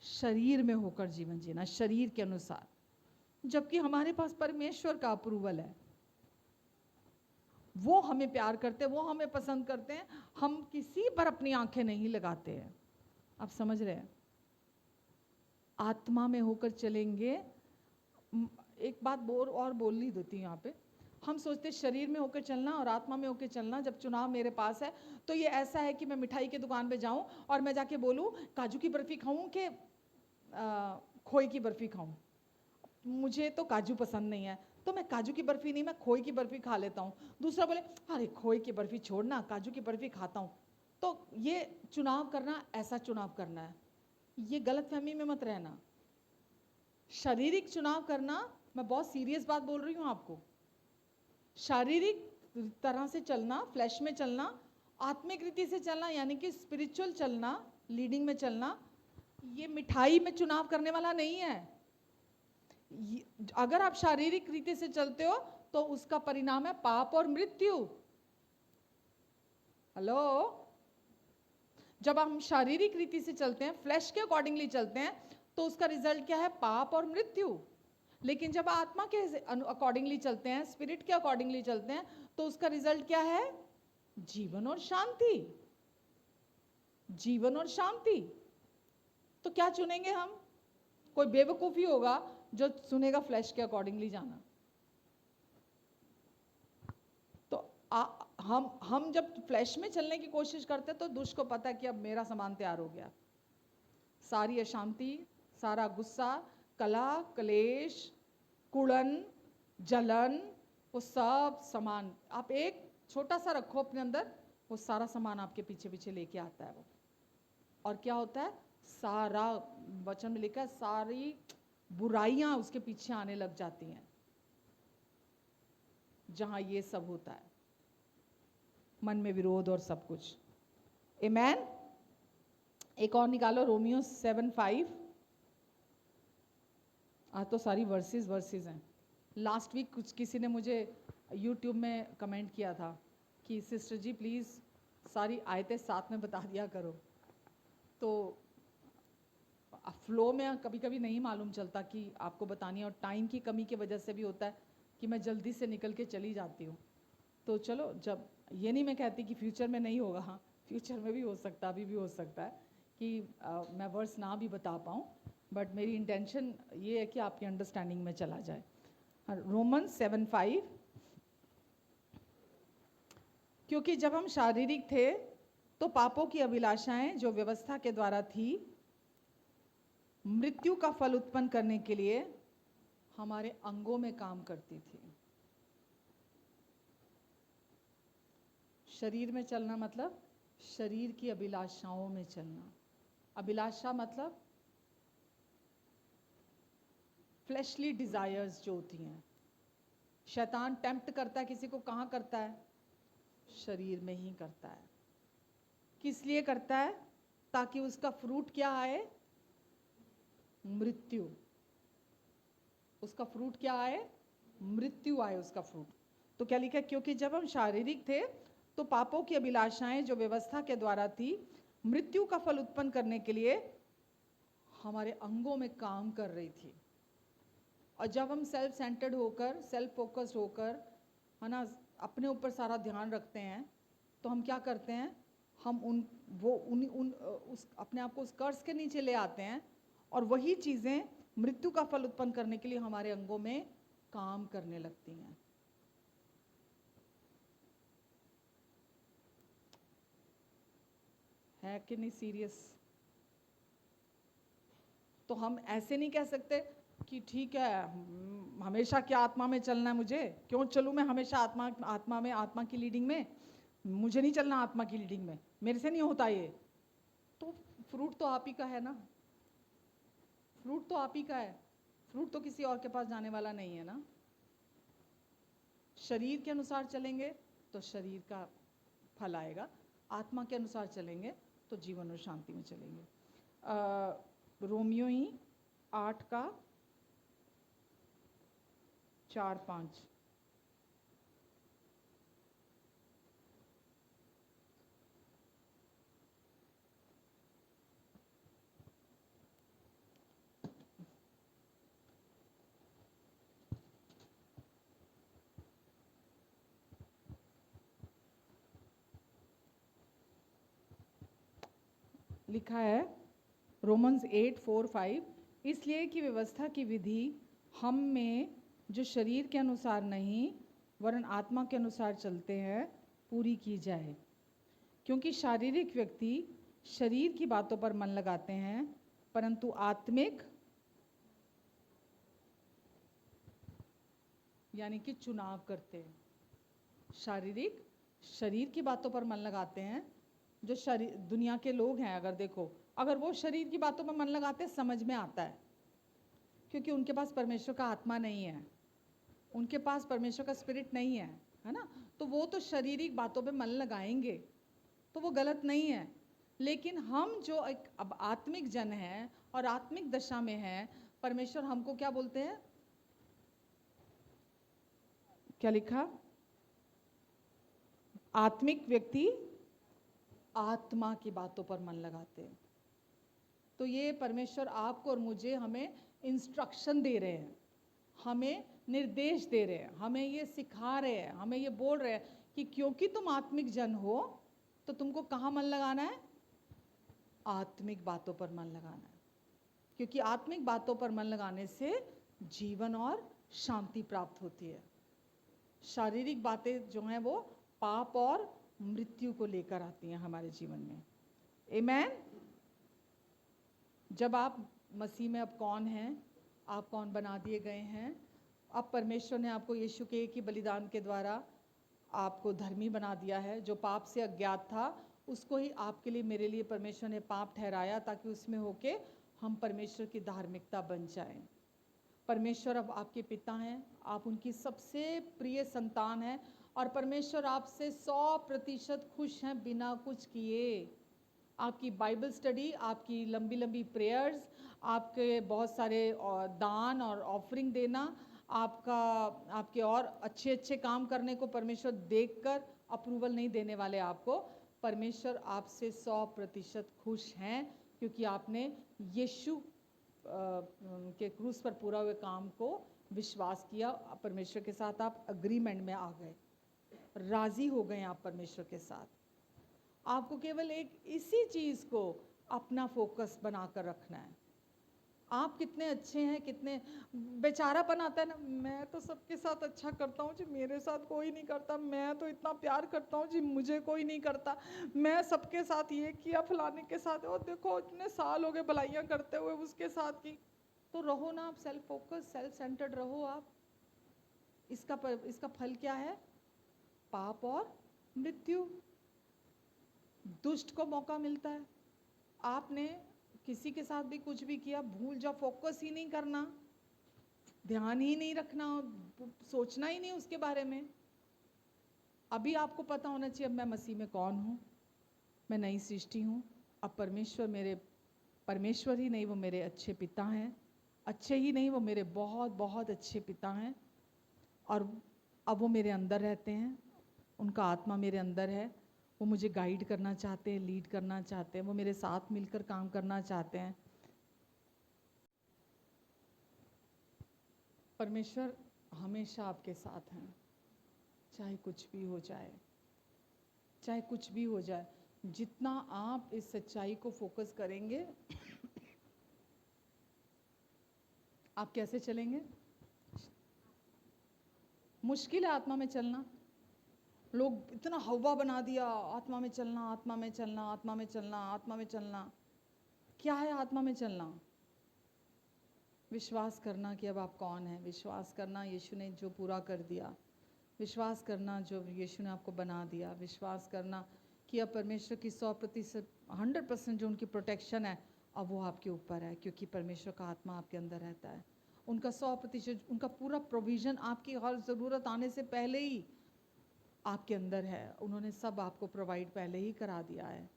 शरीर में होकर जीवन जीना, शरीर के अनुसार। जबकि हमारे पास परमेश्वर का अप्रूवल है, वो हमें प्यार करते हैं, वो हमें पसंद करते हैं। हम किसी पर अपनी आंखें नहीं लगाते हैं। आप समझ रहे हैं? आत्मा में होकर चलेंगे। एक बात बोल ही देती हूँ यहाँ पे। हम सोचते शरीर में होकर चलना और आत्मा में होकर चलना। जब चुनाव मेरे पास है तो ये ऐसा है कि मैं मिठाई की दुकान पे जाऊं और मैं जाके बोलूं काजू की बर्फी खाऊं कि खोए की बर्फी खाऊं। मुझे तो काजू पसंद नहीं है तो मैं काजू की बर्फी नहीं, मैं खोए की बर्फी खा लेता हूँ। दूसरा बोले अरे खोए की बर्फी छोड़ना, काजू की बर्फी खाता हूँ। तो ये चुनाव करना, ऐसा चुनाव करना है, ये गलतफहमी में मत रहना। शारीरिक चुनाव करना, मैं बहुत सीरियस बात बोल रही हूँ आपको। शारीरिक तरह से चलना, फ्लैश में चलना, आत्मिक रीति से चलना, यानी कि स्पिरिचुअल चलना, लीडिंग में चलना, ये मिठाई में चुनाव करने वाला नहीं है। अगर आप शारीरिक रीति से चलते हो तो उसका परिणाम है पाप और मृत्यु। हेलो, जब हम शारीरिक रीति से चलते हैं, फ्लैश के अकॉर्डिंगली चलते हैं, तो उसका रिजल्ट क्या है? पाप और मृत्यु। लेकिन जब आत्मा के अकॉर्डिंगली चलते हैं, स्पिरिट के अकॉर्डिंगली चलते हैं, तो उसका रिजल्ट क्या है? जीवन और शांति। जीवन और शांति। तो क्या चुनेंगे हम? कोई बेवकूफी होगा जो सुनेगा फ्लैश के अकॉर्डिंगली जाना। तो हम जब फ्लैश में चलने की कोशिश करते हैं तो दुष्ट को पता है कि अब मेरा सामान तैयार हो गया। सारी अशांति, सारा गुस्सा, कला, क्लेश, कुड़न, जलन, वो सब सामान आप एक छोटा सा रखो अपने अंदर, वो सारा सामान आपके पीछे पीछे लेके आता है वो। और क्या होता है? सारा, वचन में लिखा है, सारी बुराइयां उसके पीछे आने लग जाती हैं। जहां ये सब होता है, मन में विरोध और सब कुछ। आमेन। एक और निकालो, रोमियो 7:5। आज तो सारी वर्सेस हैं। लास्ट वीक कुछ किसी ने मुझे यूट्यूब में कमेंट किया था कि सिस्टर जी प्लीज़ सारी आयतें साथ में बता दिया करो। तो फ्लो में कभी कभी नहीं मालूम चलता कि आपको बतानी है, और टाइम की कमी की वजह से भी होता है कि मैं जल्दी से निकल के चली जाती हूँ। तो चलो, जब ये नहीं मैं कहती कि फ्यूचर में नहीं होगा, हाँ फ्यूचर में भी हो सकता है, अभी भी हो सकता है कि मैं वर्स ना भी बता पाऊँ, बट मेरी इंटेंशन ये है कि आपकी अंडरस्टैंडिंग में चला जाए। रोमन्स 7:5, क्योंकि जब हम शारीरिक थे तो पापों की अभिलाषाएं जो व्यवस्था के द्वारा थी, मृत्यु का फल उत्पन्न करने के लिए हमारे अंगों में काम करती थी। शरीर में चलना मतलब शरीर की अभिलाषाओं में चलना। अभिलाषा मतलब फ्लैशली डिजायर्स जो होती हैं। शैतान टेम्प्ट करता है किसी को, कहाँ करता है? शरीर में ही करता है। किस लिए करता है? ताकि उसका फ्रूट क्या आए? मृत्यु। उसका फ्रूट क्या आए? मृत्यु आए उसका फ्रूट। तो क्या लिखा है? क्योंकि जब हम शारीरिक थे तो पापों की अभिलाषाएं जो व्यवस्था के द्वारा थी, मृत्यु का फल उत्पन्न करने के लिए हमारे अंगों में काम कर रही थी। और जब हम सेल्फ सेंटर्ड होकर, सेल्फ फोकस्ड होकर, है ना, अपने ऊपर सारा ध्यान रखते हैं, तो हम क्या करते हैं? हम उस अपने आप को उस कर्ज के नीचे ले आते हैं, और वही चीज़ें मृत्यु का फल उत्पन्न करने के लिए हमारे अंगों में काम करने लगती हैं। है कि नहीं सीरियस? तो हम ऐसे नहीं कह सकते कि ठीक है हमेशा क्या आत्मा में चलना है, मुझे क्यों चलूँ मैं हमेशा आत्मा में, आत्मा की लीडिंग में? मुझे नहीं चलना आत्मा की लीडिंग में, मेरे से नहीं होता ये। तो फ्रूट तो आप ही का है ना, फ्रूट तो आप ही का है, फ्रूट तो किसी और के पास जाने वाला नहीं है ना। शरीर के अनुसार चलेंगे तो शरीर का फल आएगा, आत्मा के अनुसार चलेंगे तो जीवन और शांति में चलेंगे। रोमियो ही 8:4-5। लिखा है रोमन्स 8:4-5, इसलिए कि व्यवस्था की विधि हम में जो शरीर के अनुसार नहीं वरन आत्मा के अनुसार चलते हैं पूरी की जाए। क्योंकि शारीरिक व्यक्ति शरीर की बातों पर मन लगाते हैं, परंतु आत्मिक यानी कि चुनाव करते हैं। शारीरिक शरीर की बातों पर मन लगाते हैं। जो शरीर दुनिया के लोग हैं, अगर देखो, अगर वो शरीर की बातों पर मन लगाते हैं, समझ में आता है, क्योंकि उनके पास परमेश्वर का आत्मा नहीं है, उनके पास परमेश्वर का स्पिरिट नहीं है, है ना। तो वो तो शारीरिक बातों पे मन लगाएंगे, तो वो गलत नहीं है। लेकिन हम जो एक अब आत्मिक जन हैं और आत्मिक दशा में हैं, परमेश्वर हमको क्या बोलते हैं? क्या लिखा? आत्मिक व्यक्ति आत्मा की बातों पर मन लगाते हैं। तो ये परमेश्वर आपको और मुझे, हमें इंस्ट्रक्शन दे रहे हैं, हमें निर्देश दे रहे हैं, हमें ये सिखा रहे हैं, हमें ये बोल रहे हैं कि क्योंकि तुम आत्मिक जन हो तो तुमको कहाँ मन लगाना है? आत्मिक बातों पर मन लगाना है। क्योंकि आत्मिक बातों पर मन लगाने से जीवन और शांति प्राप्त होती है। शारीरिक बातें जो हैं वो पाप और मृत्यु को लेकर आती हैं हमारे जीवन में। आमेन। जब आप मसीह में अब कौन हैं? आप कौन बना दिए गए हैं? अब परमेश्वर ने आपको यीशु के एक ही बलिदान के द्वारा आपको धर्मी बना दिया है। जो पाप से अज्ञात था उसको ही आपके लिए, मेरे लिए परमेश्वर ने पाप ठहराया, ताकि उसमें होके हम परमेश्वर की धार्मिकता बन जाएं। परमेश्वर अब आपके पिता हैं, आप उनकी सबसे प्रिय संतान हैं और परमेश्वर आपसे 100% खुश हैं बिना कुछ किए। आपकी बाइबल स्टडी, आपकी लंबी लंबी प्रेयर्स, आपके बहुत सारे दान और ऑफरिंग देना, आपके और अच्छे अच्छे काम करने को परमेश्वर देखकर अप्रूवल नहीं देने वाले आपको। परमेश्वर आपसे 100% खुश हैं क्योंकि आपने यीशु के क्रूस पर पूरा हुए काम को विश्वास किया। परमेश्वर के साथ आप अग्रीमेंट में आ गए, राजी हो गए आप परमेश्वर के साथ। आपको केवल एक इसी चीज को अपना फोकस बनाकर रखना है। आप कितने अच्छे हैं, कितने बेचारापन आता है ना, मैं तो सबके साथ अच्छा करता हूँ जी, मेरे साथ कोई नहीं करता, मैं तो इतना प्यार करता हूँ जी, मुझे कोई नहीं करता, मैं सबके साथ ये किया, फलाने के साथ, और देखो इतने साल हो गए भलाइयाँ करते हुए उसके साथ की। तो रहो ना आप सेल्फ फोकस, सेल्फ सेंटर्ड रहो आप। इसका फल क्या है? पाप और मृत्यु। दुष्ट को मौका मिलता है। आपने किसी के साथ भी कुछ भी किया, भूल जाओ, फोकस ही नहीं करना, ध्यान ही नहीं रखना, सोचना ही नहीं उसके बारे में। अभी आपको पता होना चाहिए अब मैं मसीह में कौन हूँ, मैं नई सृष्टि हूँ। अब परमेश्वर ही नहीं, वो मेरे अच्छे पिता हैं। अच्छे ही नहीं, वो मेरे बहुत बहुत अच्छे पिता हैं। और अब वो मेरे अंदर रहते हैं, उनका आत्मा मेरे अंदर है। वो मुझे गाइड करना चाहते हैं, लीड करना चाहते हैं, वो मेरे साथ मिलकर काम करना चाहते हैं। परमेश्वर हमेशा आपके साथ हैं, चाहे कुछ भी हो जाए, चाहे कुछ भी हो जाए। जितना आप इस सच्चाई को फोकस करेंगे, आप कैसे चलेंगे? मुश्किल है आत्मा में चलना। लोग इतना हवा बना दिया, आत्मा में चलना, आत्मा में चलना, आत्मा में चलना, आत्मा में चलना। क्या है आत्मा में चलना? विश्वास करना कि अब आप कौन हैं, विश्वास करना यीशु ने जो पूरा कर दिया, विश्वास करना जो यीशु ने आपको बना दिया, विश्वास करना कि अब परमेश्वर की 100% 100% जो उनकी प्रोटेक्शन है अब वो आपके ऊपर है, क्योंकि परमेश्वर का आत्मा आपके अंदर रहता है। उनका 100% उनका पूरा प्रोविज़न आपकी हर ज़रूरत आने से पहले ही आपके अंदर है। उन्होंने सब आपको प्रोवाइड पहले ही करा दिया है।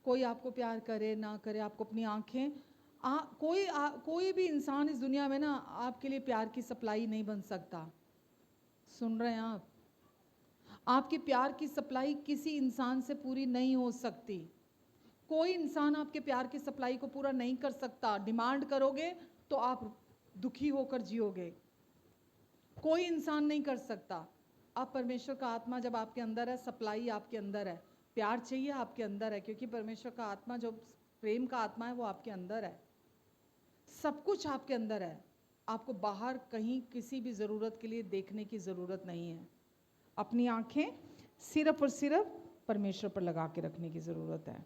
कोई आपको प्यार करे ना करे, आपको अपनी आँखें कोई भी इंसान इस दुनिया में ना आपके लिए प्यार की सप्लाई नहीं बन सकता। सुन रहे हैं आप? आपके प्यार की सप्लाई किसी इंसान से पूरी नहीं हो सकती। कोई इंसान आपके प्यार की सप्लाई को पूरा नहीं कर सकता। डिमांड करोगे तो आप दुखी होकर जियोगे। कोई इंसान नहीं कर सकता। अब परमेश्वर का आत्मा जब आपके अंदर है, सप्लाई आपके अंदर है, प्यार चाहिए आपके अंदर है, क्योंकि परमेश्वर का आत्मा जो प्रेम का आत्मा है वो आपके अंदर है। सब कुछ आपके अंदर है। आपको बाहर कहीं किसी भी ज़रूरत के लिए देखने की ज़रूरत नहीं है। अपनी आंखें सिर्फ और सिर्फ परमेश्वर पर लगा के रखने की ज़रूरत है।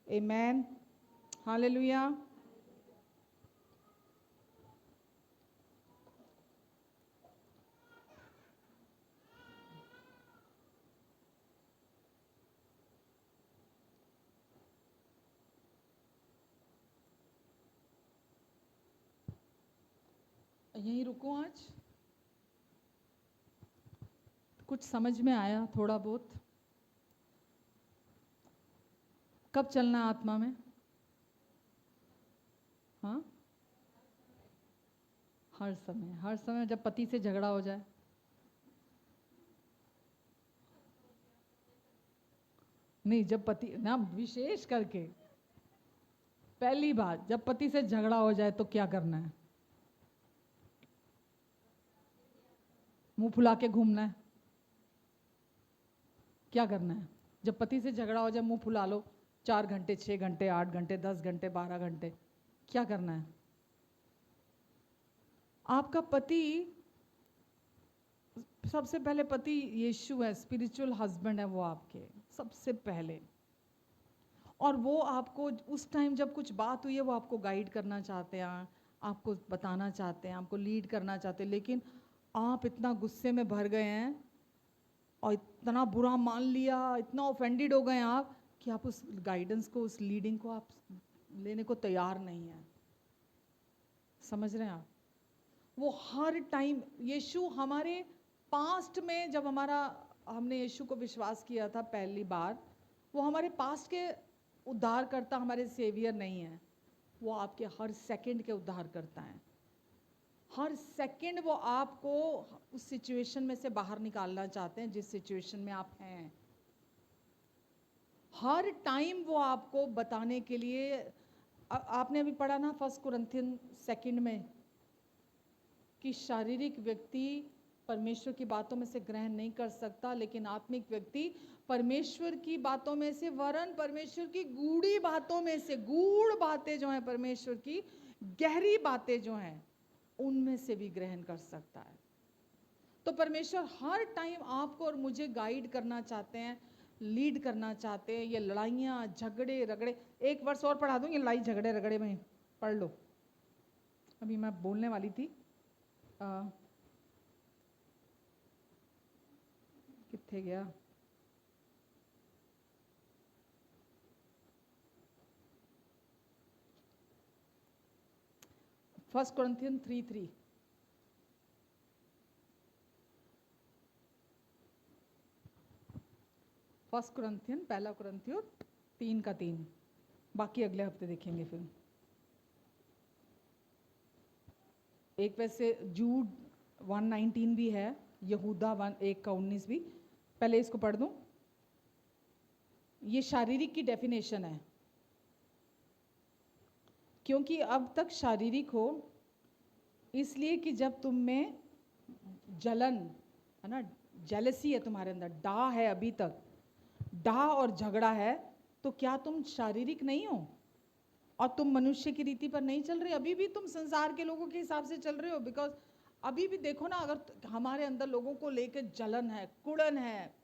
आमेन, हालेलुया। यहीं रुको आज। कुछ समझ में आया थोड़ा बहुत? कब चलना है आत्मा में? हाँ, हर समय। हर समय जब पति से झगड़ा हो जाए, नहीं, जब पति ना, विशेष करके पहली बात, जब पति से झगड़ा हो जाए तो क्या करना है? मुंह फुला के घूमना है? क्या करना है? जब पति से झगड़ा हो जाए मुंह फुला लो, 4 घंटे, 6 घंटे, 8 घंटे, 10 घंटे, 12 घंटे, क्या करना है? आपका पति, सबसे पहले पति यीशु है, स्पिरिचुअल हस्बैंड है वो आपके सबसे पहले। और वो आपको उस टाइम जब कुछ बात हुई है वो आपको गाइड करना चाहते हैं, आपको बताना चाहते हैं, आपको लीड करना चाहते हैं, लेकिन आप इतना गुस्से में भर गए हैं और इतना बुरा मान लिया, इतना ऑफेंडेड हो गए आप कि आप उस गाइडेंस को, उस लीडिंग को आप लेने को तैयार नहीं हैं। समझ रहे हैं आप? वो हर टाइम यीशु हमारे पास्ट में, जब हमने यीशु को विश्वास किया था पहली बार, वो हमारे पास्ट के उद्धार करता, हमारे सेवियर नहीं है, वो आपके हर सेकंड के उद्धार करता है। हर सेकंड वो आपको उस सिचुएशन में से बाहर निकालना चाहते हैं जिस सिचुएशन में आप हैं। हर टाइम वो आपको बताने के लिए, आपने अभी पढ़ा ना 1 कुरिन्थियन 2 में, कि शारीरिक व्यक्ति परमेश्वर की बातों में से ग्रहण नहीं कर सकता, लेकिन आत्मिक व्यक्ति परमेश्वर की बातों में से, वरन परमेश्वर की गूढ़ी बातों में से, गूढ़ बातें जो हैं, परमेश्वर की गहरी बातें जो हैं, उनमें से भी ग्रहण कर सकता है। तो परमेश्वर हर टाइम आपको और मुझे गाइड करना चाहते हैं, लीड करना चाहते हैं। ये लड़ाइयाँ, झगड़े रगड़े, एक वर्ष और पढ़ा दूँ, ये लड़ाई झगड़े रगड़े में पढ़ लो। अभी मैं बोलने वाली थी, कितने गया, फर्स्ट कुरिन्थियन 3:3। फर्स्ट कुरिन्थियन, पहला कुरिन्थियन 3:3। बाकी अगले हफ्ते देखेंगे फिर। एक वैसे जूड 1:19 भी है, यहूदा 1:19 भी। पहले इसको पढ़ दूं। ये शारीरिक की डेफिनेशन है, क्योंकि अब तक शारीरिक हो, इसलिए कि जब तुम में जलन है ना, जेलसी है तुम्हारे अंदर, डा है, अभी तक डा और झगड़ा है, तो क्या तुम शारीरिक नहीं हो और तुम मनुष्य की रीति पर नहीं चल रहे? अभी भी तुम संसार के लोगों के हिसाब से चल रहे हो। बिकॉज अभी भी देखो ना, अगर हमारे अंदर लोगों को लेकर जलन है, कुड़न है,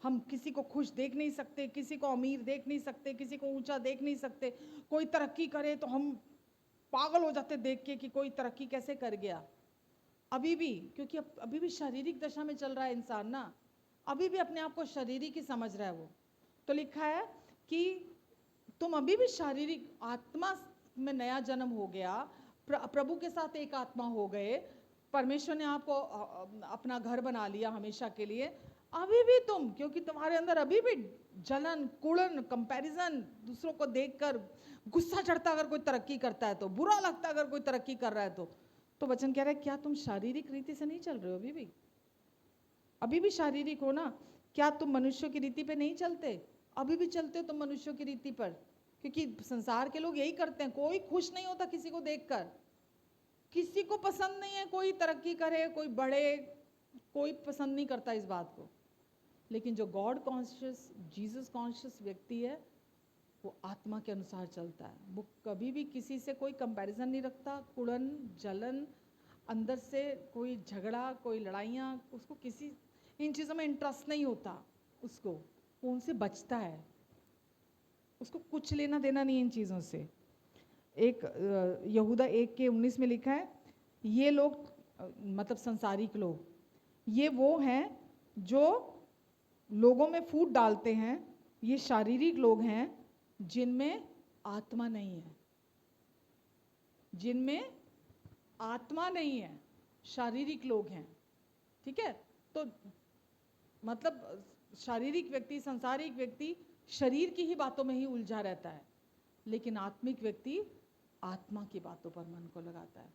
हम किसी को खुश देख नहीं सकते, किसी को अमीर देख नहीं सकते, किसी को ऊंचा देख नहीं सकते। कोई तरक्की करे तो हम पागल हो जाते देख के कि कोई तरक्की कैसे कर गया। अभी भी, क्योंकि अभी भी शारीरिक दशा में चल रहा है इंसान ना, अभी भी अपने आप को शारीरिक ही समझ रहा है वो। तो लिखा है कि तुम अभी भी शारीरिक, आत्मा में नया जन्म हो गया, प्रभु के साथ एक आत्मा हो गए, परमेश्वर ने आपको अपना घर बना लिया हमेशा के लिए। अभी भी तुम, क्योंकि तुम्हारे अंदर अभी भी जलन, कुड़न, कंपैरिजन, दूसरों को देखकर गुस्सा चढ़ता अगर कोई तरक्की करता है तो, बुरा लगता अगर कोई तरक्की कर रहा है तो वचन कह रहा है क्या तुम शारीरिक रीति से नहीं चल रहे हो? अभी भी शारीरिक हो ना? क्या तुम मनुष्यों की रीति पे नहीं चलते? अभी भी चलते हो तुम मनुष्यों की रीति पर, क्योंकि संसार के लोग यही करते हैं। कोई खुश नहीं होता किसी को देखकर, किसी को पसंद नहीं है कोई तरक्की करे, कोई बढ़े, कोई पसंद नहीं करता इस बात को। लेकिन जो गॉड कॉन्शियस, जीसस कॉन्शियस व्यक्ति है, वो आत्मा के अनुसार चलता है। वो कभी भी किसी से कोई कंपैरिजन नहीं रखता, कुड़न, जलन, अंदर से कोई झगड़ा, कोई लड़ाइयाँ, उसको किसी इन चीज़ों में इंटरेस्ट नहीं होता। उसको, वो उनसे बचता है, उसको कुछ लेना देना नहीं इन चीज़ों से। एक यहूदा 1:19 में लिखा है, ये लोग मतलब संसारिक लोग, ये वो हैं जो लोगों में फूट डालते हैं, ये शारीरिक लोग हैं जिनमें आत्मा नहीं है, जिनमें आत्मा नहीं है, शारीरिक लोग हैं। ठीक है? तो मतलब शारीरिक व्यक्ति, संसारिक व्यक्ति शरीर की ही बातों में ही उलझा रहता है, लेकिन आत्मिक व्यक्ति आत्मा की बातों पर मन को लगाता है।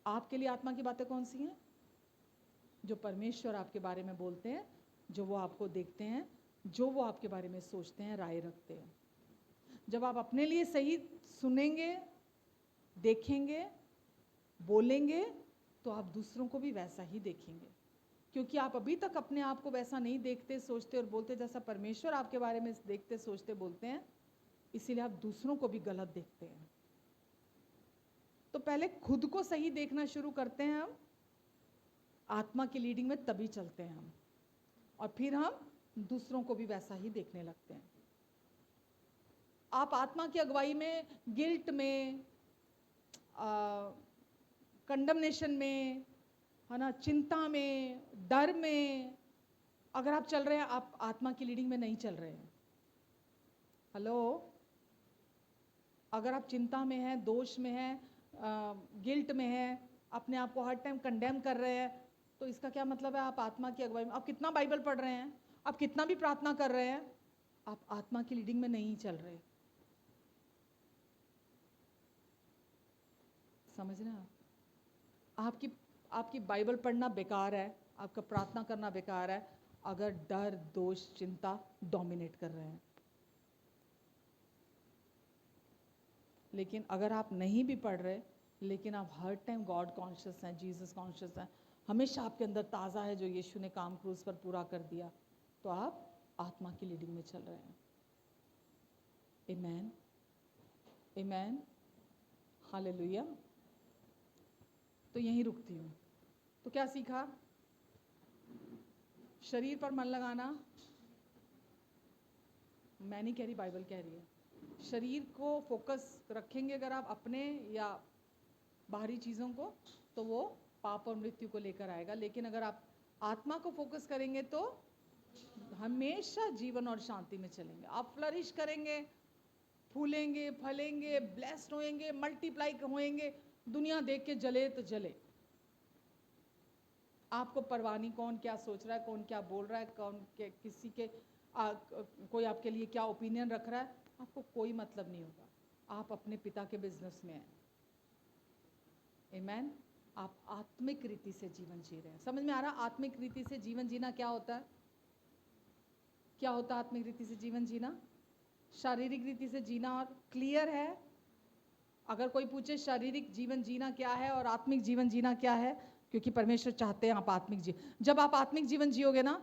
आपके लिए आत्मा की बातें कौन सी हैं? जो परमेश्वर आपके बारे में बोलते हैं, जो वो आपको देखते हैं, जो वो आपके बारे में सोचते हैं, राय रखते हैं। जब आप अपने लिए सही सुनेंगे, देखेंगे, बोलेंगे, तो आप दूसरों को भी वैसा ही देखेंगे, क्योंकि आप अभी तक अपने आप को वैसा नहीं देखते, सोचते और बोलते जैसा परमेश्वर आपके बारे में देखते, सोचते, बोलते हैं। इसीलिए आप दूसरों को भी गलत देखते हैं। तो पहले खुद को सही देखना शुरू करते हैं हम, आत्मा की लीडिंग में तभी चलते हैं हम, और फिर हम दूसरों को भी वैसा ही देखने लगते हैं। आप आत्मा की अगुवाई में, गिल्ट में, कंडमनेशन में, है ना, चिंता में, डर में अगर आप चल रहे हैं, आप आत्मा की लीडिंग में नहीं चल रहे हैं। हेलो? अगर आप चिंता में हैं, दोष में हैं, गिल्ट में हैं, अपने आप को हर टाइम कंडेम कर रहे हैं, तो इसका क्या मतलब है? आप आत्मा की अगुवाई में, आप कितना बाइबल पढ़ रहे हैं, आप कितना भी प्रार्थना कर रहे हैं, आप आत्मा की लीडिंग में नहीं चल रहे। समझ रहे हैं आप? आपकी बाइबल पढ़ना बेकार है, आपका प्रार्थना करना बेकार है, अगर डर, दोष, चिंता डोमिनेट कर रहे हैं। लेकिन अगर आप नहीं भी पढ़ रहे, लेकिन आप हर टाइम गॉड कॉन्शियस हैं, जीसस कॉन्शियस हैं, हमेशा आपके अंदर ताज़ा है जो यीशु ने काम क्रूस पर पूरा कर दिया, तो आप आत्मा की लीडिंग में चल रहे हैं। आमेन, आमेन, हालेलुया। तो यहीं रुकती हूँ। तो क्या सीखा? शरीर पर मन लगाना, मैं नहीं कह रही, बाइबल कह रही है। शरीर को फोकस रखेंगे अगर आप अपने या बाहरी चीज़ों को, तो वो पाप और मृत्यु को लेकर आएगा। लेकिन अगर आप आत्मा को फोकस करेंगे तो हमेशा जीवन और शांति में चलेंगे। आप फ्लरिश करेंगे, फूलेंगे, फलेंगे, ब्लेस्ड होएंगे, मल्टीप्लाई होएंगे। दुनिया देख के जले तो जले, आपको परवाह नहीं कौन क्या सोच रहा है, कौन क्या बोल रहा है, कौन के किसी के कोई आपके लिए क्या ओपिनियन रख रहा है, आपको कोई मतलब नहीं होगा। आप अपने पिता के बिजनेस में हैं। आमेन। आप आत्मिक रीति से जीवन जी रहे हैं। समझ में आ रहा? आत्मिक रीति से जीवन जीना क्या होता है? क्या होता है आत्मिक रीति से जीवन जीना? शारीरिक रीति से जीना। और क्लियर है? अगर कोई पूछे शारीरिक जीवन जीना क्या है और आत्मिक जीवन जीना क्या है, क्योंकि परमेश्वर चाहते हैं आप आत्मिक जब आप आत्मिक जीवन जियोगे ना,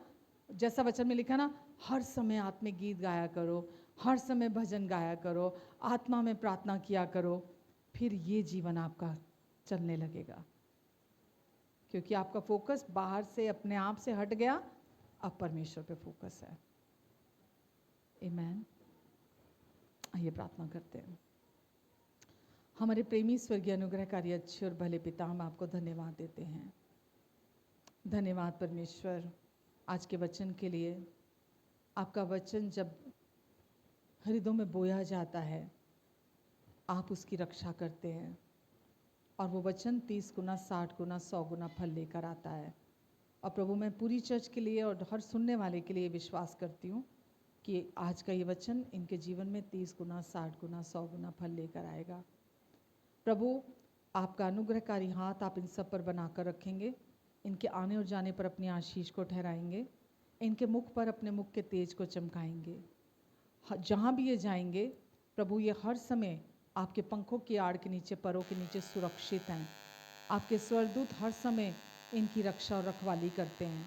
जैसा वचन में लिखा ना, हर समय आत्मिक गीत गाया करो, हर समय भजन गाया करो, आत्मा में प्रार्थना किया करो, फिर ये जीवन आपका चलने लगेगा। क्योंकि आपका फोकस बाहर से अपने आप से हट गया, अब परमेश्वर पे फोकस है। आमेन। आइए प्रार्थना करते हैं। हमारे प्रेमी स्वर्गीय अनुग्रहकारी अच्छे और भले पिता, हम आपको धन्यवाद देते हैं। धन्यवाद परमेश्वर आज के वचन के लिए। आपका वचन जब हृदयों में बोया जाता है, आप उसकी रक्षा करते हैं, और वो वचन 30 गुना, 60 गुना, 100 गुना फल लेकर आता है। और प्रभु, मैं पूरी चर्च के लिए और हर सुनने वाले के लिए विश्वास करती हूँ कि आज का ये वचन इनके जीवन में 30 गुना, 60 गुना, 100 गुना फल लेकर आएगा। प्रभु, आपका अनुग्रहकारी हाथ आप इन सब पर बनाकर रखेंगे, इनके आने और जाने पर अपनी आशीष को ठहराएंगे, इनके मुख पर अपने मुख के तेज को चमकाएंगे। जहाँ भी ये जाएंगे प्रभु, ये हर समय आपके पंखों की आड़ के नीचे, परों के नीचे सुरक्षित हैं। आपके स्वर्गदूत हर समय इनकी रक्षा और रखवाली करते हैं।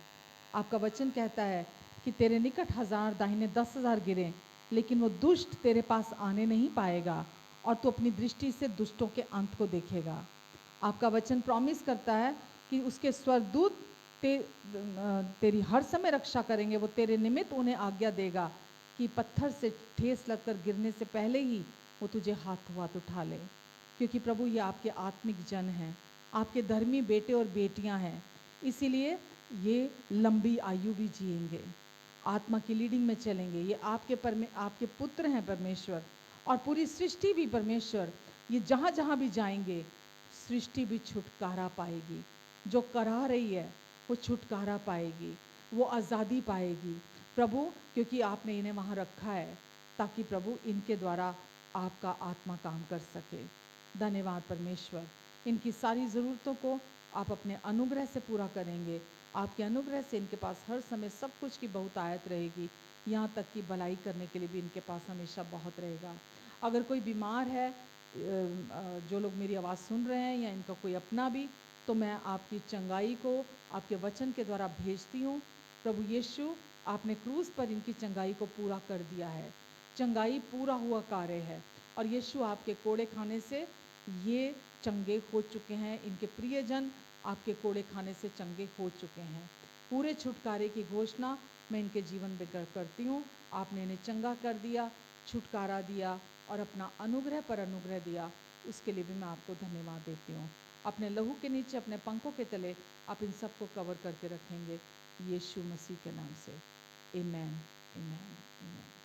आपका वचन कहता है कि तेरे निकट 1000, दाहिने 10,000 गिरें, लेकिन वो दुष्ट तेरे पास आने नहीं पाएगा, और तू अपनी दृष्टि से दुष्टों के अंत को देखेगा। आपका वचन प्रॉमिस करता है कि उसके स्वर्गदूत तेरी हर समय रक्षा करेंगे। वो तेरे निमित्त उन्हें आज्ञा देगा कि पत्थर से ठेस लगकर गिरने से पहले ही वो तुझे हाथों हाथ उठा ले। क्योंकि प्रभु, ये आपके आत्मिक जन हैं, आपके धर्मी बेटे और बेटियां हैं, इसीलिए ये लंबी आयु भी जिएंगे, आत्मा की लीडिंग में चलेंगे। ये आपके पुत्र हैं परमेश्वर, और पूरी सृष्टि भी परमेश्वर, ये जहाँ जहाँ भी जाएंगे सृष्टि भी छुटकारा पाएगी। जो करा रही है वो छुटकारा पाएगी, वो आज़ादी पाएगी प्रभु, क्योंकि आपने इन्हें वहाँ रखा है ताकि प्रभु इनके द्वारा आपका आत्मा काम कर सके। धन्यवाद परमेश्वर, इनकी सारी ज़रूरतों को आप अपने अनुग्रह से पूरा करेंगे। आपके अनुग्रह से इनके पास हर समय सब कुछ की बहुतायत रहेगी, यहाँ तक कि भलाई करने के लिए भी इनके पास हमेशा बहुत रहेगा। अगर कोई बीमार है, जो लोग मेरी आवाज़ सुन रहे हैं या इनका कोई अपना भी, तो मैं आपकी चंगाई को आपके वचन के द्वारा भेजती हूँ। प्रभु यीशु, आपने क्रूस पर इनकी चंगाई को पूरा कर दिया है। चंगाई पूरा हुआ कार्य है, और यीशु आपके कोड़े खाने से ये चंगे हो चुके हैं। इनके प्रियजन आपके कोड़े खाने से चंगे हो चुके हैं। पूरे छुटकारे की घोषणा मैं इनके जीवन में करती हूँ। आपने इन्हें चंगा कर दिया, छुटकारा दिया, और अपना अनुग्रह पर अनुग्रह दिया, उसके लिए भी मैं आपको धन्यवाद देती हूँ। अपने लहू के नीचे, अपने पंखों के तले आप इन सबको कवर करके रखेंगे, यीशु मसीह के नाम से। आमेन, आमेन, आमेन।